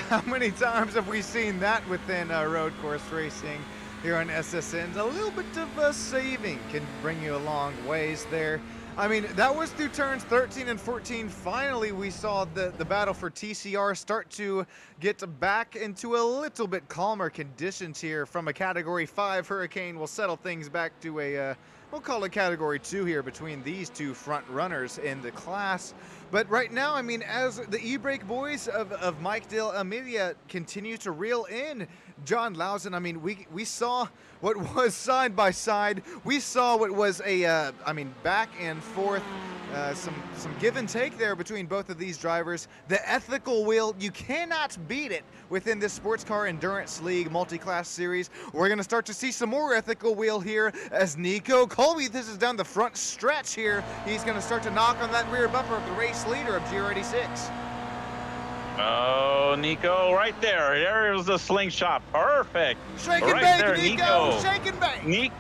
How many times have we seen that within road course racing here on SSN? A little bit of saving can bring you a long ways there. I mean, that was through turns 13 and 14. Finally, we saw the battle for TCR start to get back into a little bit calmer conditions here. From a Category 5 Hurricane, we'll settle things back to a, we'll call it Category 2 here between these two front runners in the class. But right now, I mean, as the e-brake boys of Mike de Almeida continue to reel in John Lausen, I mean, we saw what was side by side. We saw what was a, I mean, back and forth, some give and take there between both of these drivers. The ethical wheel, you cannot beat it within this Sports Car Endurance League multi-class series. We're going to start to see some more ethical wheel here as Nico Colby, this is down the front stretch here. He's going to start to knock on that rear bumper of the race leader of GR86. Oh, Nico, right there. There's the slingshot. Perfect. Shake and right bake, there, Nico. Shake and bake.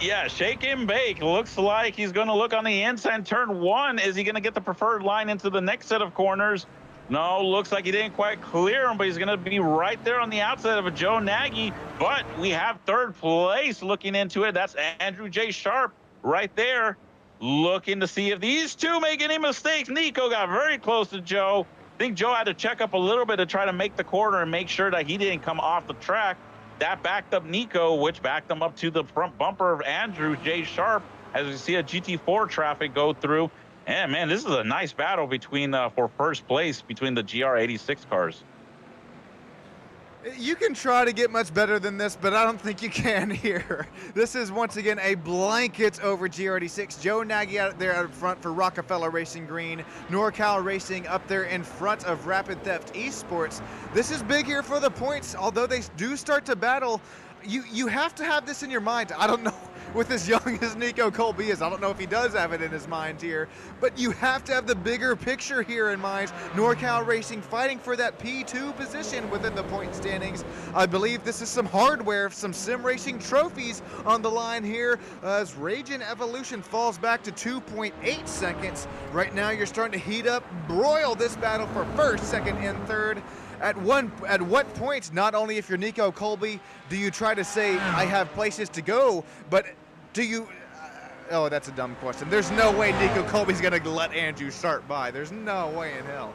Yeah, shake and bake. Looks like he's going to look on the inside. Turn one. Is he going to get the preferred line into the next set of corners? No, looks like he didn't quite clear him, but he's going to be right there on the outside of a Joe Nagy. But we have third place looking into it. That's Andrew J. Sharp right there, looking to see if these two make any mistakes. Nico got very close to Joe. I think Joe had to check up a little bit to try to make the corner and make sure that he didn't come off the track. That backed up Nico, which backed him up to the front bumper of Andrew J. Sharp as we see a GT4 traffic go through. And man, this is a nice battle between for first place between the GR86 cars. You can try to get much better than this, but I don't think you can here. This is once again a blanket over GR86. Joe Nagy out there out front for Rockefeller Racing Green. NorCal Racing up there in front of Rapid Theft Esports. This is big here for the points. Although they do start to battle, you have to have this in your mind. I don't know, with as young as Nico Colby is, I don't know if he does have it in his mind here, but you have to have the bigger picture here in mind. NorCal Racing fighting for that P2 position within the point standings. I believe this is some hardware, some sim racing trophies on the line here as Raging Evolution falls back to 2.8 seconds. Right now you're starting to heat up, broil this battle for first, second, and third. At what point, not only if you're Nico Colby, do you try to say, I have places to go, but do you, oh, that's a dumb question. There's no way Nico Colby's going to let Andrew Sharp by. There's no way in hell.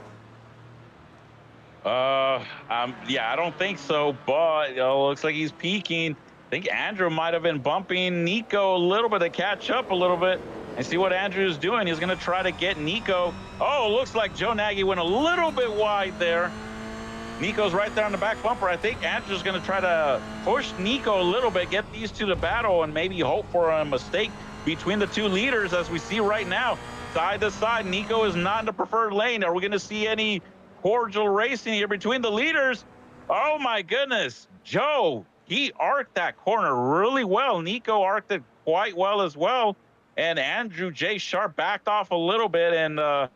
Yeah, I don't think so, but looks like he's peaking. I think Andrew might have been bumping Nico a little bit to catch up a little bit and see what Andrew's doing. He's going to try to get Nico. Oh, looks like Joe Nagy went a little bit wide there. Nico's right there on the back bumper. I think Andrew's going to try to push Nico a little bit, get these two to battle, and maybe hope for a mistake between the two leaders as we see right now. Side to side, Nico is not in the preferred lane. Are we going to see any cordial racing here between the leaders? Oh, my goodness. Joe, he arced that corner really well. Nico arced it quite well as well. And Andrew J. Sharp backed off a little bit and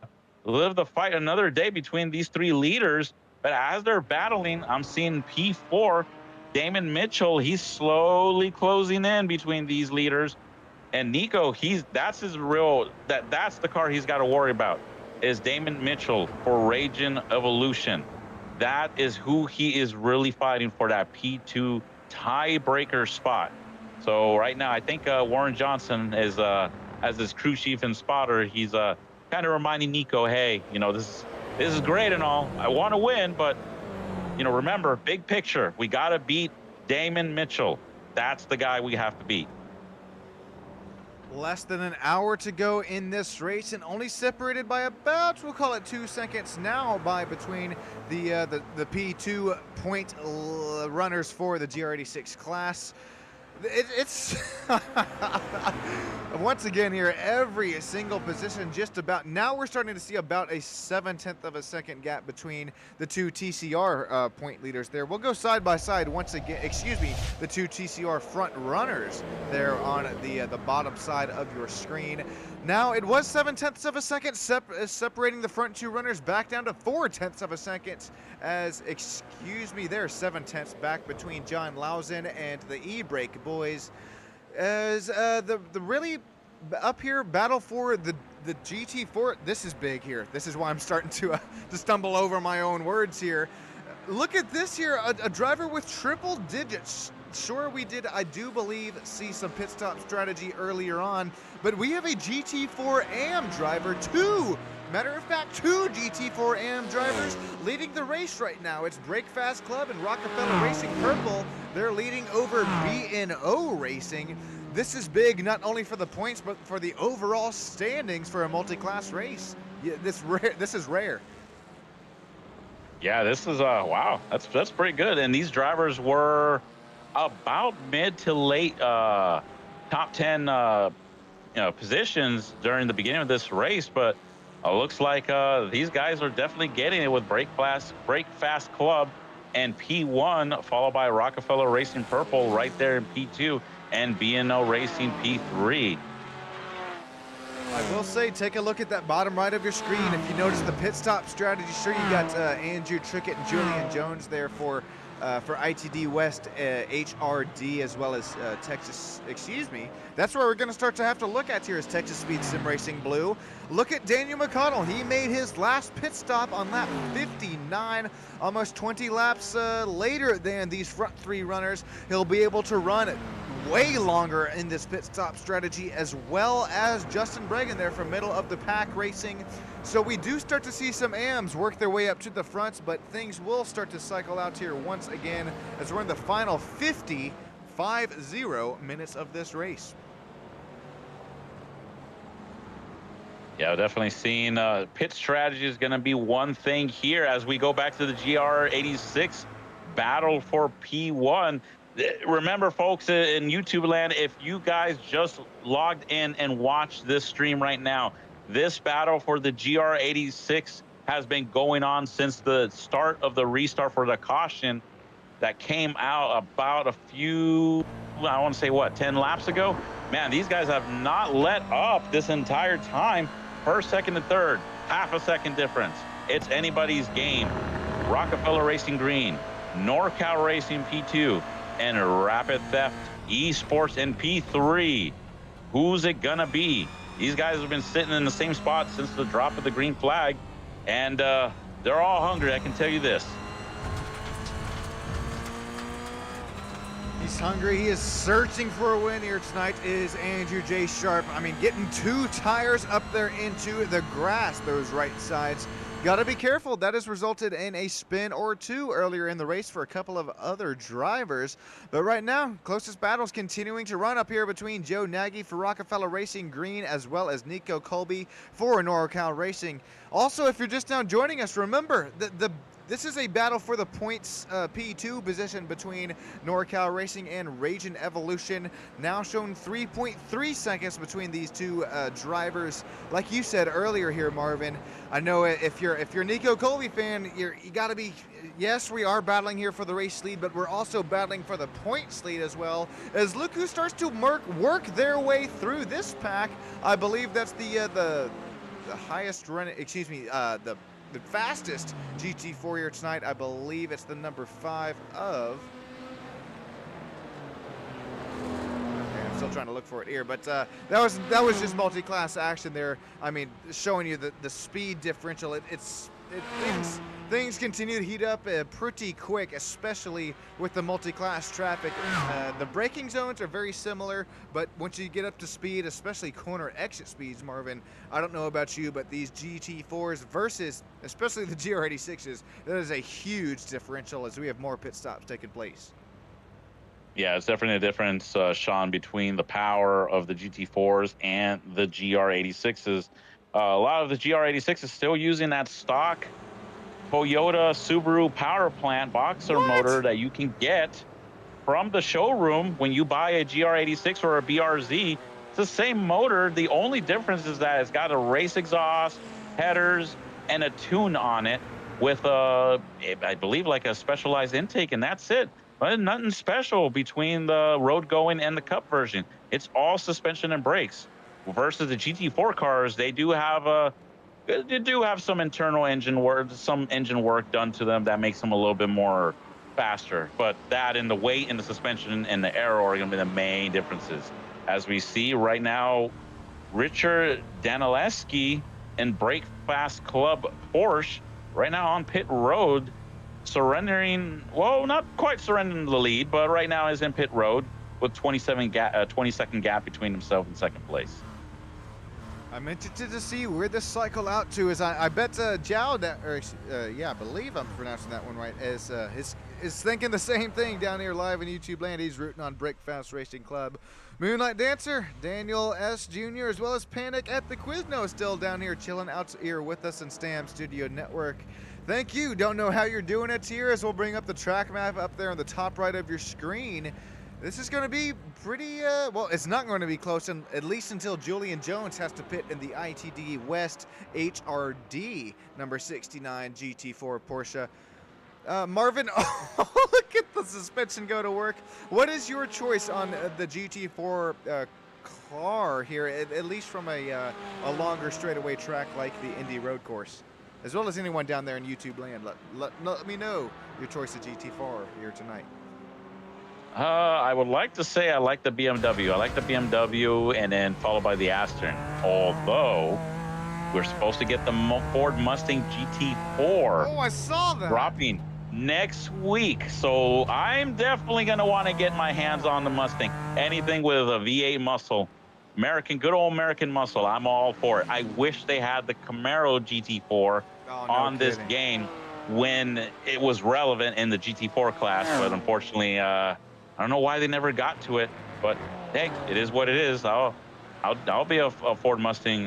lived the fight another day between these three leaders. But as they're battling, I'm seeing P4, Damon Mitchell, he's slowly closing in between these leaders. And Nico, that's his real, that's the car he's got to worry about, is Damon Mitchell for Raging Evolution. That is who he is really fighting for, that P2 tiebreaker spot. So right now, I think Warren Johnson is, as his crew chief and spotter, he's kind of reminding Nico, hey, you know, this is great and all. I want to win, but, you know, remember, big picture, we got to beat Damon Mitchell. That's the guy we have to beat. Less than an hour to go in this race, and only separated by about, we'll call it 2 seconds now, by between the P2 point runners for the GR86 class. It's once again here, every single position just about. Now we're starting to see about a 0.7 of a second gap between the two TCR point leaders there. We'll go side by side once again, excuse me, the two TCR front runners there on the bottom side of your screen. Now it was 0.7 of a second separating the front two runners back down to 0.4 of a second as, excuse me, there 0.7 back between John Lausen and the E-Brake boys, as the really up here battle for the GT4. This is big here. This is why I'm starting to stumble over my own words here. Look at this here, a driver with triple digits. Sure, we did, I do believe, see some pit stop strategy earlier on, but we have a GT4 AM driver, matter of fact, two GT4 AM drivers leading the race right now. It's Break Fast Club and Rockefeller Racing Purple. They're leading over B&O Racing. This is big, not only for the points, but for the overall standings for a multi-class race. Yeah, this is rare. Yeah, this is wow. That's pretty good. And these drivers were about mid to late top 10 positions during the beginning of this race, but looks like these guys are definitely getting it with Break Fast Club and P1, followed by Rockefeller Racing Purple right there in P2 and B&O Racing P3. I will say, take a look at that bottom right of your screen. If you notice the pit stop strategy, sure, you got Andrew Trickett and Julian Jones there for ITD West HRD, as well as Texas, excuse me. That's where we're going to start to have to look at here is Texas Speed Sim Racing Blue. Look at Daniel McConnell. He made his last pit stop on lap 59, almost 20 laps later than these front three runners. He'll be able to run way longer in this pit stop strategy, as well as Justin Bregan there from middle of the pack racing. So we do start to see some AMs work their way up to the front, but things will start to cycle out here once again as we're in the final 50 minutes of this race. Yeah, definitely seeing pit strategy is going to be one thing here as we go back to the GR86 battle for P1. Remember, folks, in YouTube land, if you guys just logged in and watched this stream right now, this battle for the GR86 has been going on since the start of the restart for the caution that came out about a few, I want to say, what, 10 laps ago? Man, these guys have not let up this entire time. First, second, and third, half a second difference. It's anybody's game. Rockefeller Racing Green, NorCal Racing P2, and Rapid Theft Esports in P3. Who's it gonna be? These guys have been sitting in the same spot since the drop of the green flag, and they're all hungry, I can tell you this. He's hungry. He is searching for a win here tonight, is Andrew J. Sharp. I mean, getting two tires up there into the grass, those right sides. Got to be careful. That has resulted in a spin or two earlier in the race for a couple of other drivers. But right now, closest battles continuing to run up here between Joe Nagy for Rockefeller Racing Green, as well as Nico Colby for NorCal Racing. Also, if you're just now joining us, remember this is a battle for the points P2 position between NorCal Racing and Raging Evolution. Now shown 3.3 seconds between these two drivers. Like you said earlier here, Marvin, I know if you're Nico Colby fan, you got to be. Yes, we are battling here for the race lead, but we're also battling for the points lead as well. As look who starts to work their way through this pack. I believe that's the highest run. Excuse me, the fastest GT4 here tonight. I believe it's the number 5 of. Okay, I'm still trying to look for it here, but that was just multi-class action there. I mean, showing you the speed differential. Things continue to heat up pretty quick, especially with the multi-class traffic. The braking zones are very similar, but once you get up to speed, especially corner exit speeds, Marvin, I don't know about you, but these GT4s versus especially the GR86s, that is a huge differential as we have more pit stops taking place. Yeah, it's definitely a difference, Sean, between the power of the GT4s and the GR86s. A lot of the GR86 is still using that stock Toyota Subaru power plant boxer motor that you can get from the showroom when you buy a GR86 or a BRZ. It's the same motor. The only difference is that it's got a race exhaust, headers, and a tune on it with I believe like a specialized intake, and that's it. But nothing special between the road going and the cup version. It's all suspension and brakes. Versus the GT4 cars, they do have some internal engine work done to them that makes them a little bit more faster. But that and the weight and the suspension and the aero are going to be the main differences. As we see right now, Richard Danilewski in Break Fast Club Porsche right now on pit road, surrendering, well, not quite surrendering the lead, but right now is in pit road with 20-second gap between himself and second place. I'm interested to see where this cycle out to is. I bet Zhao, I believe I'm pronouncing that one right, is thinking the same thing down here live in YouTube land. He's rooting on Breakfast Racing Club. Moonlight Dancer, Daniel S. Jr., as well as Panic at the Quizno still down here chilling out here with us in Stam Studio Network. Thank you. Don't know how you're doing it here, as we'll bring up the track map up there on the top right of your screen. This is going to be pretty, well, it's not going to be close, at least until Julian Jones has to pit in the ITD West HRD number 69 GT4 Porsche. Marvin, look at the suspension go to work. What is your choice on the GT4 car here, at least from a longer straightaway track like the Indy Road Course? As well as anyone down there in YouTube land, let me know your choice of GT4 here tonight. I would like to say I like the BMW. I like the BMW, and then followed by the Aston. Although we're supposed to get the Ford Mustang GT4. Oh, I saw that. Dropping next week. So I'm definitely going to want to get my hands on the Mustang. Anything with a V8 muscle, good old American muscle, I'm all for it. I wish they had the Camaro GT4 on this game when it was relevant in the GT4 class, but unfortunately, I don't know why they never got to it, but hey, it is what it is. I'll be a Ford Mustang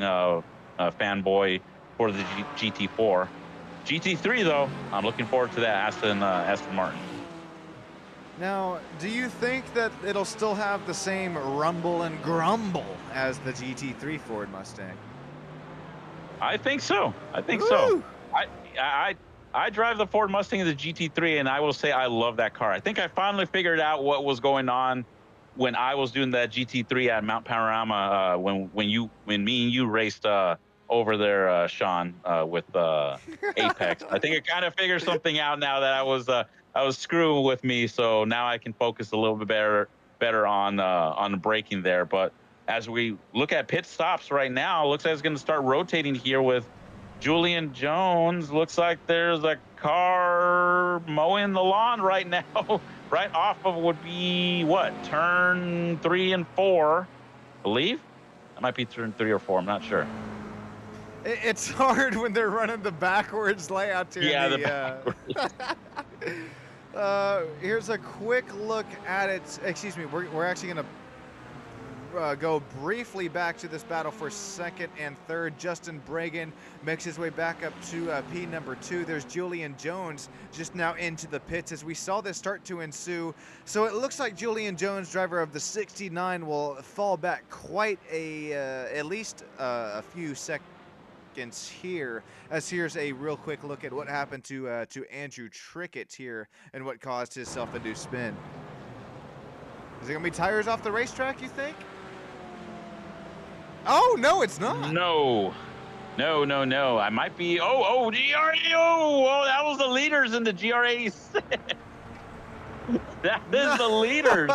fanboy for the GT4. GT3 though, I'm looking forward to that Aston Martin. Now, do you think that it'll still have the same rumble and grumble as the GT3 Ford Mustang? I think so. So. I drive the Ford Mustang and the GT3, and I will say I love that car. I think I finally figured out what was going on when I was doing that GT3 at Mount Panorama when me and you raced over there, Sean, with Apex. I think I kind of figured something out now that I was screwing with me, so now I can focus a little bit better on the braking there. But as we look at pit stops right now, it looks like it's going to start rotating here with Julian Jones. Looks like there's a car mowing the lawn right now. Right off of would be what, turn 3 and 4, I believe. That might be turn 3 or 4. I'm not sure. It's hard when they're running the backwards layout here. Yeah, here's a quick look at it. Excuse me. We're actually going to go briefly back to this battle for second and third. Justin Bragan makes his way back up to P number 2. There's Julian Jones just now into the pits as we saw this start to ensue. So it looks like Julian Jones, driver of the 69, will fall back quite at least a few seconds here, as here's a real quick look at what happened to Andrew Trickett here and what caused his self-induced spin. Is it gonna be tires off the racetrack, you think? Oh, no, it's not. No. I might be. Oh, that was the leaders in the GR86. That is the leaders.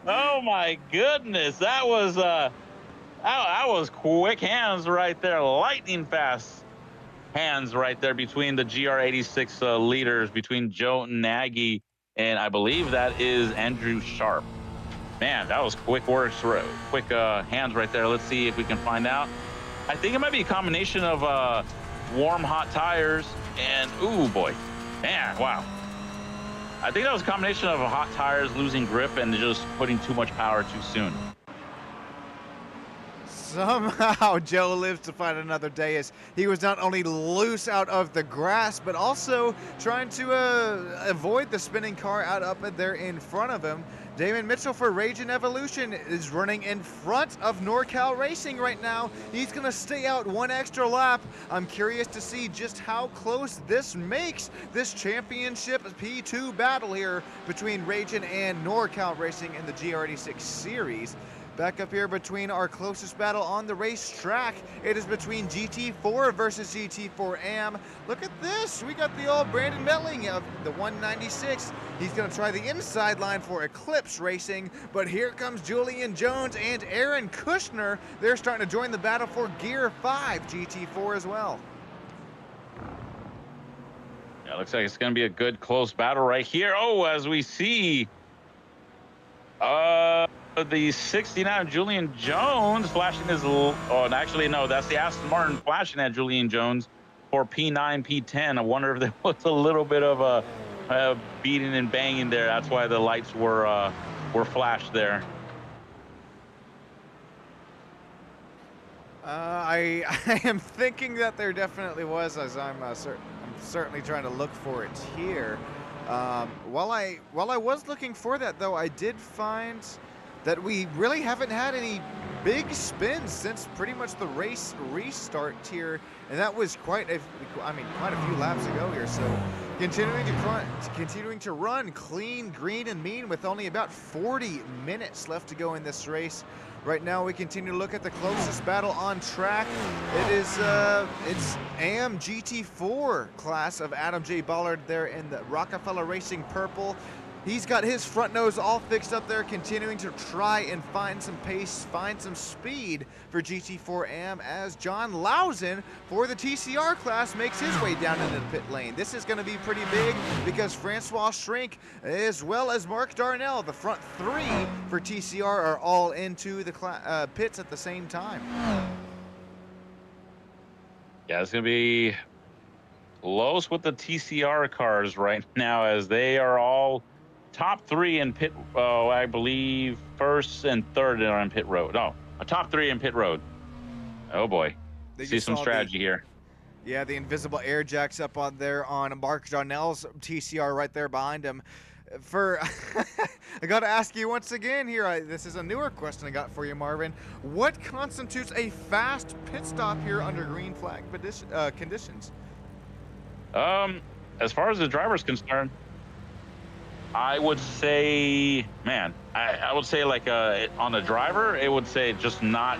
Oh my goodness, that was quick hands right there, lightning fast hands right there between the GR86 leaders, between Joe Nagy and I believe that is Andrew Sharp. Man, that was quick works, quick hands right there. Let's see if we can find out. I think it might be a combination of warm, hot tires and, ooh, boy. Man, wow. I think that was a combination of hot tires, losing grip, and just putting too much power too soon. Somehow Joe lives to fight another day as he was not only loose out of the grass, but also trying to avoid the spinning car out up there in front of him. Damon Mitchell for Raging Evolution is running in front of NorCal Racing right now. He's going to stay out one extra lap. I'm curious to see just how close this makes this championship P2 battle here between Raging and NorCal Racing in the GR86 series. Back up here between our closest battle on the racetrack. It is between GT4 versus GT4 AM. Look at this. We got the old Brandon Melling of the 196. He's going to try the inside line for Eclipse Racing. But here comes Julian Jones and Aaron Kushner. They're starting to join the battle for Gear 5 GT4 as well. Yeah, looks like it's going to be a good close battle right here. Oh, as we see, the 69 Julian Jones flashing his, oh, actually, no, that's the Aston Martin flashing at Julian Jones for P9, P10. I wonder if there was a little bit of a beating and banging there. That's why the lights were flashed there. I am thinking that there definitely was, as I'm certainly trying to look for it here. While I was looking for that, though, I did find that we really haven't had any big spins since pretty much the race restart here, and that was quite a few laps ago here. So continuing to run clean, green, and mean with only about 40 minutes left to go in this race. Right now, we continue to look at the closest battle on track. It is it's AM GT4 class of Adam J. Ballard there in the Rockefeller Racing purple. He's got his front nose all fixed up there, continuing to try and find some pace, find some speed for GT4 AM as John Lausen for the TCR class makes his way down into the pit lane. This is going to be pretty big because Francois Shrink as well as Mark Darnell, the front three for TCR, are all into the pits at the same time. Yeah, it's going to be close with the TCR cars right now as they are all top three in pit, I believe first and third are in pit road. No, a top three in pit road. Oh boy, see some strategy here. Yeah, the invisible air jacks up on there on Mark Darnell's TCR right there behind him. I got to ask you once again here, this is a newer question I got for you, Marvin. What constitutes a fast pit stop here under green flag conditions? As far as the driver's concerned, I would say, man, I would say like on the driver, it would say just not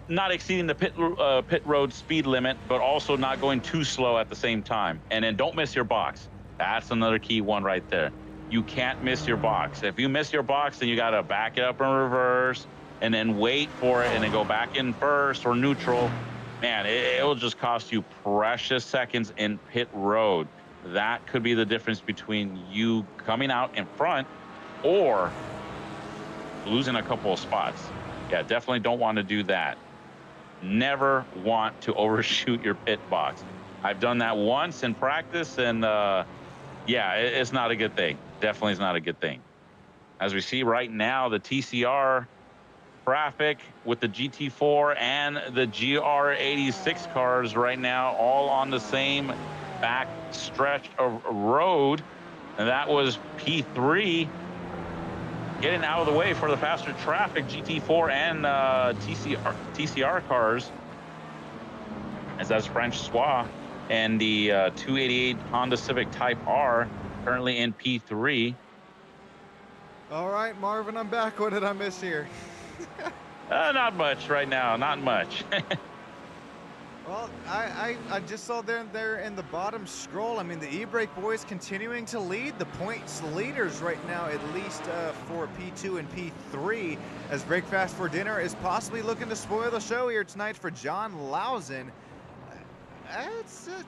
exceeding the pit road speed limit, but also not going too slow at the same time. And then don't miss your box. That's another key one right there. You can't miss your box. If you miss your box, then you got to back it up in reverse and then wait for it and then go back in first or neutral. Man, it'll just cost you precious seconds in pit road. That could be the difference between you coming out in front or losing a couple of spots. Yeah, definitely don't want to do that. Never want to overshoot your pit box. I've done that once in practice, and yeah, it's not a good thing. Definitely is not a good thing. As we see right now, the TCR traffic with the GT4 and the GR86 cars right now all on the same back stretch of road, and that was P3 getting out of the way for the faster traffic GT4 and TCR cars, as that's Francois and the 288 Honda Civic Type R currently in P3. All right, Marvin, I'm back. What did I miss here? Not much right now, not much. Well, I just saw there in the bottom scroll. I mean, the e-brake boys continuing to lead the points leaders right now, at least for P2 and P3, as Break Fast for Dinner is possibly looking to spoil the show here tonight for John Lawson.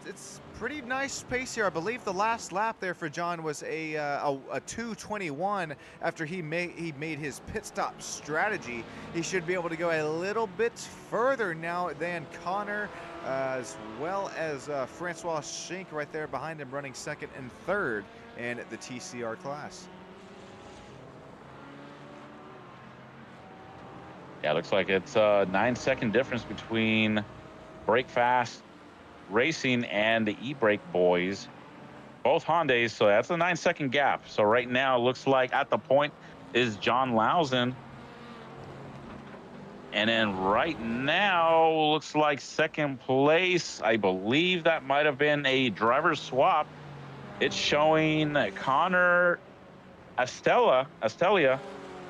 It's pretty nice pace here. I believe the last lap there for John was a 2:21 after he made his pit stop strategy. He should be able to go a little bit further now than Connor, as well as Francois Schenk right there behind him, running second and third in the TCR class. Yeah, looks like it's a 9-second difference between Break Fast Racing and the e-brake boys, both Hondas, so that's a 9-second gap. So right now it looks like at the point is John Lawson, and then right now looks like second place, I believe that might have been a driver swap. It's showing Connor Astelia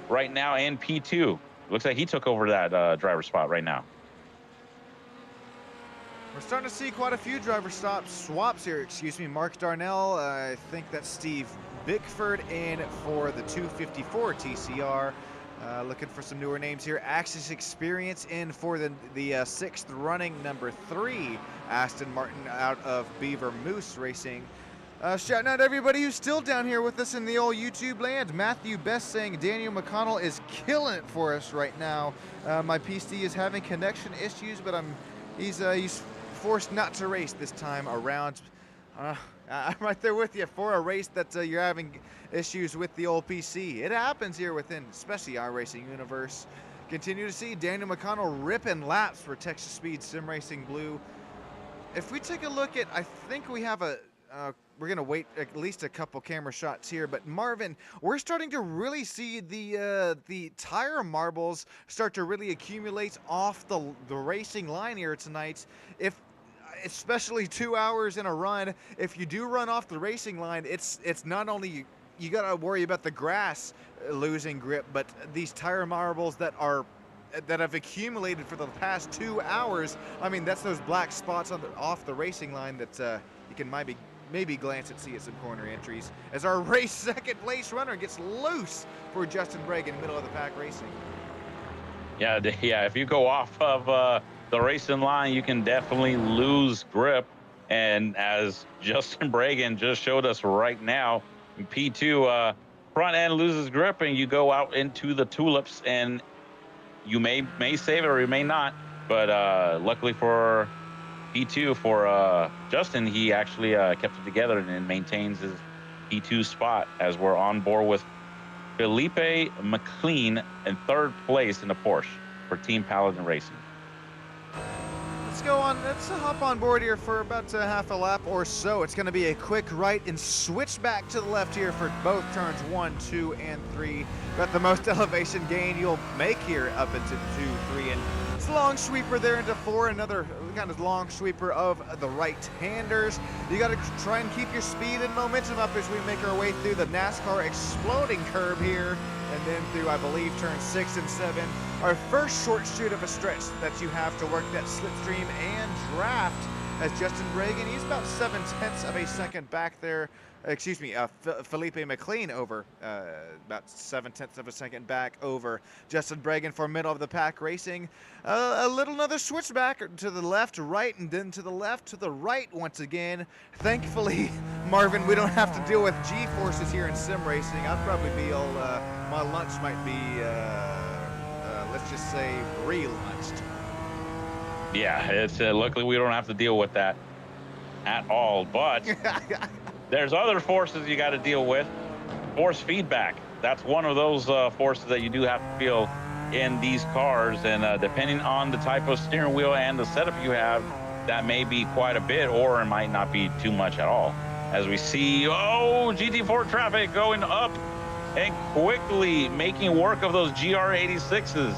right now in P2. Looks like he took over that driver spot right now. We're starting to see quite a few driver swaps here. Excuse me, Mark Darnell. I think that's Steve Bickford in for the 254 TCR. Looking for some newer names here. Axis Experience in for the sixth running, number 3. Aston Martin out of Beaver Moose Racing. Shouting out everybody who's still down here with us in the old YouTube land. Matthew Best saying Daniel McConnell is killing it for us right now. My PC is having connection issues, but he's forced not to race this time around. I'm right there with you for a race that you're having issues with the old PC. It happens here within, especially iRacing universe. Continue to see Daniel McConnell ripping laps for Texas Speed Sim Racing Blue. If we take a look at, I think we have we're gonna wait at least a couple camera shots here, but Marvin, we're starting to really see the tire marbles start to really accumulate off the racing line here tonight. Especially 2 hours in a run, if you do run off the racing line, it's not only you gotta worry about the grass losing grip, but these tire marbles that have accumulated for the past 2 hours. I mean, that's those black spots off the racing line that you can maybe glance and see at some corner entries, as our race second place runner gets loose for Justin Bragg in the middle of the pack racing. Yeah, if you go off of the racing line, you can definitely lose grip. And as Justin Bragan just showed us right now, in P2, front end loses grip and you go out into the tulips, and you may save it or you may not. But luckily for P2, for Justin, he actually kept it together and maintains his P2 spot, as we're on board with Felipe McLean in third place in the Porsche for Team Paladin Racing. Let's hop on board here for about half a lap or so. It's going to be a quick right and switch back to the left here for both turns 1, 2, and 3. Got the most elevation gain you'll make here up into 2, 3, and it's a long sweeper there into 4. Another kind of long sweeper of the right-handers. You got to try and keep your speed and momentum up as we make our way through the NASCAR exploding curve here, and then through, I believe, turns 6 and 7. Our first short shoot of a stretch that you have to work that slipstream and draft, as Justin Bragan, he's about 7/10 of a second back there. Excuse me, Felipe McLean over about 7/10 of a second back over Justin Bragan for middle of the pack racing. Another switch back to the left, right, and then to the left, to the right once again. Thankfully, Marvin, we don't have to deal with G-forces here in sim racing. I'd probably be my lunch might be, let's just say, re-lunched. Yeah, it's luckily we don't have to deal with that at all, but there's other forces you got to deal with. Force feedback, that's one of those forces that you do have to feel in these cars, and depending on the type of steering wheel and the setup you have, that may be quite a bit, or it might not be too much at all. As we see, GT4 traffic going up and quickly making work of those GR86s.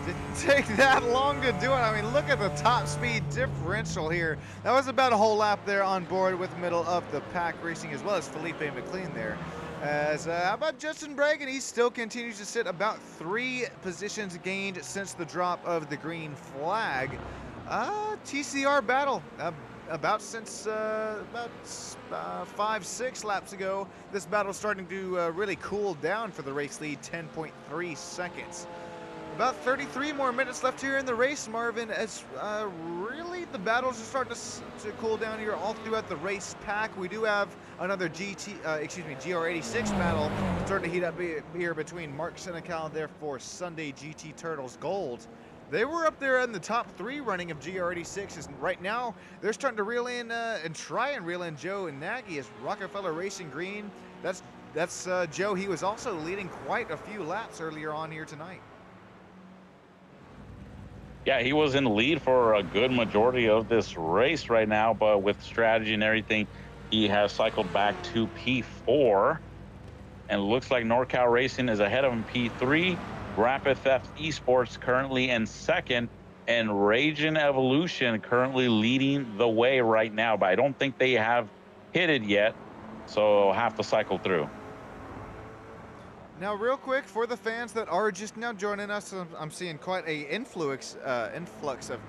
Didn't take that long to do it. I mean, look at the top speed differential here. That was about a whole lap there on board with middle of the pack racing, as well as Felipe McLean there. As how about Justin Bragan? He still continues to sit about 3 positions gained since the drop of the green flag. TCR battle. About 5-6 laps ago, this battle's starting to really cool down for the race lead, 10.3 seconds. About 33 more minutes left here in the race, Marvin, as really the battles are starting to cool down here all throughout the race pack. We do have another GR86 battle starting to heat up here between Mark Senecal there for Sunday GT Turtles Gold. They were up there in the top 3 running of GR86s, and right now they're starting to reel in and try and reel in Joe and Nagy as Rockefeller Racing Green. That's Joe. He was also leading quite a few laps earlier on here tonight. Yeah, he was in the lead for a good majority of this race right now, but with strategy and everything, he has cycled back to P4, and looks like NorCal Racing is ahead of him, P3. Rapid Theft Esports currently in second, and Raging Evolution currently leading the way right now, but I don't think they have hit it yet, so I'll have to cycle through. Now, real quick, for the fans that are just now joining us, I'm seeing quite a influx of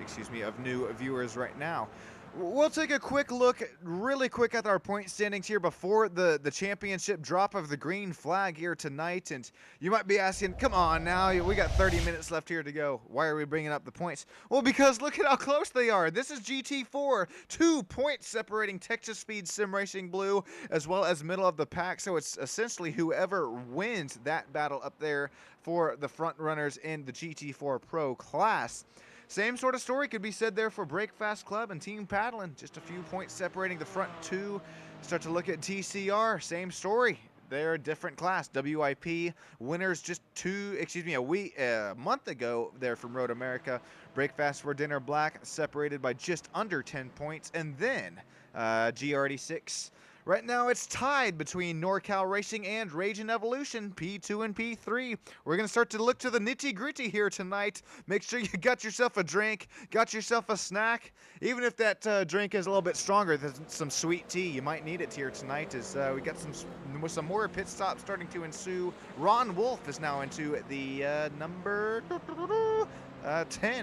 new viewers right now. We'll take a quick look, really quick, at our point standings here before the championship drop of the green flag here tonight. And you might be asking, come on now, we got 30 minutes left here to go. Why are we bringing up the points? Well, because look at how close they are. This is GT4, 2 points separating Texas Speed Sim Racing Blue as well as middle of the pack. So it's essentially whoever wins that battle up there for the front runners in the GT4 Pro class. Same sort of story could be said there for Breakfast Club and Team Paddling. Just a few points separating the front 2. Start to look at TCR. Same story. They're a different class. WIP winners just a month ago there from Road America. Breakfast for Dinner Black separated by just under 10 points. And then GR86. Right now, it's tied between NorCal Racing and Raging Evolution, P2 and P3. We're going to start to look to the nitty-gritty here tonight. Make sure you got yourself a drink, got yourself a snack. Even if that drink is a little bit stronger than some sweet tea, you might need it here tonight as we got some more pit stops starting to ensue. Ron Wolf is now into the number 10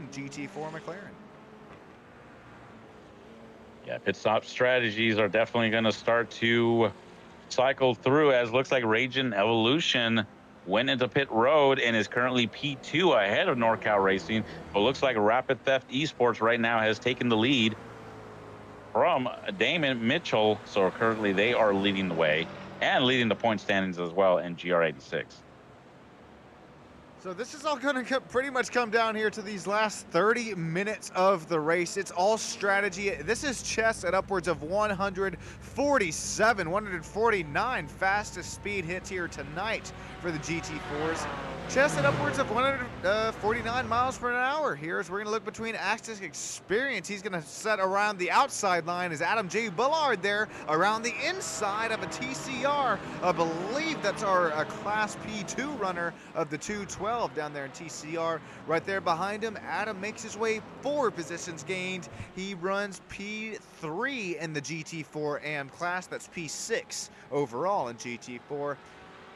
GT4 McLaren. Yeah, pit stop strategies are definitely going to start to cycle through, as looks like Raging Evolution went into pit road and is currently P2 ahead of NorCal Racing. But looks like Rapid Theft Esports right now has taken the lead from Damon Mitchell. So currently they are leading the way and leading the point standings as well in GR86. So this is all going to pretty much come down here to these last 30 minutes of the race. It's all strategy. This is chess at upwards of 147, 149 fastest speed hits here tonight for the GT4s. Chess at upwards of 149 miles per hour. Here's we're going to look between Axis Experience. He's going to set around the outside line as Adam J. Bullard there around the inside of a TCR. I believe that's our Class P2 runner of the 212 down there in TCR. Right there behind him, Adam makes his way 4 positions gained. He runs P3 in the GT4 AM class. That's P6 overall in GT4.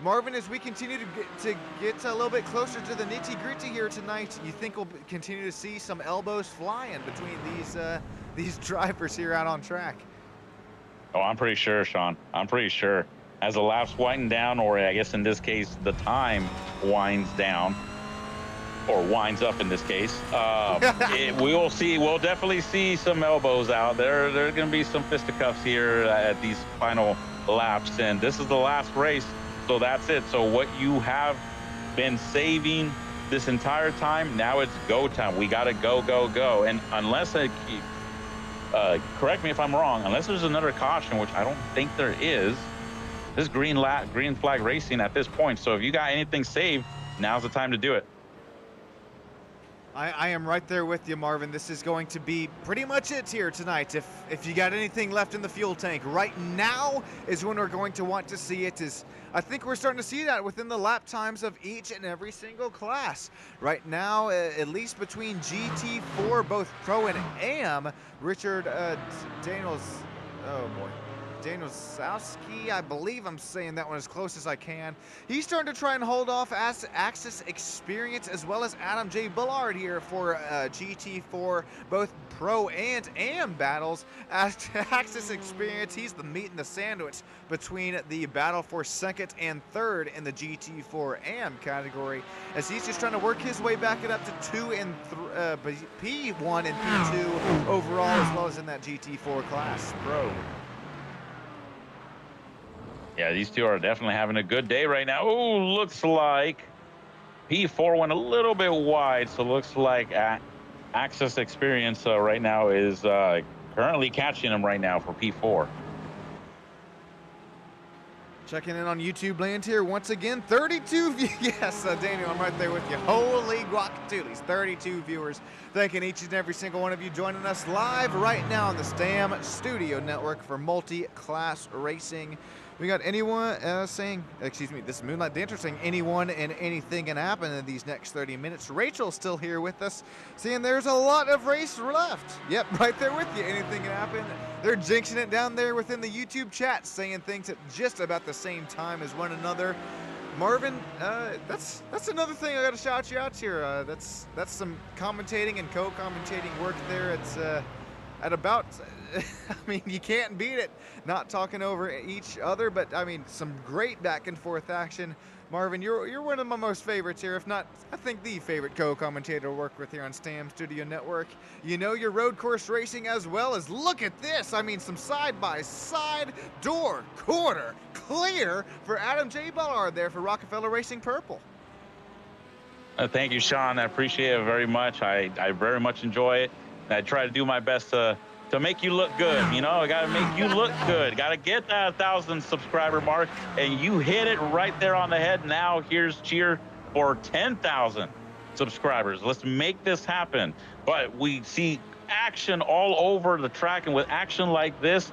Marvin, as we continue to get a little bit closer to the nitty-gritty here tonight, you think we'll continue to see some elbows flying between these drivers here out on track? Oh, I'm pretty sure, Sean. I'm pretty sure. As the laps wind down, or I guess in this case, the time winds down, or winds up in this case, we'll definitely see some elbows out. There are going to be some fisticuffs here at these final laps, and this is the last race. So that's it. So what you have been saving this entire time, now it's go time. We got to go, go, go. And unless correct me if I'm wrong, unless there's another caution, which I don't think there is, this green flag racing at this point. So if you got anything saved, now's the time to do it. I am right there with you, Marvin. This is going to be pretty much it here tonight. If you got anything left in the fuel tank, right now is when we're going to want to see it. I think we're starting to see that within the lap times of each and every single class. Right now, at least between GT4, both Pro and AM, Richard Daniels, oh boy. Daniel Sowski. I believe I'm saying that one as close as I can. He's starting to try and hold off Axis Experience as well as Adam J. Bullard here for GT4, both Pro and AM battles. Axis Experience, he's the meat and the sandwich between the battle for second and third in the GT4 AM category, as he's just trying to work his way back it up to P1 and P2 overall, as well as in that GT4 class Pro. Yeah, these two are definitely having a good day right now. Oh, looks like P4 went a little bit wide, so looks like Access Experience right now is currently catching him right now for P4. Checking in on YouTube land here once again, 32 yes, Daniel, I'm right there with you. Holy guacatulis, 32 viewers. Thanking each and every single one of you joining us live right now on the STAM Studio Network for multi-class racing. We got anyone saying, excuse me, this is Moonlight Dancer saying anyone and anything can happen in these next 30 minutes. Rachel's still here with us, saying there's a lot of race left. Yep, right there with you. Anything can happen. They're jinxing it down there within the YouTube chat, saying things at just about the same time as one another. Marvin, that's another thing I got to shout you out here. That's some commentating and co-commentating work there. It's at about, I mean, you can't beat it. Not talking over each other, but I mean, some great back and forth action. Marvin, you're one of my most favorites here, if not, I think the favorite co-commentator to work with here on STAM Studio Network. You know your road course racing as well as, look at this, I mean, some side-by-side, door, quarter, clear for Adam J. Bullard there for Rockefeller Racing Purple. Thank you, Sean. I appreciate it very much. I very much enjoy it. I try to do my best to make you look good. You know, I got to make you look good. Got to get that 1,000 subscriber mark, and you hit it right there on the head. Now here's cheer for 10,000 subscribers. Let's make this happen. But we see action all over the track, and with action like this,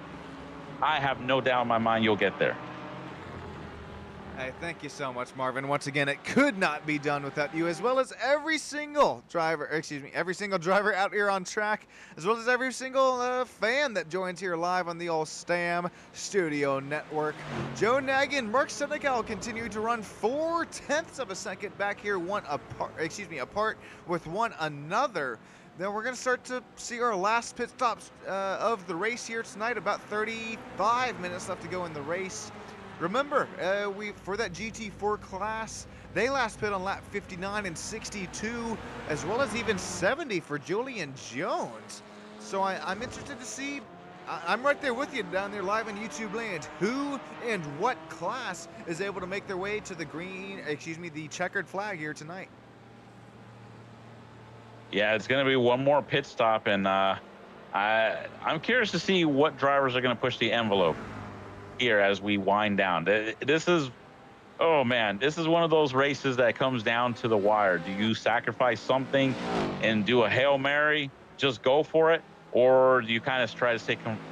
I have no doubt in my mind you'll get there. Hey, thank you so much, Marvin. Once again, it could not be done without you, as well as every single driver, every single driver out here on track, as well as every single fan that joins here live on the old STAM Studio Network. Joe Nagy and Mark Senegal continue to run 0.4 of a second back here, apart with one another. Then we're going to start to see our last pit stops of the race here tonight. About 35 minutes left to go in the race. Remember, for that GT4 class, they last pit on lap 59 and 62, as well as even 70 for Julian Jones. So I'm interested to see, I'm right there with you down there live in YouTube land, who and what class is able to make their way to the the checkered flag here tonight. Yeah, it's going to be one more pit stop, and I'm curious to see what drivers are going to push the envelope here as we wind down. This is, oh man, this is one of those races that comes down to the wire. Do you sacrifice something and do a Hail Mary, just go for it, or do you kind of try to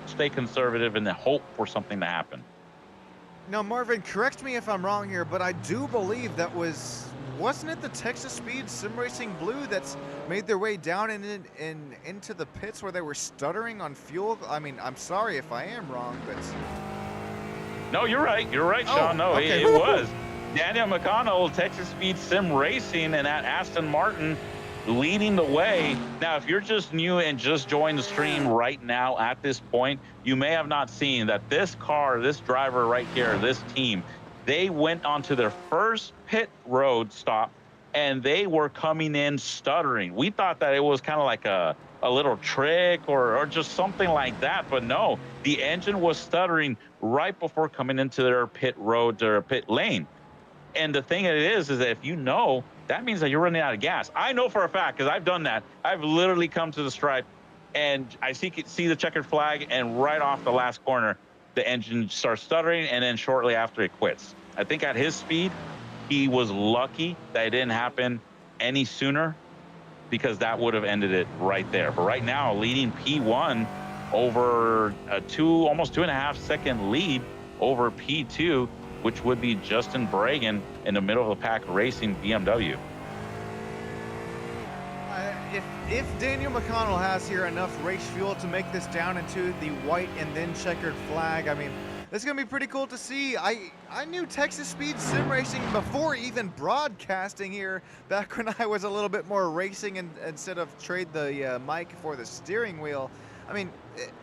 stay conservative and then hope for something to happen? Now, Marvin, correct me if I'm wrong here, but I do believe that wasn't it the Texas Speed Sim Racing Blue that's made their way down and into the pits where they were stuttering on fuel? I mean, I'm sorry if I am wrong, but... No, you're right. You're right, Sean. Oh, no, okay. it was. Daniel McConnell, Texas Speed Sim Racing, and that Aston Martin leading the way. Now, if you're just new and just joined the stream right now at this point, you may have not seen that this car, this driver right here, this team, they went onto their first pit road stop, and they were coming in stuttering. We thought that it was kind of like a little trick or just something like that, but no, the engine was stuttering right before coming into their pit road or pit lane. And the thing it is that if you know, that means that you're running out of gas. I know for a fact, because I've done that. I've literally come to the stripe and I see the checkered flag, and right off the last corner, the engine starts stuttering, and then shortly after it quits. I think at his speed, he was lucky that it didn't happen any sooner, because that would have ended it right there. But right now, leading P1 over a almost 2.5 second lead over P2, which would be Justin Bragan in the middle of the pack racing BMW. if Daniel McConnell has here enough race fuel to make this down into the white and then checkered flag, I mean, this is going to be pretty cool to see. I knew Texas Speed Sim Racing before even broadcasting here, back when I was a little bit more racing and instead of trade the mic for the steering wheel. I mean,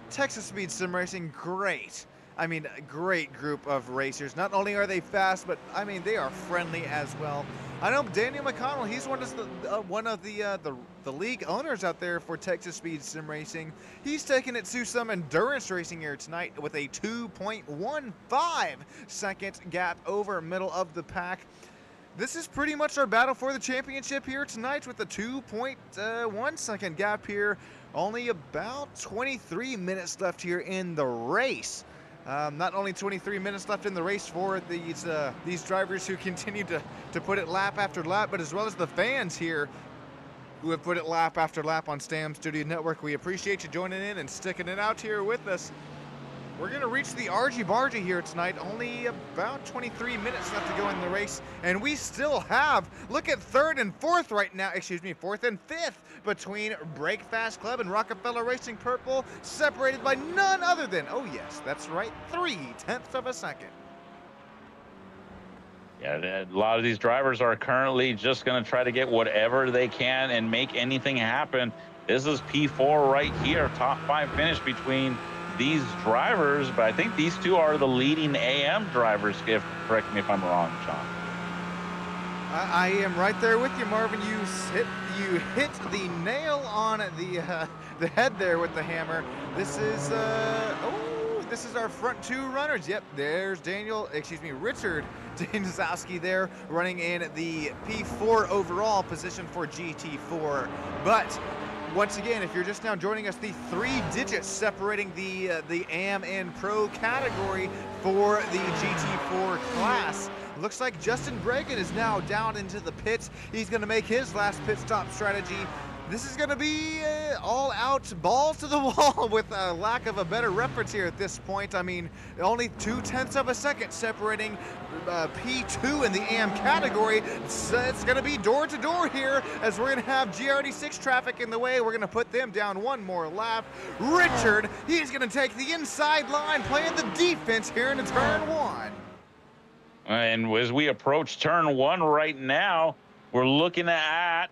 Texas Speed Sim Racing, great. I mean, a great group of racers. Not only are they fast, but I mean, they are friendly as well. I know Daniel McConnell, he's one of the league owners out there for Texas Speed Sim Racing. He's taking it to some endurance racing here tonight with a 2.15 second gap over middle of the pack. This is pretty much our battle for the championship here tonight with a 2.1 second gap here. Only about 23 minutes left here in the race. Not only 23 minutes left in the race for these drivers who continue to put it lap after lap, but as well as the fans here who have put it lap after lap on Stam Studio Network. We appreciate you joining in and sticking it out here with us. We're going to reach the Argy-Bargy here tonight. Only about 23 minutes left to go in the race. And we still have, look at third and fourth right now, excuse me, fourth and fifth between Break Fast Club and Rockefeller Racing Purple, separated by none other than, oh yes, that's right, 0.3 of a second. Yeah, a lot of these drivers are currently just going to try to get whatever they can and make anything happen. This is P4 right here, top 5 finish between these drivers, but I think these two are the leading AM drivers, if correct me if I'm wrong, Sean. I am right there with you, Marvin. You hit the nail on the head there with the hammer. This is this is our front two runners. Yep, there's Richard Danzowski there running in the P4 overall position for GT4. But once again, if you're just now joining us, the 3 digits separating the AM and Pro category for the GT4 class. Looks like Justin Bregan is now down into the pits. He's going to make his last pit stop strategy. This is going to be all out, balls to the wall with a lack of a better reference here at this point. I mean, only 0.2 of a second separating P2 in the AM category. So it's going to be door to door here as we're going to have GRD6 traffic in the way. We're going to put them down one more lap. Richard, he's going to take the inside line, playing the defense here into turn 1. And as we approach turn 1 right now, we're looking at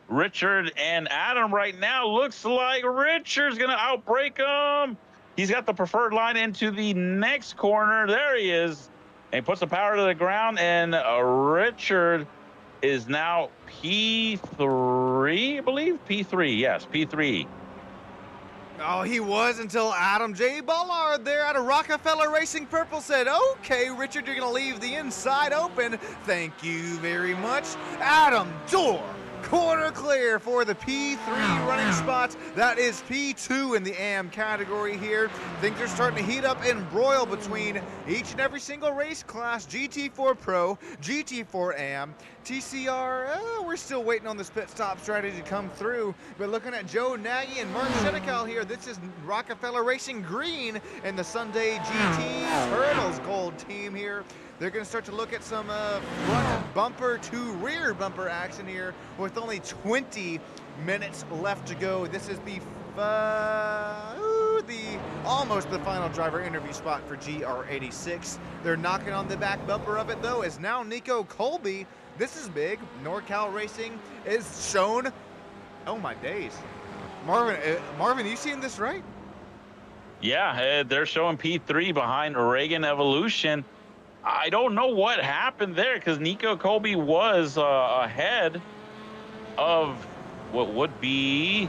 Richard and Adam right now. Looks like Richard's going to outbrake him. He's got the preferred line into the next corner. There he is. And he puts the power to the ground, and Richard is now P3, I believe? P3, yes, P3. Oh, he was until Adam J. Bullard there out of Rockefeller Racing Purple said, okay, Richard, you're going to leave the inside open. Thank you very much. Adam, door. Corner clear for the P3 running spots. That is P2 in the AM category here. Things are starting to heat up and broil between each and every single race class. GT4 Pro, GT4 AM, TCR. We're still waiting on this pit stop strategy to come through. But looking at Joe Nagy and Mark Shedekel here, this is Rockefeller Racing Green and the Sunday GT Turtles Gold team here. They're going to start to look at some front bumper to rear bumper action here with only 20 minutes left to go. This is almost the final driver interview spot for GR86. They're knocking on the back bumper of it though, as now Nico Colby, this is big, NorCal Racing is shown. Oh my days. Marvin, you seeing this right? Yeah, they're showing P3 behind Reagan Evolution. I don't know what happened there because Nico Colby was ahead of what would be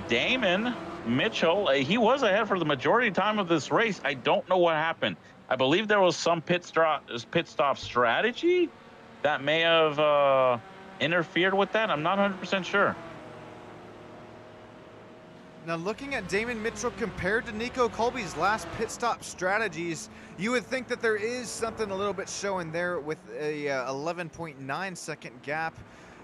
Damon Mitchell. He was ahead for the majority of time of this race. I don't know what happened. I believe there was some pit stop strategy that may have interfered with that. I'm not 100% sure. Now, looking at Damon Mitchell compared to Nico Colby's last pit stop strategies, you would think that there is something a little bit showing there with a 11.9 second gap.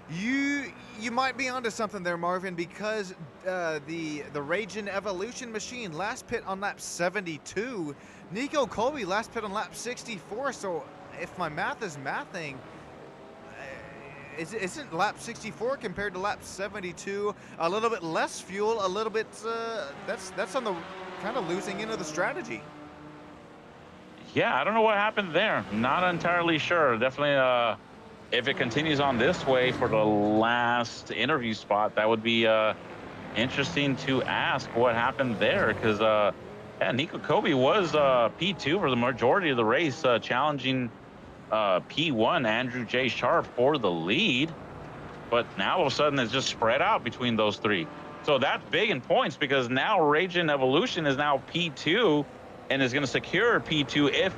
You might be onto something there, Marvin, because the Ragin Evolution machine last pit on lap 72, Nico Colby last pit on lap 64. So if my math is mathing, isn't lap 64 compared to lap 72 a little bit less fuel, a little bit, that's on the kind of losing end of the strategy. Yeah, I don't know what happened there. Not entirely sure. Definitely, if it continues on this way for the last interview spot, that would be interesting to ask what happened there, because yeah, Nico Kobe was P2 for the majority of the race, challenging P1 Andrew J. Sharp for the lead, but now all of a sudden it's just spread out between those three. So that's big in points, because now Raging Evolution is now P2 and is going to secure P2. If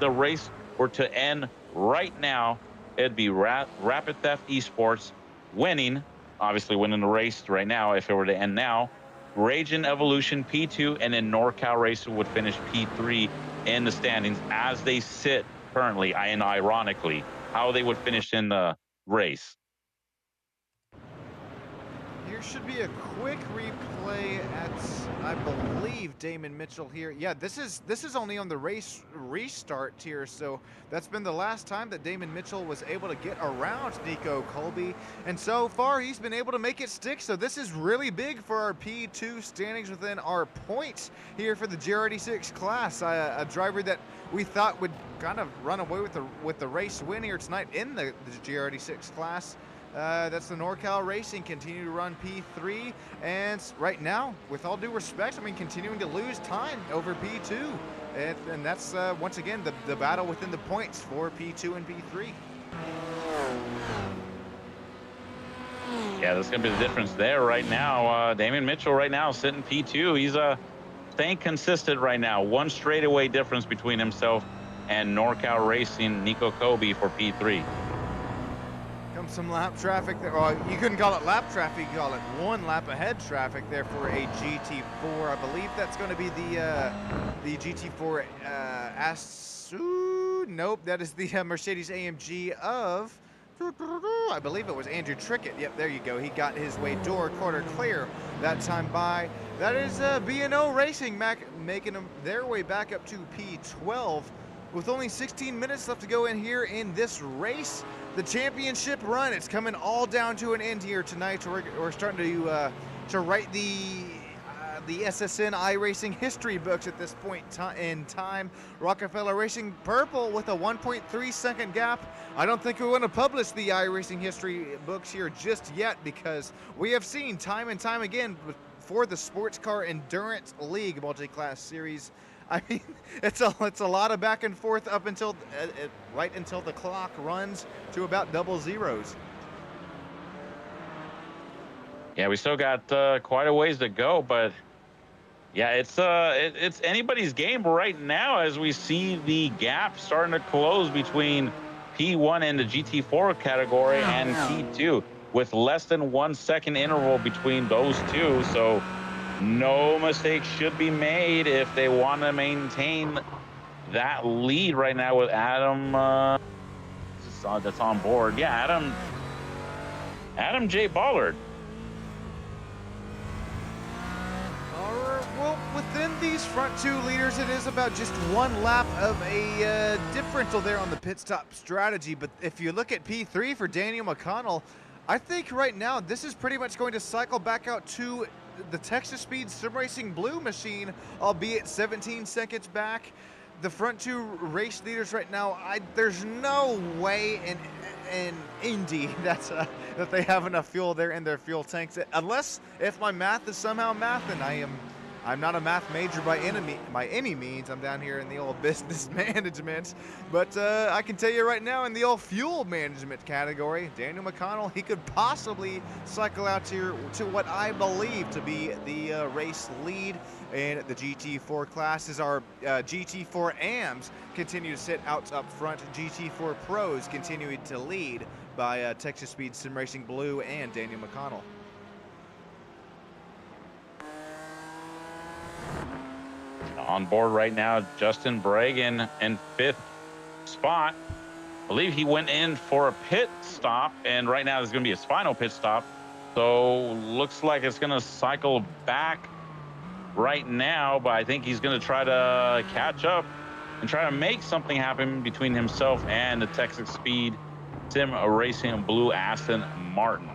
the race were to end right now, it'd be Rapid Theft Esports winning, obviously winning the race right now. If it were to end now, Raging Evolution P2, and then NorCal Racing would finish P3 in the standings as they sit currently, and ironically, how they would finish in the race. Here should be a quick replay at, I believe, Damon Mitchell here. Yeah, this is only on the race restart here, so that's been the last time that Damon Mitchell was able to get around Nico Colby, and so far he's been able to make it stick. So this is really big for our P2 standings within our points here for the GR86 class. A driver that we thought would kind of run away with the race win here tonight in the GR86 class. That's the NorCal Racing, continue to run P3, and right now, with all due respect, I mean, continuing to lose time over P2, and that's once again the battle within the points for P2 and P3. Yeah, that's gonna be the difference there right now. Damon Mitchell right now sitting P2. He's staying consistent right now. One straightaway difference between himself and NorCal Racing Nico Kobe for P3. Some lap traffic there. Well, you couldn't call it lap traffic, you call it one lap ahead traffic there for a GT4. I believe that's going to be the GT4 nope, that is the Mercedes AMG of, I believe it was Andrew Trickett. Yep, there you go. He got his way door quarter clear that time by. That is B&O Racing making them their way back up to P12 with only 16 minutes left to go in here in this race. The championship run, it's coming all down to an end here tonight. We're starting to write the SSN iRacing history books at this point in time. Rockefeller Racing Purple with a 1.3 second gap. I don't think we want to publish the iRacing history books here just yet, because we have seen time and time again for the Sports Car Endurance League multi-class series, I mean, it's a lot of back and forth up until right until the clock runs to about double zeros. Yeah, we still got quite a ways to go, but yeah, it's anybody's game right now as we see the gap starting to close between P1 and the GT4 category and P2, with less than 1 second interval between those two. So no mistakes should be made if they want to maintain that lead right now with Adam that's on board. Yeah, Adam J. Ballard. All right, well, within these front two leaders, it is about just one lap of a differential there on the pit stop strategy. But if you look at P3 for Daniel McConnell, I think right now this is pretty much going to cycle back out to the Texas Speed Sim Racing Blue machine, albeit 17 seconds back. The front two race leaders right now, there's no way in Indy that they have enough fuel there in their fuel tanks, unless if my math is somehow math, and I'm not a math major by any means. I'm down here in the old business management, but I can tell you right now, in the old fuel management category, Daniel McConnell, he could possibly cycle out here to what I believe to be the race lead in the GT4 class, as our GT4 AMs continue to sit out up front. GT4 Pros continuing to lead by Texas Speed Sim Racing Blue and Daniel McConnell. On board right now, Justin Bragan in 5th spot. I believe he went in for a pit stop, and right now there's going to be his final pit stop. So looks like it's going to cycle back right now, but I think he's going to try to catch up and try to make something happen between himself and the Texas Speed Sim Racing Blue Aston Martin.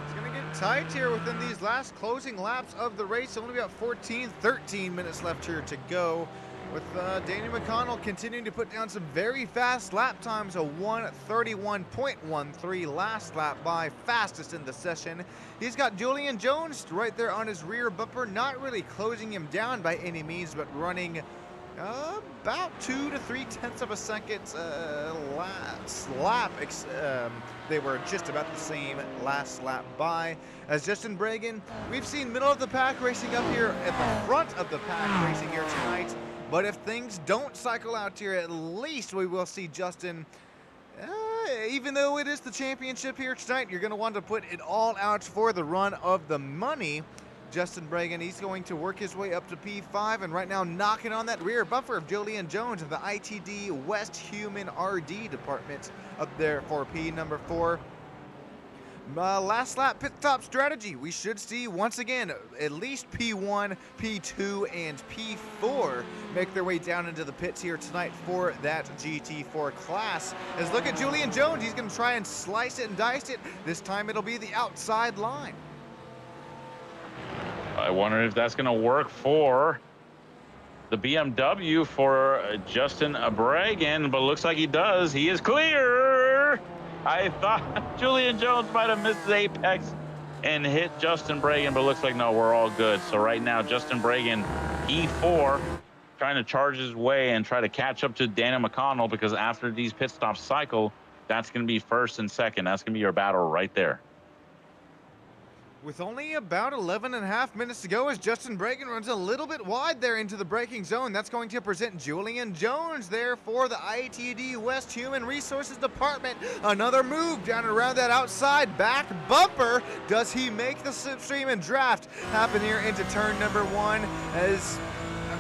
It's going to get tight here within these last closing laps of the race. Only about 13 minutes left here to go. With Danny McConnell continuing to put down some very fast lap times, a 1:31.13 last lap by, fastest in the session. He's got Julian Jones right there on his rear bumper, not really closing him down by any means, but running about 2 to 3 tenths of a second lap. They were just about the same last lap by. As Justin Bragan, we've seen middle of the pack racing up here at the front of the pack racing here tonight. But if things don't cycle out here, at least we will see Justin. Even though it is the championship here tonight, you're going to want to put it all out for the run of the money. Justin Bragan, he's going to work his way up to P5, and right now knocking on that rear bumper of Julian Jones of the ITD West Human RD department up there for P number 4. Last lap pit stop strategy. We should see once again at least P1, P2, and P4 make their way down into the pits here tonight for that GT4 class. As look at Julian Jones, he's going to try and slice it and dice it. This time it'll be the outside line. I wonder if that's going to work for the BMW for Justin Bragan, but looks like he does. He is clear. I thought Julian Jones might have missed the apex and hit Justin Bragan, but looks like no, we're all good. So right now, Justin Bragan, E4, trying to charge his way and try to catch up to Danny McConnell, because after these pit stops cycle, that's going to be first and second. That's going to be your battle right there. With only about 11.5 minutes to go, as Justin Bragan runs a little bit wide there into the braking zone. That's going to present Julian Jones there for the ITD West Human Resources Department. Another move down and around that outside back bumper. Does he make the slipstream and draft happen here into turn number 1? As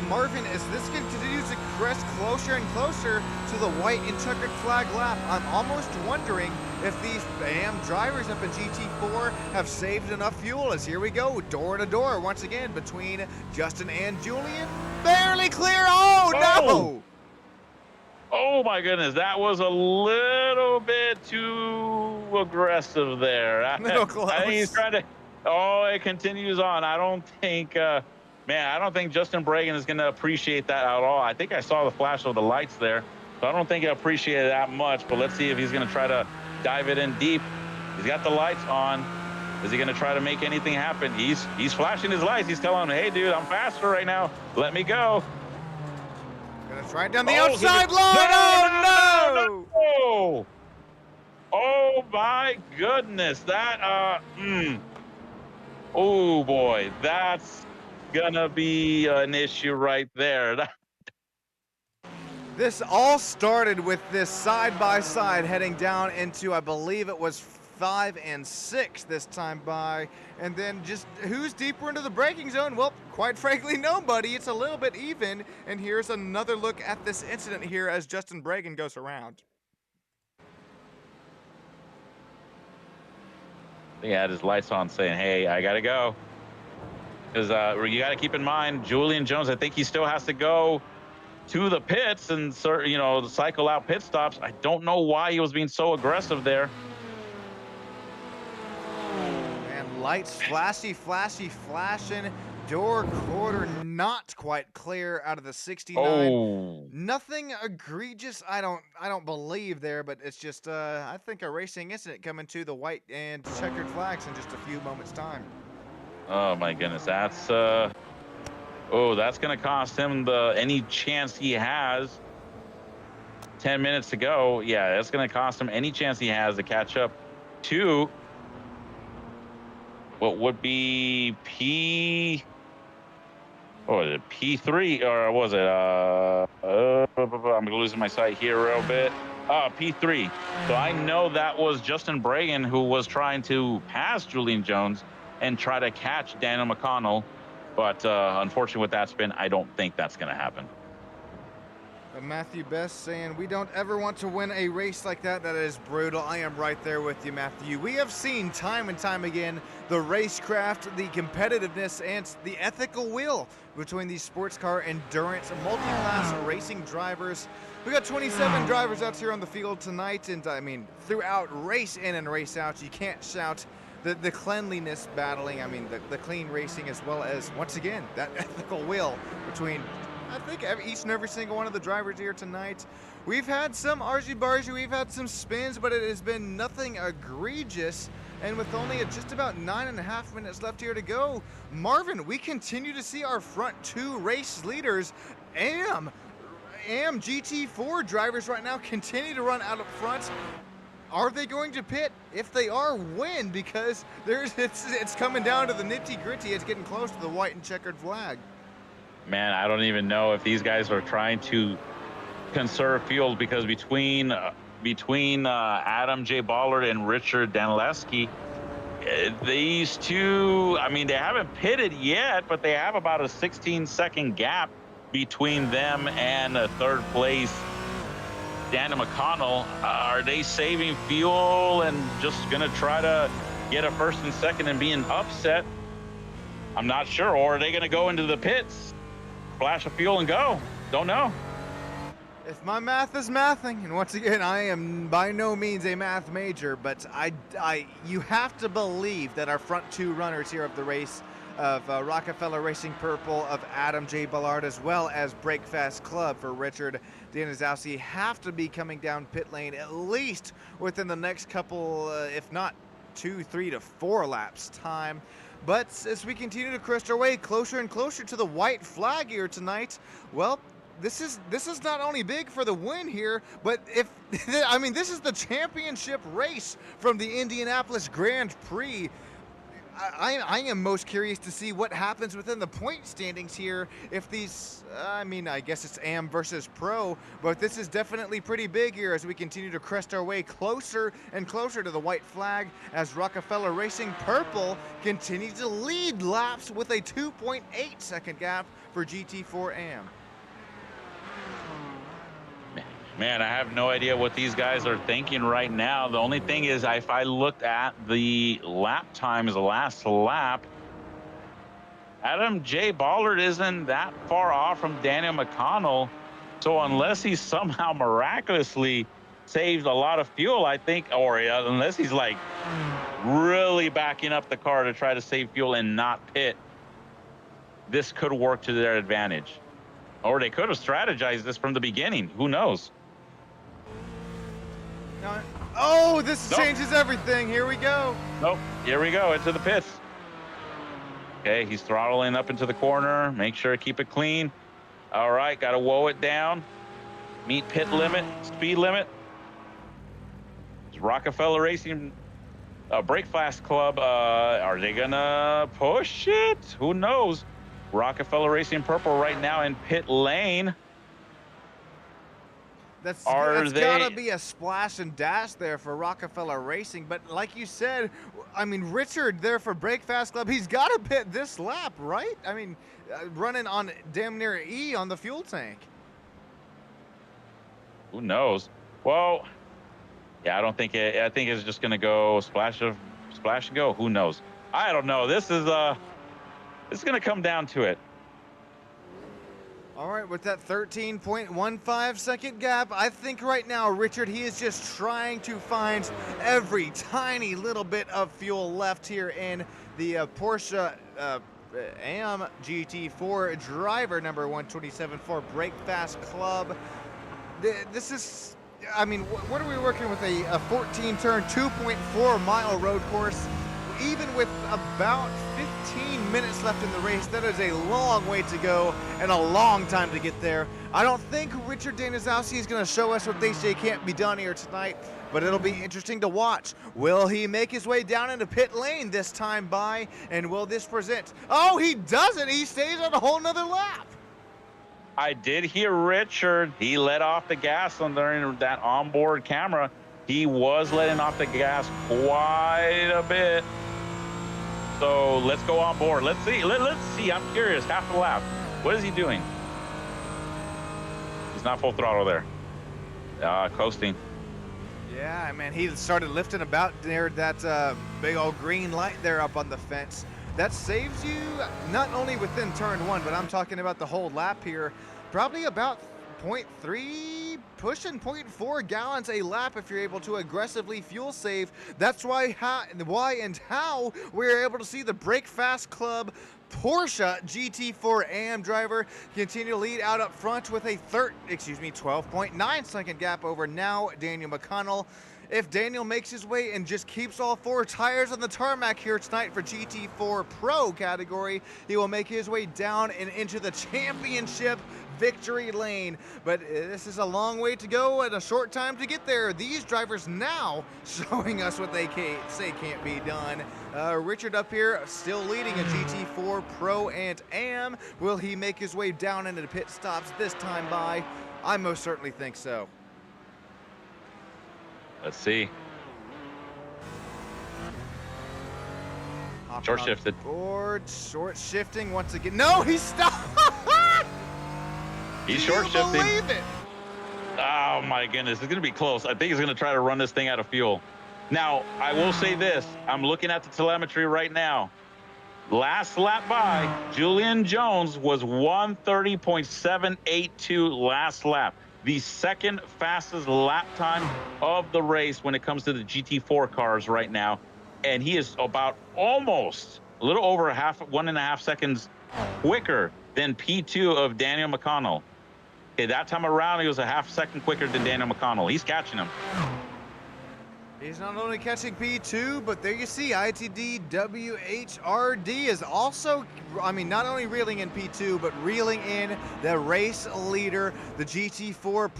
Marvin, as this continues to crest closer and closer to the white and checkered flag lap, I'm almost wondering if these drivers up in GT4 have saved enough fuel. As here we go, door to door once again between Justin and Julian. Barely clear. Oh, no! Oh my goodness, that was a little bit too aggressive there. Little close. I think he's trying to. Oh, it continues on. I don't think. Man, I don't think Justin Bragan is going to appreciate that at all. I think I saw the flash of the lights there, so I don't think he'll appreciate it that much. But let's see if he's going to try to dive it in deep. He's got the lights on. Is he going to try to make anything happen? He's flashing his lights. He's telling him, hey, dude, I'm faster right now. Let me go. Gonna try it down the outside line. No! Oh, my goodness. That, oh, boy. That's gonna be an issue right there. This all started with this side-by-side heading down into, I believe it was 5 and 6 this time by, and then just who's deeper into the braking zone? Well, quite frankly, nobody. It's a little bit even, and here's another look at this incident here as Justin Bragan goes around. He had his lights on saying, hey, I gotta go. Because you got to keep in mind, Julian Jones, I think he still has to go to the pits and, cycle out pit stops. I don't know why he was being so aggressive there. And lights flashing. Door quarter not quite clear out of the 69. Oh. Nothing egregious, I don't believe there, but it's just I think a racing incident coming to the white and checkered flags in just a few moments' time. Oh my goodness, that's that's gonna cost him any chance he has. 10 minutes to go. Yeah, that's gonna cost him any chance he has to catch up to what would be P3, or was it I'm losing my sight here real bit. P3. So I know that was Justin Bragan who was trying to pass Julian Jones and try to catch Daniel McConnell. But unfortunately with that spin, I don't think that's going to happen. Matthew Best saying, we don't ever want to win a race like that. That is brutal. I am right there with you, Matthew. We have seen time and time again the racecraft, the competitiveness, and the ethical will between these sports car endurance multi-class racing drivers. We got 27 drivers out here on the field tonight, and I mean, throughout race in and race out, you can't shout the cleanliness battling, I mean, the clean racing, as well as, once again, that ethical will between, I think, each and every single one of the drivers here tonight. We've had some argy-bargy, we've had some spins, but it has been nothing egregious. And with only just about 9.5 minutes left here to go, Marvin, we continue to see our front two race leaders, AM GT4 drivers right now, continue to run out up front. Are they going to pit? If they are, when? Because it's coming down to the nitty-gritty. It's getting close to the white and checkered flag. Man, I don't even know if these guys are trying to conserve fuel, because between Adam J. Ballard and Richard Danilewski, these two, I mean, they haven't pitted yet, but they have about a 16-second gap between them and third place Daniel McConnell. Are they saving fuel and just going to try to get a first and second and being upset? I'm not sure. Or are they going to go into the pits, flash of fuel and go? Don't know. If my math is mathing, and once again, I am by no means a math major, but you have to believe that our front two runners here of the race, of Rockefeller Racing Purple, of Adam J. Ballard, as well as Breakfast Club for Richard Danilewski, have to be coming down pit lane at least within the next couple, if not 2, 3 to 4 laps time. But as we continue to crest our way closer and closer to the white flag here tonight, well, this is not only big for the win here, but I mean, this is the championship race from the Indianapolis Grand Prix. I am most curious to see what happens within the point standings here. If these, I mean, I guess it's AM versus Pro, but this is definitely pretty big here as we continue to crest our way closer and closer to the white flag, as Rockefeller Racing Purple continues to lead laps with a 2.8 second gap for GT4 AM. Man, I have no idea what these guys are thinking right now. The only thing is, if I looked at the lap times, the last lap, Adam J. Ballard isn't that far off from Daniel McConnell. So unless he somehow miraculously saved a lot of fuel, I think, or unless he's like really backing up the car to try to save fuel and not pit, this could work to their advantage. Or they could have strategized this from the beginning. Who knows? Oh, this changes everything. Here we go. Nope. Here we go into the pits. Okay, he's throttling up into the corner. Make sure to keep it clean. All right, got to woe it down. Meet pit limit, speed limit. It's Rockefeller Racing Breakfast Club. Are they gonna push it? Who knows? Rockefeller Racing Purple right now in pit lane. That's gotta be a splash and dash there for Rockefeller Racing. But like you said, I mean, Richard there for Breakfast Club, he's got to pit this lap, right? I mean, running on damn near E on the fuel tank. Who knows? Well, yeah, I think it's just gonna go splash and go. Who knows? I don't know. This is gonna come down to it. All right, with that 13.15 second gap, I think right now, Richard, he is just trying to find every tiny little bit of fuel left here in the Porsche AM GT4 driver number 127 for Breakfast Club. This is, I mean, what are we working with? A 14-turn, 2.4-mile road course. Even with about 15 minutes left in the race, that is a long way to go and a long time to get there. I don't think Richard Danilewski is going to show us what they say can't be done here tonight, but it'll be interesting to watch. Will he make his way down into pit lane this time by, and will this present? Oh, he doesn't. He stays on a whole nother lap. I did hear Richard. He let off the gas on during that onboard camera. He was letting off the gas quite a bit. So let's go on board. Let's see. Let's see. I'm curious. Half a lap. What is he doing? He's not full throttle there. Coasting. Yeah, man, he started lifting about near that big old green light there up on the fence. That saves you not only within turn 1, but I'm talking about the whole lap here. Probably about 0.3, pushing 0.4 gallons a lap if you're able to aggressively fuel save. That's why and how we're able to see the Break Fast Club Porsche GT4 AM driver continue to lead out up front with a 12.9 second gap over now Daniel McConnell. If Daniel makes his way and just keeps all 4 tires on the tarmac here tonight for GT4 Pro category, he will make his way down and into the championship victory lane. But this is a long way to go and a short time to get there. These drivers now showing us what they say can't be done. Richard up here still leading a GT4 Pro and AM. Will he make his way down into the pit stops this time by? I most certainly think so. Let's see. Short shifted. Board, short shifting once again. No, he stopped. He's short shifting. Believe it? Oh my goodness, it's gonna be close. I think he's gonna try to run this thing out of fuel. Now, I will say this. I'm looking at the telemetry right now. Last lap by, Julian Jones was 1:30.782 last lap. The second fastest lap time of the race when it comes to the GT4 cars right now. And he is about almost a little over 1.5 seconds quicker than P2 of Daniel McConnell. Okay, that time around, he was a half second quicker than Daniel McConnell. He's catching him. He's not only catching P2, but there you see ITD WHRD is also, not only reeling in P2, but reeling in the race leader, the GT4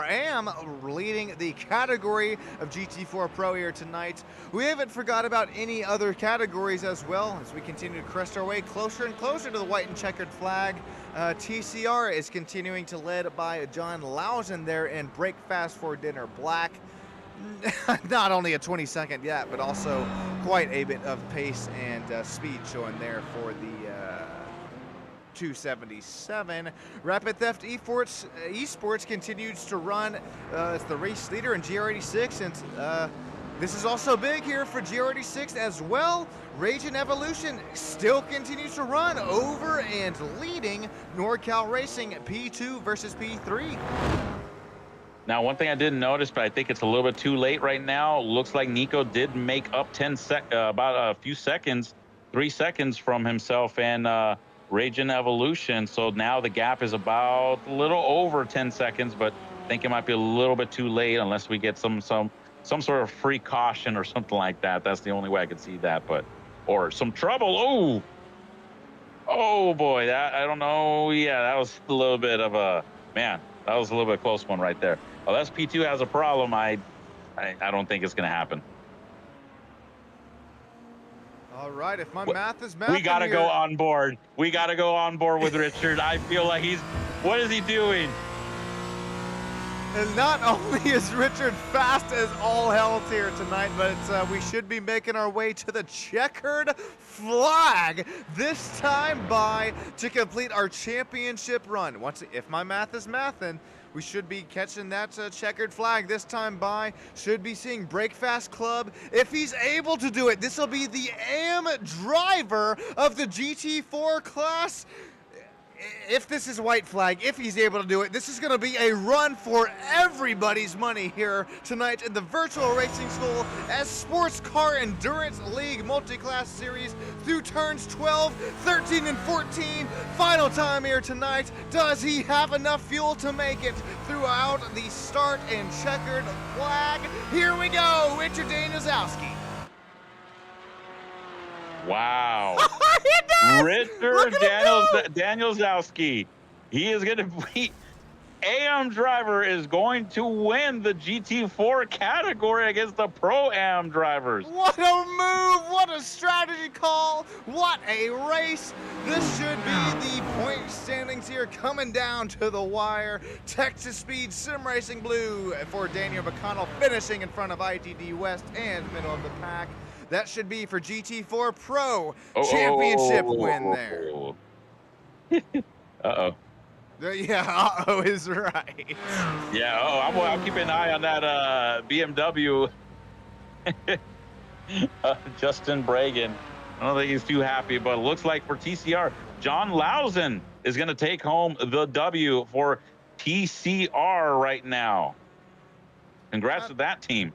AM, leading the category of GT4 Pro here tonight. We haven't forgot about any other categories as well as we continue to crest our way closer and closer to the white and checkered flag. TCR is continuing to lead by John Lausen there in Break Fast for Dinner Black. Not only a 22nd gap, but also quite a bit of pace and speed showing there for the 277. Rapid Theft Esports continues to run as the race leader in GR86, and this is also big here for GR86 as well. Rage and Evolution still continues to run over and leading NorCal Racing P2 versus P3. Now, one thing I didn't notice, but I think it's a little bit too late right now. Looks like Nico did make up about a few seconds, 3 seconds from himself and Rage and Evolution. So now the gap is about a little over 10 seconds, but I think it might be a little bit too late unless we get some sort of free caution or something like that. That's the only way I could see that, or some trouble. Oh boy, that I don't know. Yeah, that was a little bit of a man. That was a little bit close one right there. Unless P2 has a problem, I don't think it's going to happen. All right, if my math is math, we got to go on board. We got to go on board with Richard. I feel like what is he doing? And not only is Richard fast as all hell here tonight, but we should be making our way to the checkered flag this time to complete our championship run. If my math is mathin', we should be catching that checkered flag this time should be seeing Breakfast Club. If he's able to do it, this will be the AM driver of the GT4 class. If this is white flag, if he's able to do it, this is going to be a run for everybody's money here tonight in the Virtual Racing School as Sports Car Endurance League Multi-Class Series through turns 12, 13, and 14. Final time here tonight. Does he have enough fuel to make it throughout the start and checkered flag? Here we go, Richard Danielzowski. Wow. Richard Danielzowski. He is going to be AM driver is going to win the GT4 category against the Pro AM drivers. What a move, what a strategy call, what a race. This should be the point standings here coming down to the wire. Texas Speed Sim Racing Blue for Daniel McConnell finishing in front of ITD West and middle of the pack. That should be for GT4 Pro championship win there. Uh-oh. Yeah, uh-oh is right. Yeah, I'm keeping an eye on that BMW. Justin Bragan. I don't think he's too happy, but it looks like for TCR, John Lausen is going to take home the W for TCR right now. Congrats to that team.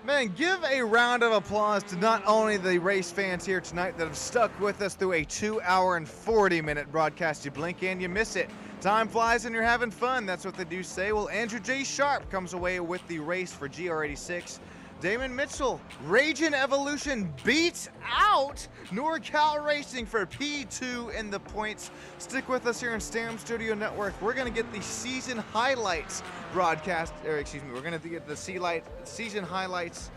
Man, give a round of applause to not only the race fans here tonight that have stuck with us through a 2-hour and 40-minute broadcast. You blink and you miss it. Time flies and you're having fun. That's what they do say. Well, Andrew J. Sharp comes away with the race for GR86. Damon Mitchell, Ragin' Evolution beats out NorCal Racing for P2 in the points. Stick with us here on Stam Studio Network. We're going to get the season highlights broadcast, or excuse me, we're going to get the season highlights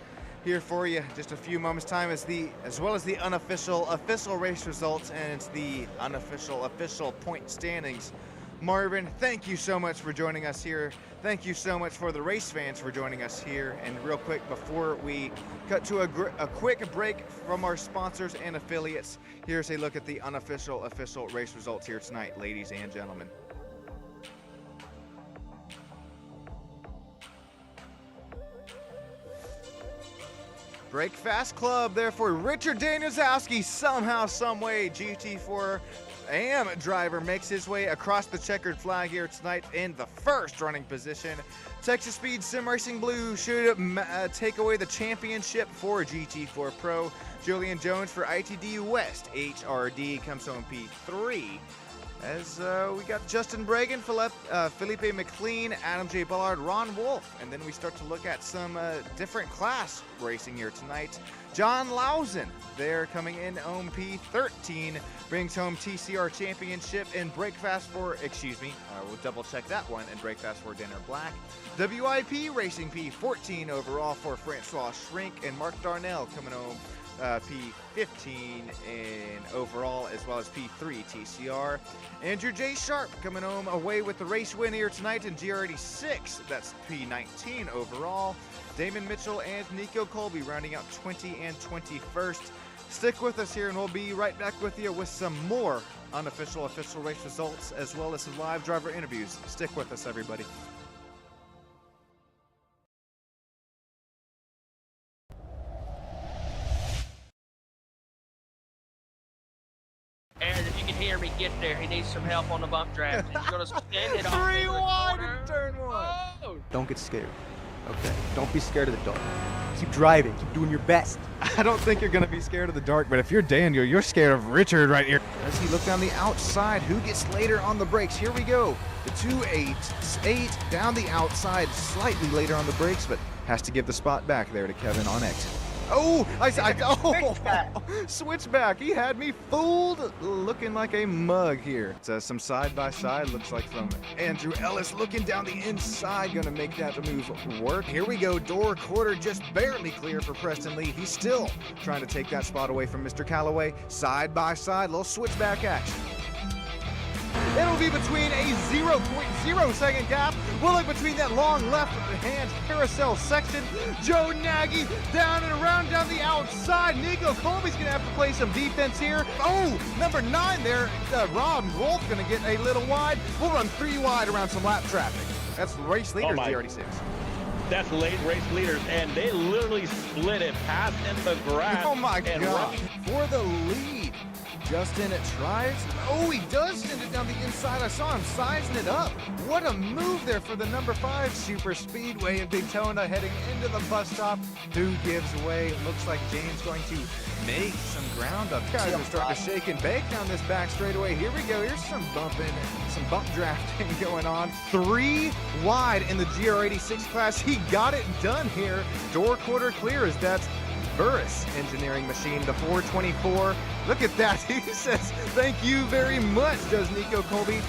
here for you just a few moments time, as well as the official race results, and it's the official point standings. Marvin, thank you so much for joining us here. Thank you so much for the race fans for joining us here. And real quick, before we cut to a quick break from our sponsors and affiliates, here's a look at the official race results here tonight, ladies and gentlemen. Break Fast Club, therefore, Richard Danielowski, somehow, someway, GT4 AM driver makes his way across the checkered flag here tonight in the first running position. Texas Speed Sim Racing Blue should take away the championship for GT4 Pro. Julian Jones for ITD West HRD comes home P3. As we got Justin Bragan, Felipe McLean, Adam J. Bullard, Ron Wolf, and then we start to look at some different class racing here tonight. John Lausen, there coming in home P13, brings home TCR Championship and Breakfast for, we'll double check that one, and Breakfast for Dinner Black. WIP Racing P14 overall for Francois Shrink and Mark Darnell coming home P15 in overall, as well as P3 TCR. Andrew J. Sharp coming home away with the race win here tonight in GR86. That's P19 overall. Damon Mitchell and Nico Colby rounding out 20 and 21st. Stick with us here and we'll be right back with you with some more official race results, as well as some live driver interviews. Stick with us, everybody. Aaron, if you can hear me, get there. He needs some help on the bump draft. He's going to stand it off. 3 wide in turn 1. Oh. Don't get scared. Okay? Don't be scared of the dark. Keep driving. Keep doing your best. I don't think you're going to be scared of the dark, but if you're Daniel, you're scared of Richard right here. As he look down the outside, who gets later on the brakes? Here we go. The 2-8 down the outside, slightly later on the brakes, but has to give the spot back there to Kevin on exit. Oh, switchback. He had me fooled, looking like a mug here. It's some side-by-side, looks like from Andrew Ellis, looking down the inside, gonna make that move work. Here we go, door quarter just barely clear for Preston Lee. He's still trying to take that spot away from Mr. Callaway. Side-by-side, little switchback action. It'll be between a 0.0 second gap. We'll look between that long left-hand carousel section. Joe Nagy down and around down the outside. Nico Colby's going to have to play some defense here. Oh, number 9 there. Rob Wolf going to get a little wide. We'll run 3 wide around some lap traffic. That's race leaders, GR86. That's late race leaders, and they literally split it, pass in the grass. Oh my God. For the lead. Justin tries. Oh, he does send it down the inside. I saw him sizing it up. What a move there for the number 5 Super Speedway in Daytona, heading into the bus stop. Who gives away? Looks like James going to make some ground up. Guys are starting to shake and bake down this back straightaway. Here we go. Here's some bumping, some bump drafting going on. 3 wide in the GR86 class. He got it done here. Door quarter clear as that's Burris Engineering Machine, the 424. Look at that. He says, thank you very much, does Nico Colby.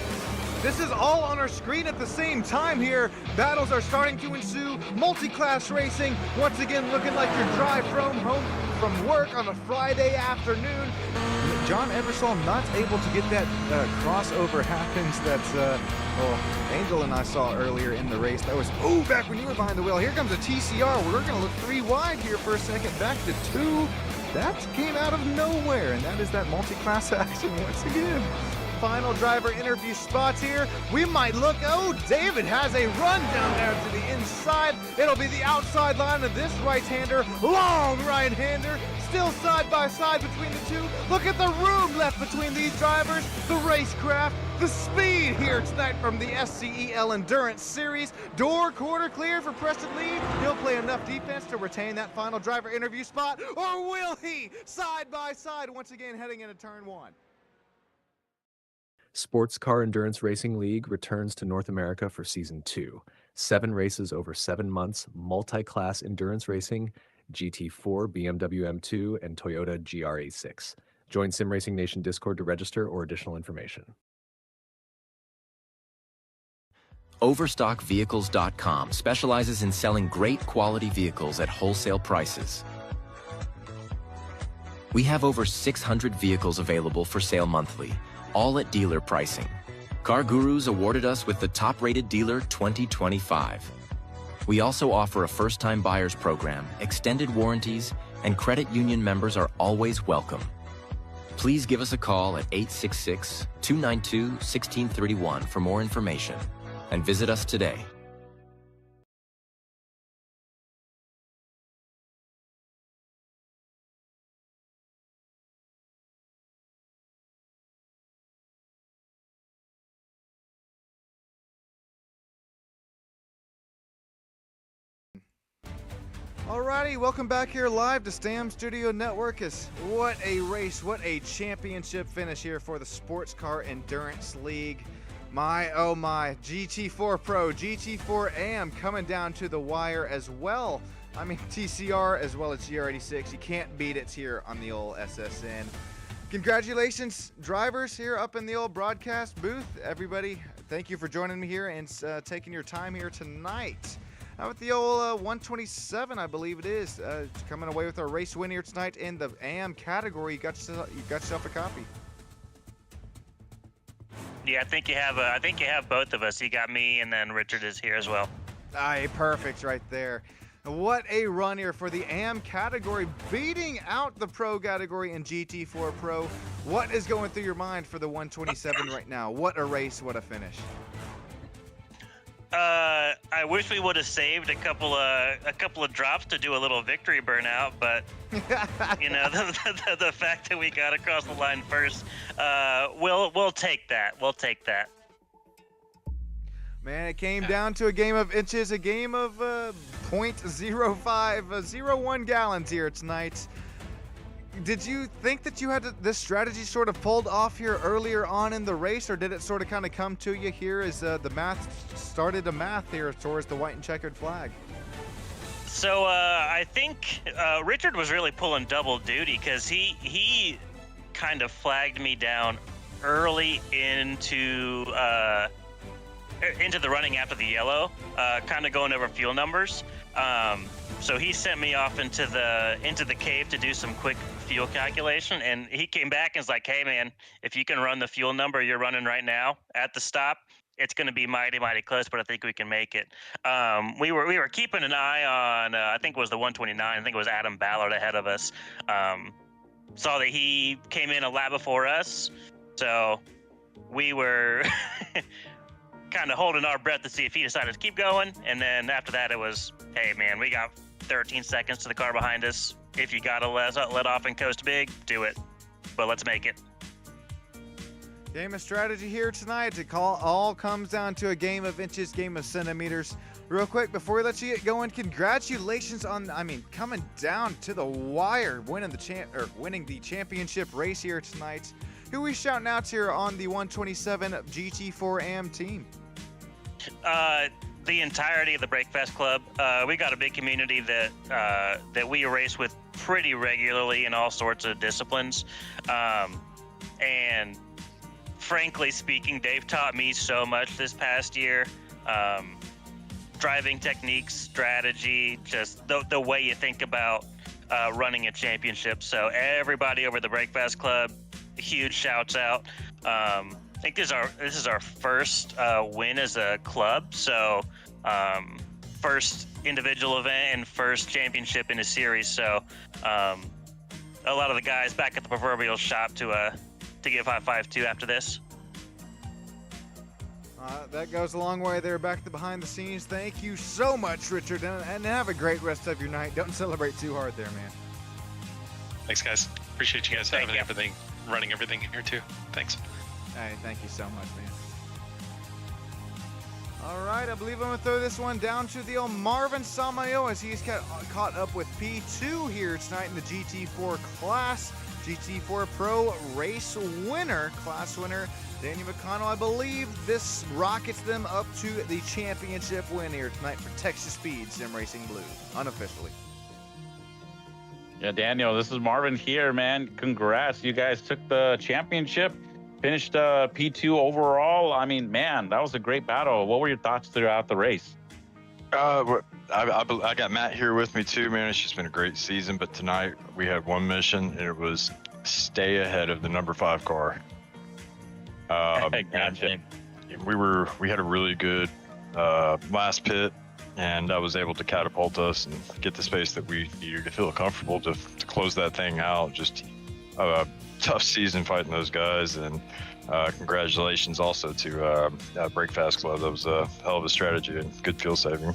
This is all on our screen at the same time here. Battles are starting to ensue. Multi-class racing, once again looking like your drive home from work on a Friday afternoon. John Eversole not able to get that crossover happens that Angel and I saw earlier in the race. That was, back when you were behind the wheel. Here comes a TCR. We're going to look 3 wide here for a second. Back to 2. That came out of nowhere, and that is that multi-class action once again. final driver interview spots here. We might look, oh, David has a run down there to the inside. It'll be the outside line of this right-hander, long right-hander, still side by side between the two. Look at the room left between these drivers, the racecraft, the speed here tonight from the SCEL Endurance Series. Door quarter clear for Preston Lee. He'll play enough defense to retain that final driver interview spot, or will he? Side by side once again heading into turn one. Sports Car Endurance Racing League returns to North America for Season 2. 7 races over 7 months, multi-class endurance racing, GT4, BMW M2, and Toyota GR86. Join Sim Racing Nation Discord to register or additional information. Overstockvehicles.com specializes in selling great quality vehicles at wholesale prices. We have over 600 vehicles available for sale monthly, all at dealer pricing. Car Gurus awarded us with the top-rated dealer 2025. We also offer a first-time buyers program, extended warranties, and credit union members are always welcome. Please give us a call at 866-292-1631 for more information, and visit us today. Alrighty, welcome back here live to Stam Studio Network. What a race, what a championship finish here for the Sports Car Endurance League. My, oh my, GT4 Pro, GT4 AM coming down to the wire as well. I mean, TCR as well as GR86. You can't beat it here on the old SSN. Congratulations, drivers here up in the old broadcast booth. Everybody, thank you for joining me here and taking your time here tonight. How about the old 127, I believe it is, coming away with our race win here tonight in the AM category. You got yourself a copy. Yeah, I think you have both of us. You got me, and then Richard is here as well. Aye, perfect right there. What a run here for the AM category, beating out the Pro category in GT4 Pro. What is going through your mind for the 127 right now? What a race, what a finish. I wish we would have saved a couple of drops to do a little victory burnout, but you know, the fact that we got across the line first, we'll take that. We'll take that. Man, it came down to a game of inches, a game of 0.0501 gallons here tonight. Did you think that you had this strategy sort of pulled off here earlier on in the race, or did it sort of kind of come to you here as the math started to math here towards the white and checkered flag? So I think Richard was really pulling double duty because he kind of flagged me down early into the running after the yellow, kind of going over fuel numbers. So he sent me off into the cave to do some quick fuel calculation, and he came back and was like, "Hey man, if you can run the fuel number you're running right now at the stop, it's going to be mighty close, but I think we can make it." We were keeping an eye on I think it was the 129. I think it was Adam Ballard ahead of us. Saw that he came in a lap before us, so we were kind of holding our breath to see if he decided to keep going. And then after that, it was, "Hey man, we got 13 seconds to the car behind us. If you gotta let off and coast big, do it. But let's make it." Game of strategy here tonight. It all comes down to a game of inches, game of centimeters. Real quick, before we let you get going, congratulations on, coming down to the wire, winning the championship race here tonight. Who we shouting out here on the 127 GT4 AM team? The entirety of the Breakfast Club. We got a big community that we race with pretty regularly in all sorts of disciplines. And frankly speaking, they've taught me so much this past year. Driving techniques, strategy, just the way you think about running a championship. So everybody over the Breakfast Club, huge shouts out. I think this is our first win as a club. So first individual event and first championship in a series. So a lot of the guys back at the proverbial shop to give high five to after this. That goes a long way there back to behind the scenes. Thank you so much, Richard, and have a great rest of your night. Don't celebrate too hard there, man. Thanks, guys. Appreciate you guys having everything, running everything here too. Thanks. Hey, thank you so much, man. All right, I believe I'm going to throw this one down to the old Marvin Samayo as he's caught up with P2 here tonight in the GT4 class. GT4 Pro race winner, class winner, Danny McConnell. I believe this rockets them up to the championship win here tonight for Texas Speed Sim Racing Blue, unofficially. Yeah, Daniel, this is Marvin here, man. Congrats. You guys took the championship, finished P2 overall. I mean, man, that was a great battle. What were your thoughts throughout the race? I got Matt here with me too, man. It's just been a great season, but tonight we had one mission, and it was stay ahead of the number 5 car. Gotcha. We had a really good last pit, and I was able to catapult us and get the space that we needed to feel comfortable to close that thing out. Just a tough season fighting those guys, and congratulations also to Break Fast Club. That was a hell of a strategy and good fuel saving.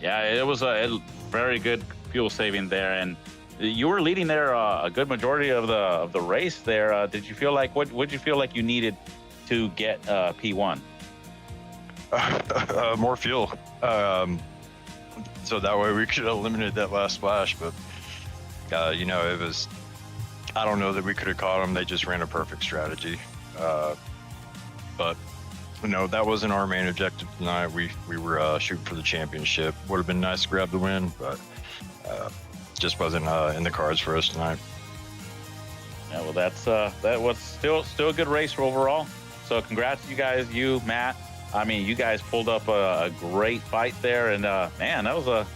Yeah, it was a very good fuel saving there, and you were leading there a good majority of the race there. Did you feel like what did you feel like you needed to get P1? More fuel, so that way we could have eliminated that last splash. But it was, I don't know that we could have caught them. They just ran a perfect strategy. But that wasn't our main objective tonight. We were shooting for the championship. Would have been nice to grab the win, but just wasn't in the cards for us tonight. Yeah, well, that was still a good race overall. So congrats, you guys, you, Matt. I mean, you guys pulled up a great fight there, and man, that was a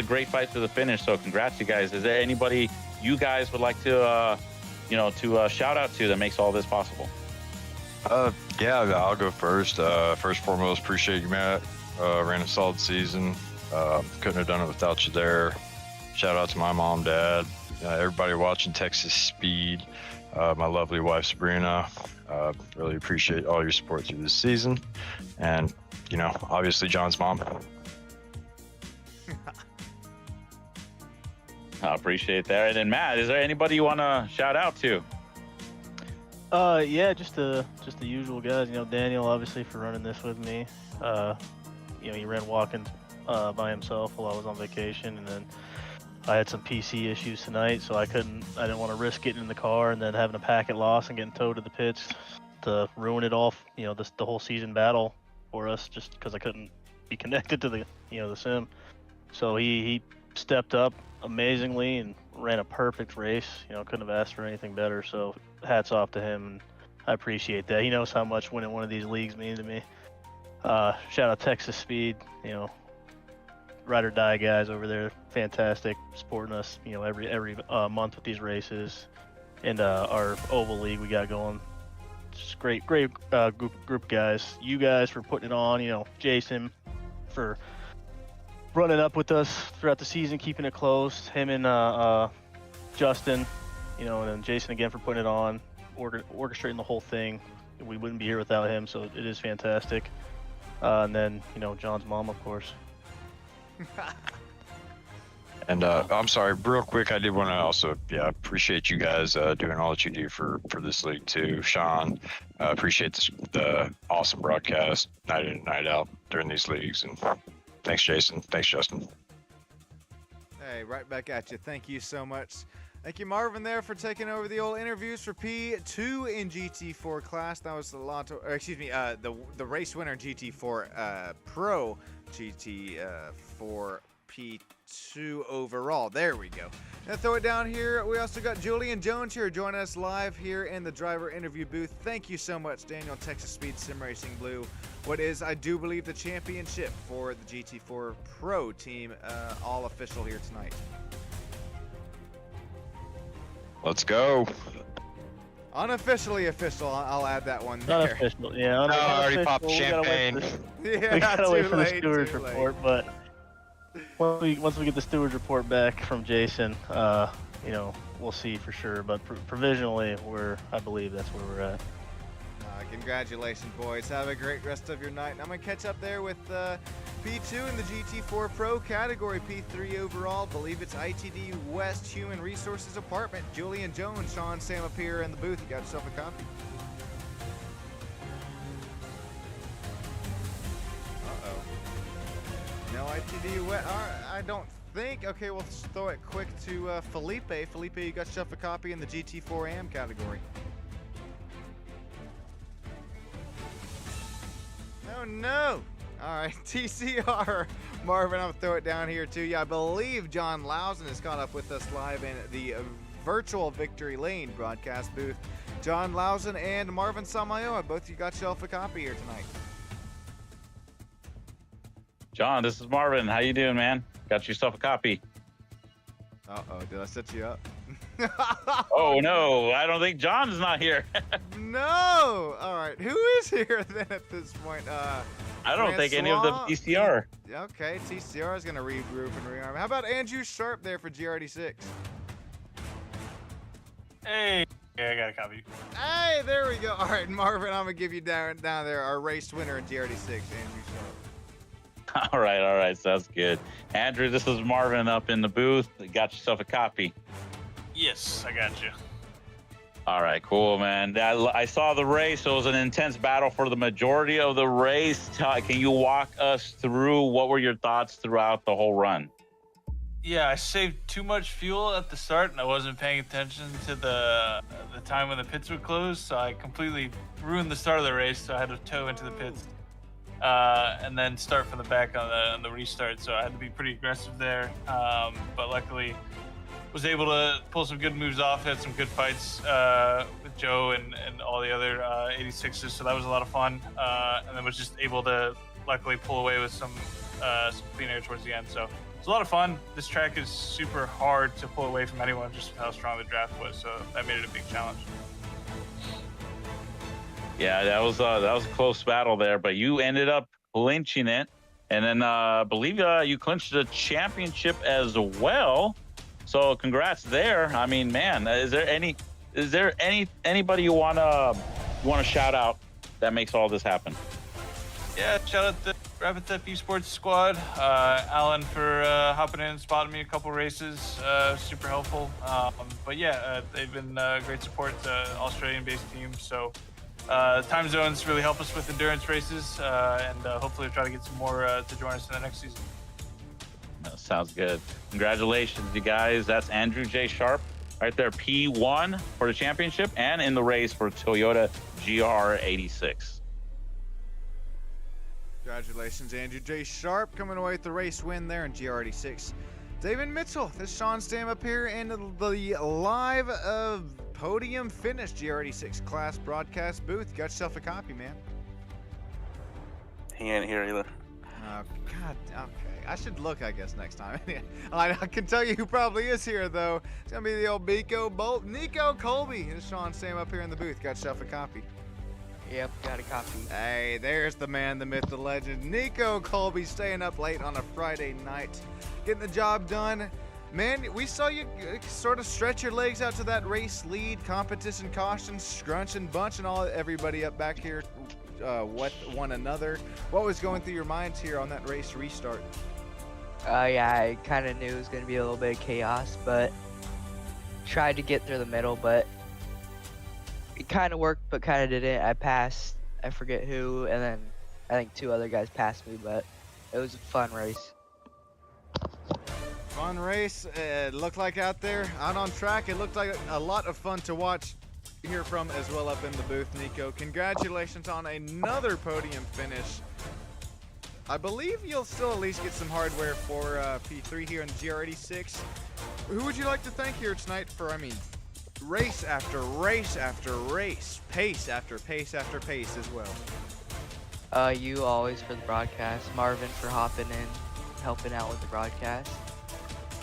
great fight to the finish. So congrats, you guys. Is there anybody you guys would like to shout out to that makes all this possible? Yeah, I'll go first. First and foremost, appreciate you, Matt. Ran a solid season. Couldn't have done it without you there. Shout out to my mom, dad, everybody watching Texas Speed, my lovely wife, Sabrina. Really appreciate all your support through this season. And, obviously John's mom. I appreciate that. And then Matt, is there anybody you want to shout out to? Yeah, just the usual guys. Daniel, obviously, for running this with me. He ran Watkins by himself while I was on vacation, and then I had some PC issues tonight, so I didn't want to risk getting in the car and then having a packet loss and getting towed to the pits to ruin it all. The whole season battle for us, just because I couldn't be connected to the sim. So he stepped up amazingly and ran a perfect race. Couldn't have asked for anything better. So hats off to him, and I appreciate that. He knows how much winning one of these leagues means to me. Shout out Texas Speed, ride or die guys over there, fantastic, supporting us, every month with these races, and our oval league we got going. Just great group of guys. You guys for putting it on. Jason for running up with us throughout the season, keeping it close. Him and Justin, and then Jason again for putting it on, orchestrating the whole thing. We wouldn't be here without him, so it is fantastic. And then John's mom, of course. And I'm sorry, real quick, I did want to also appreciate you guys doing all that you do for this league too. Sean, appreciate the awesome broadcast night in and night out during these leagues. And thanks, Jason. Thanks, Justin. Hey, right back at you. Thank you so much. Thank you, Marvin, there for taking over the old interviews for P2 in GT4 class. That was the race winner GT4 Pro GT4 P2 overall. There we go. Now throw it down here. We also got Julian Jones here joining us live here in the driver interview booth. Thank you so much, Daniel. Texas Speed Sim Racing Blue. What is, I do believe, the championship for the GT4 Pro team, all official here tonight. Let's go. Unofficially official. I'll add that one there. Unofficial, yeah. I already popped champagne. We gotta wait for the stewards report, but once we get the stewards report back from Jason, we'll see for sure. But provisionally, I believe that's where we're at. Congratulations, boys. Have a great rest of your night. I'm going to catch up there with P2 in the GT4 Pro category, P3 overall. Believe it's ITD West Human Resources Department. Julian Jones, Sean Sam up here in the booth. You got yourself a copy. Uh-oh. No ITD West. I don't think. Okay, we'll throw it quick to Felipe. Felipe, you got yourself a copy in the GT4 AM category. Oh no! All right, TCR. Marvin, I'll throw it down here to you. I believe John Lowson is caught up with us live in the virtual Victory Lane broadcast booth. John Lowson and Marvin Samayoa, both of you got yourself a copy here tonight. John, this is Marvin. How you doing, man? Got yourself a copy. Uh-oh, did I set you up? Oh, no, I don't think John is not here. No! All right, who is here then at this point? I don't think any of the TCR. Okay, TCR is going to regroup and rearm. How about Andrew Sharp there for GRD6? Hey, yeah, I got a copy. Hey, there we go. All right, Marvin, I'm going to give you down there our race winner in GRD6, Andrew Sharp. All right, sounds good. Andrew, this is Marvin up in the booth. Got yourself a copy. Yes, I got you. All right, cool, man. I saw the race. It was an intense battle for the majority of the race. Can you walk us through what were your thoughts throughout the whole run? Yeah, I saved too much fuel at the start, and I wasn't paying attention to the time when the pits would close, so I completely ruined the start of the race, so I had to tow into the pits. And then start from the back on the restart, so I had to be pretty aggressive there. But luckily, was able to pull some good moves off. Had some good fights with Joe and all the other 86s, so that was a lot of fun. And then was just able to luckily pull away with some clean air towards the end. So it's a lot of fun. This track is super hard to pull away from anyone, just how strong the draft was. So that made it a big challenge. Yeah, that was a close battle there, but you ended up clinching it, and then I believe you clinched the championship as well. So congrats there. I mean, man, is there anybody you wanna shout out that makes all this happen? Yeah, shout out the Rapid Theft Esports squad. Alan for hopping in and spotting me a couple races. Super helpful. But yeah, they've been great support. Australian-based team. So time zones really help us with endurance races, and hopefully we'll try to get some more to join us in the next season. That sounds good. Congratulations, you guys. That's Andrew J. Sharp right there, P1 for the championship and in the race for Toyota GR86. Congratulations, Andrew J. Sharp, coming away with the race win there in GR86. David Mitchell, this is Sean Stam up here in the live podium finish GR86 class broadcast booth. Got yourself a copy, man. He ain't here either. Oh, God, okay. I should look, I guess, next time. I can tell you who probably is here, though. It's going to be the old Nico Colby. This is Sean Sam up here in the booth. Got yourself a copy. Yep, got a copy. Hey, there's the man, the myth, the legend. Nico Colby staying up late on a Friday night, getting the job done. Man, we saw you sort of stretch your legs out to that race lead, competition caution, scrunch and bunch, and everybody up back here with one another. What was going through your minds here on that race restart? Yeah, I kind of knew it was going to be a little bit of chaos, but tried to get through the middle, but it kind of worked, but kind of didn't. I passed, I forget who, and then I think two other guys passed me, but it was a fun race. Fun race. It looked like out there, out on track, it looked like a lot of fun to watch, hear from as well up in the booth, Nico. Congratulations on another podium finish. I believe you'll still at least get some hardware for P3 here in GR86. Who would you like to thank here tonight for, race after race after race, pace after pace after pace as well? You always for the broadcast, Marvin for hopping in, helping out with the broadcast.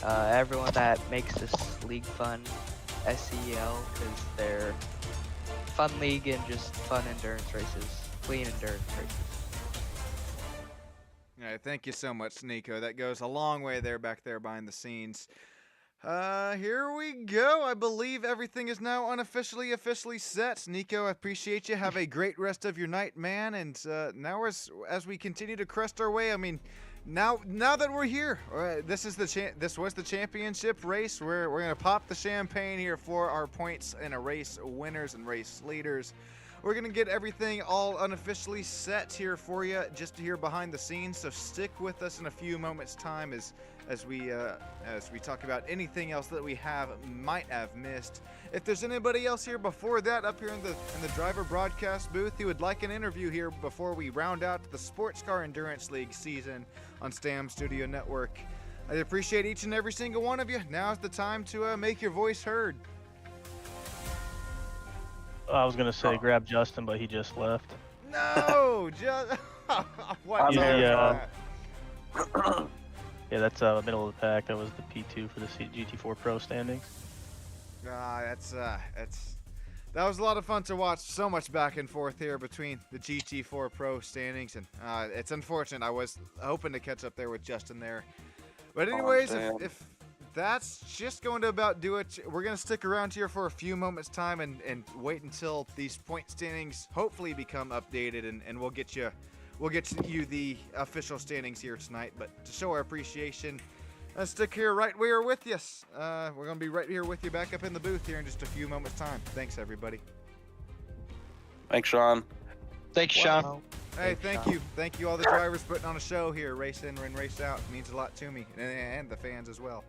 Everyone that makes this league fun, SCEL, because they're fun league and just fun endurance races, clean endurance races. All right, thank you so much, Nico. That goes a long way there back there behind the scenes. Here we go. I believe everything is now officially set. Nico, I appreciate you. Have a great rest of your night, man. And now as we continue to crest our way, I mean, now that we're here, this was the championship race. We're gonna pop the champagne here for our points in a race winners and race leaders. We're gonna get everything all unofficially set here for you, just here behind the scenes. So stick with us in a few moments' time as we talk about anything else that we might have missed. If there's anybody else here before that, up here in the driver broadcast booth, who would like an interview here before we round out the Sports Car Endurance League season on STAM Studio Network, I appreciate each and every single one of you. Now's the time to make your voice heard. I was gonna say grab Justin, but he just left. No, just what? Yeah, that's middle of the pack. That was the P2 for the GT4 Pro standings. That was a lot of fun to watch. So much back and forth here between the GT4 Pro standings, and it's unfortunate. I was hoping to catch up there with Justin there, but anyways, if that's just going to about do it. We're going to stick around here for a few moments time and wait until these point standings hopefully become updated, and we'll get you the official standings here tonight. But to show our appreciation, let's stick here right where we're with you. We're going to be right here with you back up in the booth here in just a few moments time. Thanks, everybody. Thanks, Sean. Thanks, Sean. Hey, thank you. Thank you all the drivers putting on a show here. Race in and race out. It means a lot to me and the fans as well.